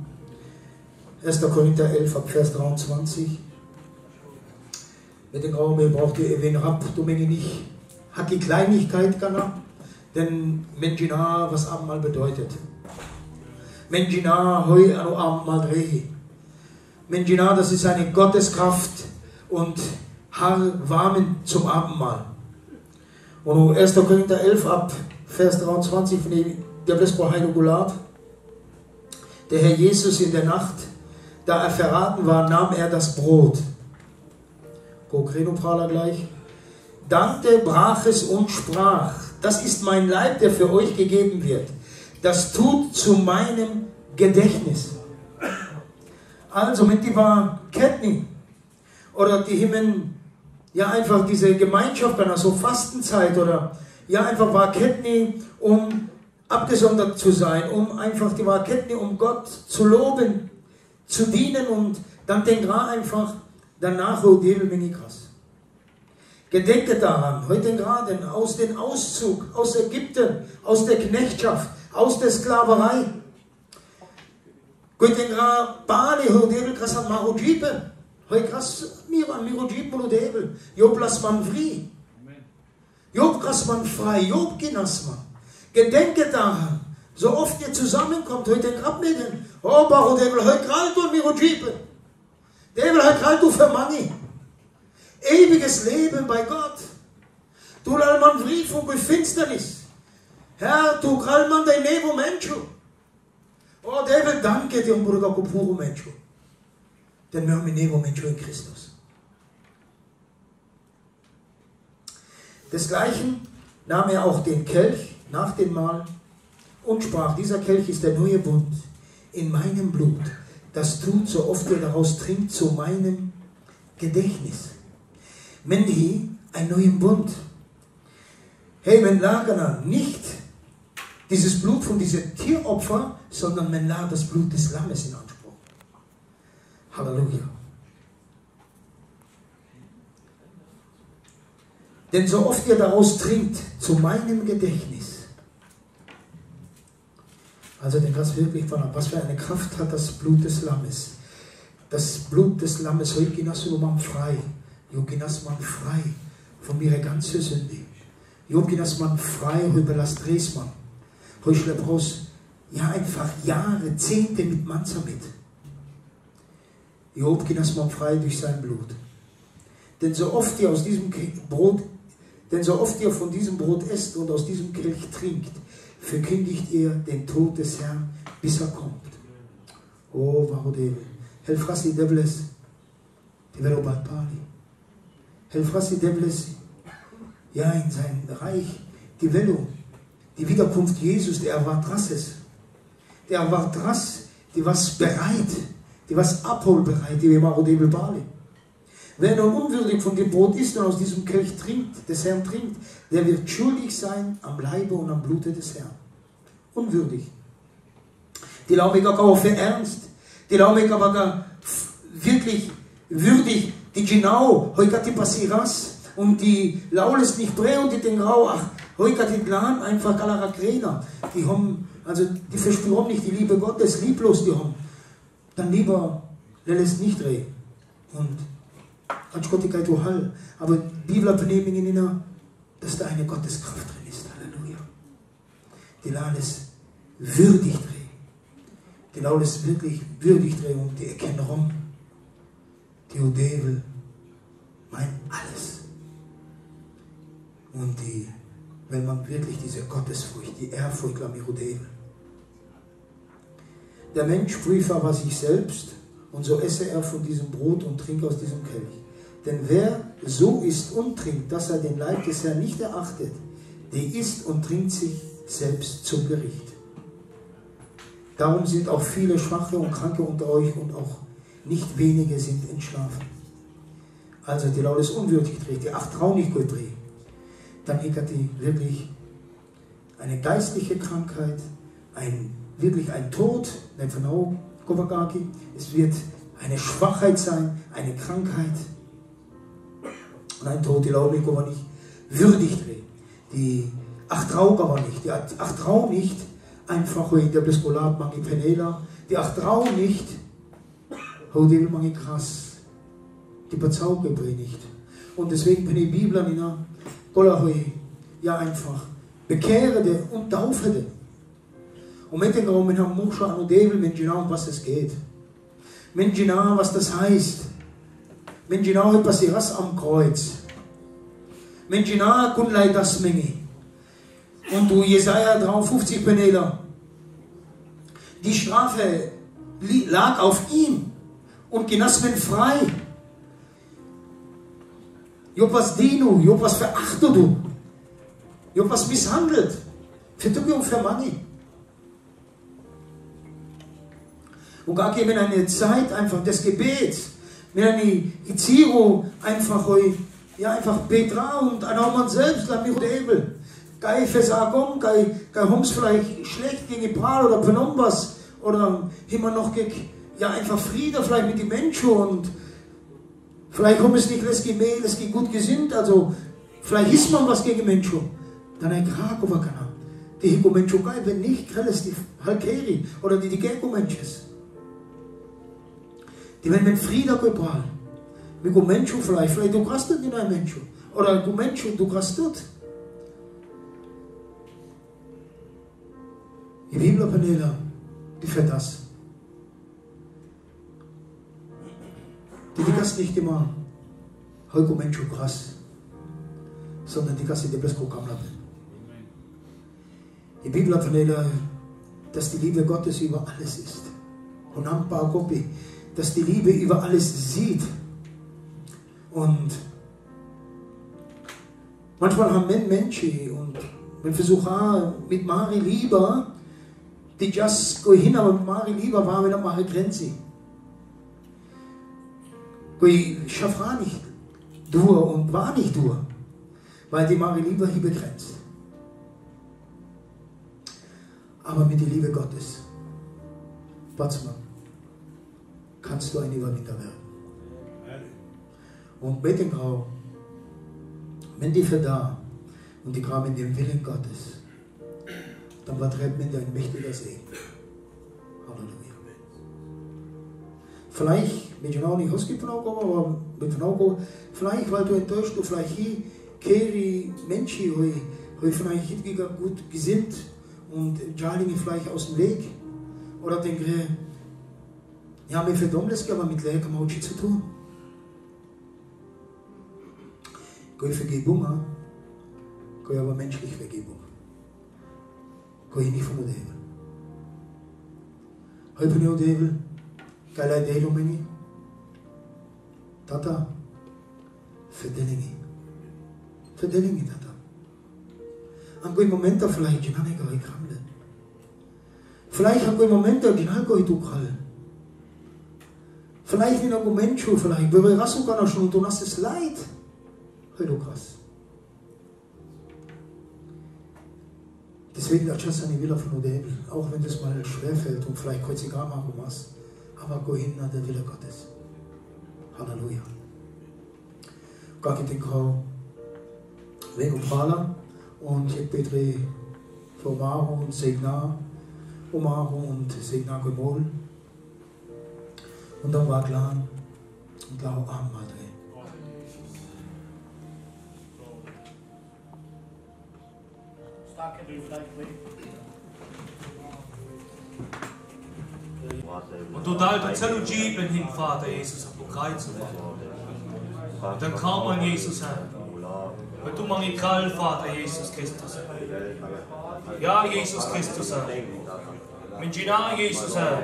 1. Korinther 11, ab Vers 23. Mit dem Raum, ihr braucht ihr wen ab, du Menge nicht. Hat die Kleinigkeit kann er, denn Menjina, was Abendmahl bedeutet. Menjina, hoi an Abendmahl dreh. Menjina, das ist eine Gotteskraft und Har warmen zum Abendmahl. Und 1. Korinther 11, ab Vers 23 von der Blessbar Heilige Lab. Der Herr Jesus in der Nacht, da er verraten war, nahm er das Brot. Prala gleich. Dankte, brach es und sprach: Das ist mein Leib, der für euch gegeben wird. Das tut zu meinem Gedächtnis. Also, wenn die war Ketni oder die Himmen, ja, einfach diese Gemeinschaft, also Fastenzeit oder ja, einfach war Ketni, um abgesondert zu sein, um einfach die war Ketni, um Gott zu loben, zu dienen und dann denkt einfach danach, oh Devil, bin ich krass. Gedenke daran, heute gerade aus dem Auszug aus Ägypten, aus der Knechtschaft, aus der Sklaverei. Heute gerade Bali, oh Devil, krass an Marojipe. Heute krass mir an Mirojipe, oh Devil. Job lass man frei. Job krass man frei, Job genass man. Gedenke daran, so oft ihr zusammenkommt, heute gerade mit dem, oh Baro Devil, heute gerade du Mirojipe. Devil, heute gerade du für Money. Ewiges Leben bei Gott. Du Lalman Brief und Finsternis. Herr, du Krallmann dein Leben Mensch. Oh, David, danke dir, Bruder, puro Mensch. Denn wir haben einen Mensch in Christus. Desgleichen nahm er auch den Kelch nach dem Mahl und sprach, dieser Kelch ist der neue Bund in meinem Blut. Das tut, so oft ihr daraus trinkt, zu meinem Gedächtnis. Wenn die einen neuen Bund. Hey, man lagert nicht dieses Blut von diesem Tieropfer, sondern man lagert das Blut des Lammes in Anspruch. Halleluja. Denn so oft ihr daraus trinkt, zu meinem Gedächtnis. Also denn das wirklich, was für eine Kraft hat das Blut des Lammes. Das Blut des Lammes, heute genass man frei. Jo genass man frei von ihrer ganzen Sünde. Jo genass man frei, heute belast Dresmann. Heute schleppt raus, ja einfach Jahre, Zehnte mit Manzer mit. Jo genass man frei durch sein Blut. Denn so oft ihr aus diesem Brot, denn so oft ihr von diesem Brot esst und aus diesem Kelch trinkt, verkündigt ihr den Tod des Herrn, bis er kommt. Oh, wurde. Helfrasi Debles, die werden bald Pali. Helfrasi Debles, ja, in sein Reich, die Velo, die Wiederkunft Jesus, der erwartet Rasses. Der erwartet Rass, die was bereit, die was abholbereit, die wir Marodebel Bali. Wer nun unwürdig von dem Brot isst und aus diesem Kelch trinkt, des Herrn trinkt, der wird schuldig sein am Leibe und am Blute des Herrn. Unwürdig. Die Laube gar auch für ernst. Die Laube gar wirklich würdig. Die Gino, heute hat die Passiras und die Laules nicht bre und die den Grau, ach, heute hat die Lan einfach galara Kräner. Die haben, also die verspüren nicht die Liebe Gottes, lieblos die haben. Dann lieber, lässt nicht dreh. Und aber die Bibel benehmen in dass da eine Gotteskraft drin ist. Halleluja. Die Laules würdig drehen. Die Laules wirklich würdig drehen und die erkennen rum. Die Udevel mein alles. Und die, wenn man wirklich diese Gottesfurcht, die Ehrfurcht am Udevel. Der Mensch prüfe aber sich selbst und so esse er von diesem Brot und trinke aus diesem Kelch. Denn wer so isst und trinkt, dass er den Leib des Herrn nicht erachtet, der isst und trinkt sich selbst zum Gericht. Darum sind auch viele Schwache und Kranke unter euch und auch nicht wenige sind entschlafen. Also die Leute ist unwürdig dreht, die acht Trau nicht gut dreht. Dann hat die wirklich eine geistliche Krankheit, wirklich ein Tod, nicht von Kojak. Es wird eine Schwachheit sein, eine Krankheit. Und ein Tod, die Leute aber nicht würdig drehen. Die acht Trau aber nicht. Die acht Trau nicht einfach in der Beskolat mangi Penela. Die acht Trau nicht. Hodel mangi krass. Die Bezauge nicht. Und deswegen bin die Bibel in der Golahoi ja einfach bekehrende und taufende. Und mit dem Raum in Musha und Devil mit genau um was es geht. Mit genau was das heißt. Wenn genau passiert am Kreuz. Wenn genau kunlei das Menge. Und du Jesaja 53 Penela. Die Strafe lag auf ihm. Und genass men frei. Jo was Dino, jo was verachtet du. Jo was misshandelt. Für du und für Manni. Und gar geben eine Zeit einfach des Gebets. Mit einer Iziro einfach Petra und auch man selbst, la Mirodebel. Kai Versagung, kai Homs vielleicht schlecht gegen Pral oder Penombas oder immer noch einfach Friede vielleicht mit den Menschen und vielleicht haben es nicht leski gut gesinnt, also vielleicht ist man was gegen Menschen. Dann ein Krakova kann. Die Hiko Menschen geil, wenn nicht, krelles die Halkeri oder die Geko Menschen. Die werden mit Frieden gebracht. Mit einem Menschen vielleicht du krastet in einem Menschen. Oder ein Menschen, du krastet. Die Bibelpanela, die für das. Die das nicht immer heute Menschen krass, sondern die das in der Besko kam. Die Bibelpanela, dass die Liebe Gottes über alles ist. Und dass die Liebe über alles sieht. Und manchmal haben wir Menschen und wir versuchen mit Mari lieber, die just go hin, aber mit Mari lieber war, wenn er Mari Grenze. Ich schaffe nicht durch und war nicht durch, weil die Mari lieber hier begrenzt. Aber mit der Liebe Gottes, Batzmann, kannst du ein Überwinder werden. Und mit dem Grau, wenn die für da und die graben in dem Willen Gottes, dann war Treppen in ein mächtiger Segen. Halleluja. Vielleicht, mit genau nicht ausgebraucht, aber mit Frau, vielleicht, weil du enttäuscht, du vielleicht hier, Keri, Menschen, die vielleicht hier gut gesinnt und Jalinge vielleicht aus dem Weg. Oder denke, ja, mir verdommes, aber mit Leer kann man auch zu tun. Geh Vergebung an, geh aber menschlich Vergebung. Geh nicht vom Devil. Heute bin ich Devil, geil Devil meni. Tata, verdelingi, Tata. Am guten Moment vielleicht ginane geh kramle. Vielleicht am guten Moment ginal geh du kral. Vielleicht in einem Moment schon, vielleicht, wenn wir rassen können schon und du hast es leid. Hör du krass. Deswegen ist das eine Wille von Devil, auch wenn das mal schwerfällt und vielleicht kurz egal machen was, aber geh hin an der Wille Gottes. Halleluja. Gott geht den Kau weg und Fahler und ich bitte für Maro und Segna, Omaro und Segna Gemol. Und dann war klar und lau Arm mal drehen. Und du dallt uns Zelugiblen hin, Vater Jesus, auf dem Kreuz. Und dann kam an Jesus her. Und du machst ihn kalt, Vater Jesus Christus. Ja, Jesus Christus her. Mit Gina, Jesus her.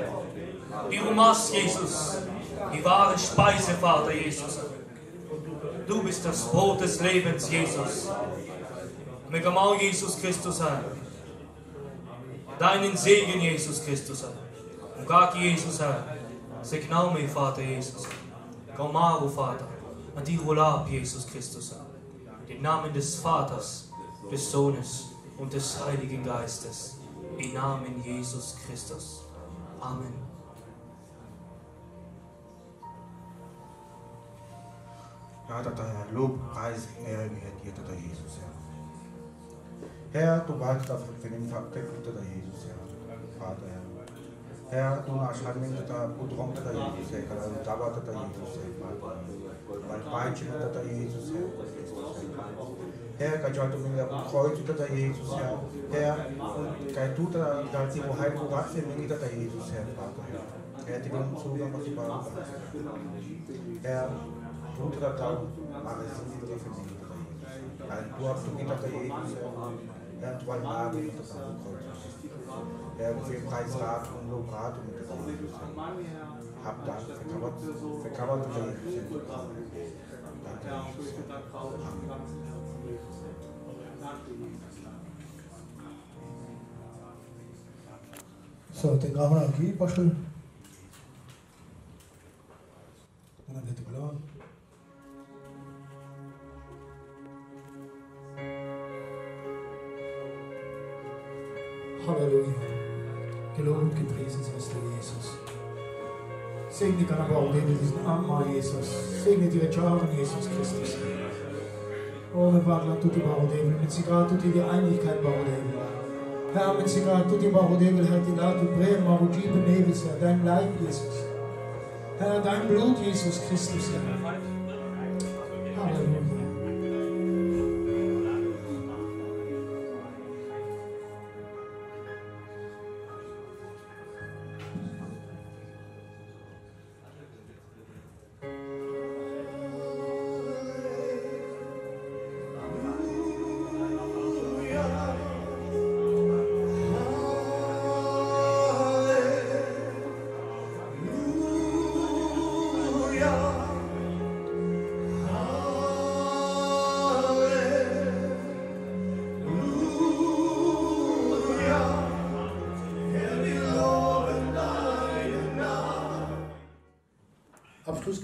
Die Rumas, Jesus. Die wahre Speise, Vater Jesus. Du bist das Brot des Lebens, Jesus. Mit Gamal, Jesus Christus her. Deinen Segen, Jesus Christus her. Und Gott, Jesus her. Segnau mich, Vater Jesus. Gaumaro, Vater. Und die Rolab, Jesus Christus her. Im Namen des Vaters, des Sohnes und des Heiligen Geistes. Im Namen Jesus Christus. Amen. Ja, dat Lob, Preis, Ehre gehört dir, dat Jesus, Herr, du weißt, dass wir den Gute der Jesus, Vater, Herr, du hast Handling, dat Udrom, dat Jesus, Herr, und Tabat, dat Jesus, Vater, weil Peitschen, dat Jesus, Herr, kann du mir auf Kreuz, dat Jesus, Herr, kann du, dass sie wo heil, wo Gott sind, dat Jesus, Vater, Herr, die wollen Zugang, was sie brauchen, Herr, du da Tag, aber es sind die für mich. Du hast du hinter der Jesus, Herr, du hast Lage mit das Kreuz. Herr, für den Preis Rat und Lobrat und mit das Jesus. Hab Dank, verkammert du Jesus. Danke, Jesus. So, den brauchen wir aquí, Pastor. Und dann wird er klar. Halleluja. Gelobt und gepriesen seist du, Jesus. Segne kann aber auch diesen Amma, Jesus. Segne die Recharen, Jesus Christus. Oh, wir warten tutti Barodevil, mit Sigrat tutti die Einigkeit Barodevil. Herr, mit Sigrat tutti Barodevil, Herr, die Latu Bremen, Marugib, Nevis, Herr, dein Leib, Jesus. Herr, dein Blut, Jesus Christus, Herr. Halleluja.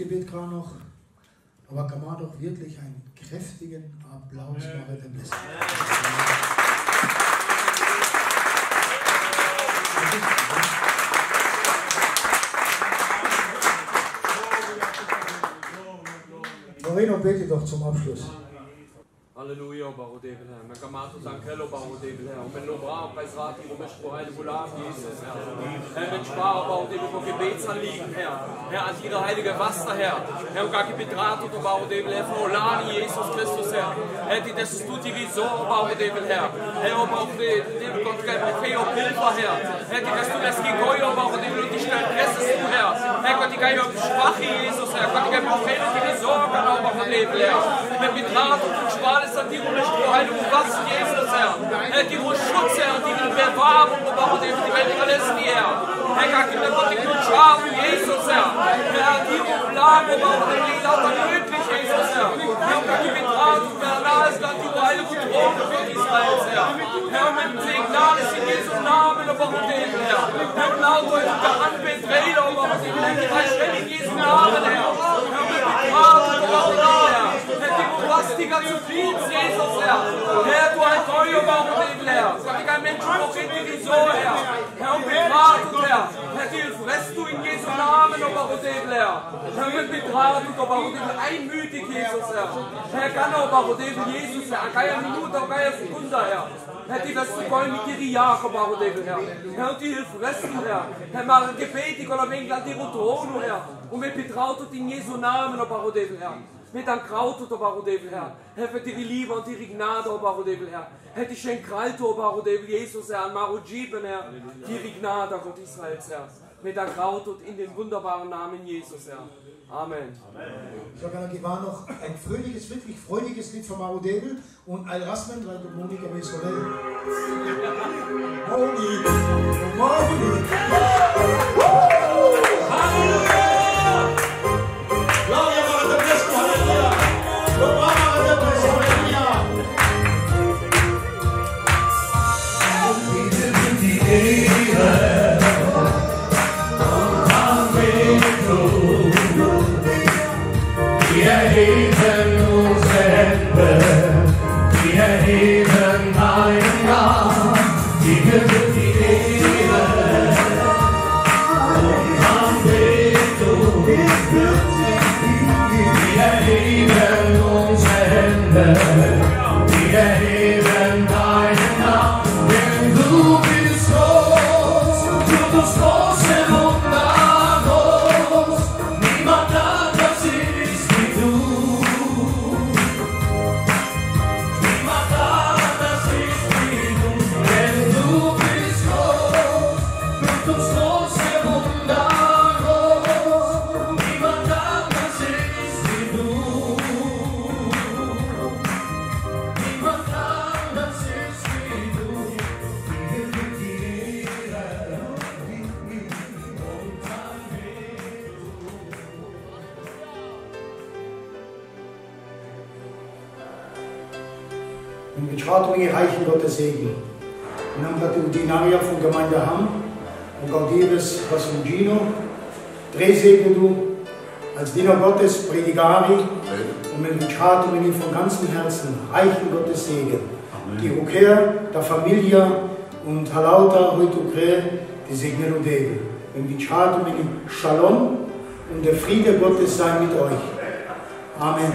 Abschlussgebet gerade noch. Aber kann man doch wirklich einen kräftigen Applaus machen, dem Besten. Moreno, bete doch zum Abschluss. Halleluja, Baruch Bethlehem. Man kann mal so sagen, Hello, Baruch Bethlehem. Und wenn du brauchst, bei Rati, wo mich vor einem Gulag Jesus, Herr. Herr, mit Spar, Baruch Bethlehem, vor Gebetsanliegen, Herr. Herr, an ihre heilige Wasser, Herr. Herr, und gar Betracht, und Baruch Bethlehem, vor Olani, Jesus Christus, Herr. Herr, die das tut die Risor, Baruch Bethlehem, Herr. Herr, und Baruch Bethlehem, Gott, okay, und Pilfer, Herr. Herr, die das du das Gegoy, Baruch Bethlehem, und die schnell pressest du, Herr. Herr, Gott, die kann ja schwache Jesus, Herr. Gott, die kann auch die Risor, Baruch Bethlehem, Herr. Herr, Betracht und Spar ist an die Heilung und was Jesus, Herr. Herr, die Schutz, Herr, die Bewahrung, Baruch Bethlehem, die Welt verlässt die, Herr. Herr, Gott, die Schaf, Jesus, Herr. Herr, die Umlage, Baruch Bethlehem, lauter möglich, Jesus, Herr. Herr, Gott, die Betracht und Bernal ist dann die Heilige Thron für Israels, Herr. Herr, mit Signal ist in Jesu Namen, Baruch Bethlehem, Herr. Herr, Glaube und Anbet, Rede, Baruch Bethlehem, die Reichstelle in Jesu Namen, Herr. Herr, mit Betracht und Baruch Bethlehem, Herr, die Borastiker zu viel, Jesus, Herr. Herr, du ein Feuer, Baruch Bethlehem, Herr. Gott, die kein Mensch hoch in die Risor, Herr. Herr, und Betracht und Herr. Herr, die fresst du in Jesu Namen, Baruch Bethlehem, Herr. Herr, mit Betracht und Baruch Bethlehem, einmütig, Jesus, Herr. Herr, kann auch Baruch Bethlehem, Jesus, Herr. Keine Minute, keine Sekunde, Herr. Herr, die wirst du wollen mit ihre Jahre, Baruch Bethlehem, Herr. Herr, und die fressen, Herr. Herr, machen Gebet, oder wegen an die Rotono, Herr. Und mit Betracht und in Jesu Namen, Baruch Bethlehem, Herr. Mit einem Kraut, Baruch Bethlehem, Herr. Herr, für die Liebe und die Gnade, Baruch Bethlehem, Herr. Herr, die Schenkralt, Baruch Bethlehem, Jesus, Herr. An Marujiben, Herr. Die Gnade, Gott Israels, Herr. Mit einem Kraut und in den wunderbaren Namen Jesus, Herr. Amen. So, dann war noch ein fröhliches, wirklich freudiges Lied von Baruch Bethlehem und Al Rasman, weil du Monika Beisorel. Moni. Halleluja! Gloria a Dios, Halleluja! Gloria a Dios, Halleluja! Wir sind die Ehre und Anbetung. Wir erheben unsere Hände, wir erheben deinen Namen. Wir sind die Ehre und Anbetung. Wir erheben unsere Hände, wir erheben deinen Namen, denn du bist groß, du tust große Wunder groß, niemand anders ist wie du. Niemand anders ist wie du, denn du bist groß, du tust große Wunder groß, niemand anders ist wie du. Niemand anders ist wie du. Wir sind die Ehre und Anbetung. Und mit Schwartung reichen Gottes Segen. Und dann hat die Dienaria von Gemeinde Hamm und Gaudieres, was von Gino. Drehsegne du als Diener Gottes, Predigari und mit Schwartung von ganzem Herzen reichen Gottes Segen. Die Rückkehr der Familie und Halauta, Rütukre, die segnen und Degel. Und mit Shalom und der Friede Gottes sei mit euch. Amen.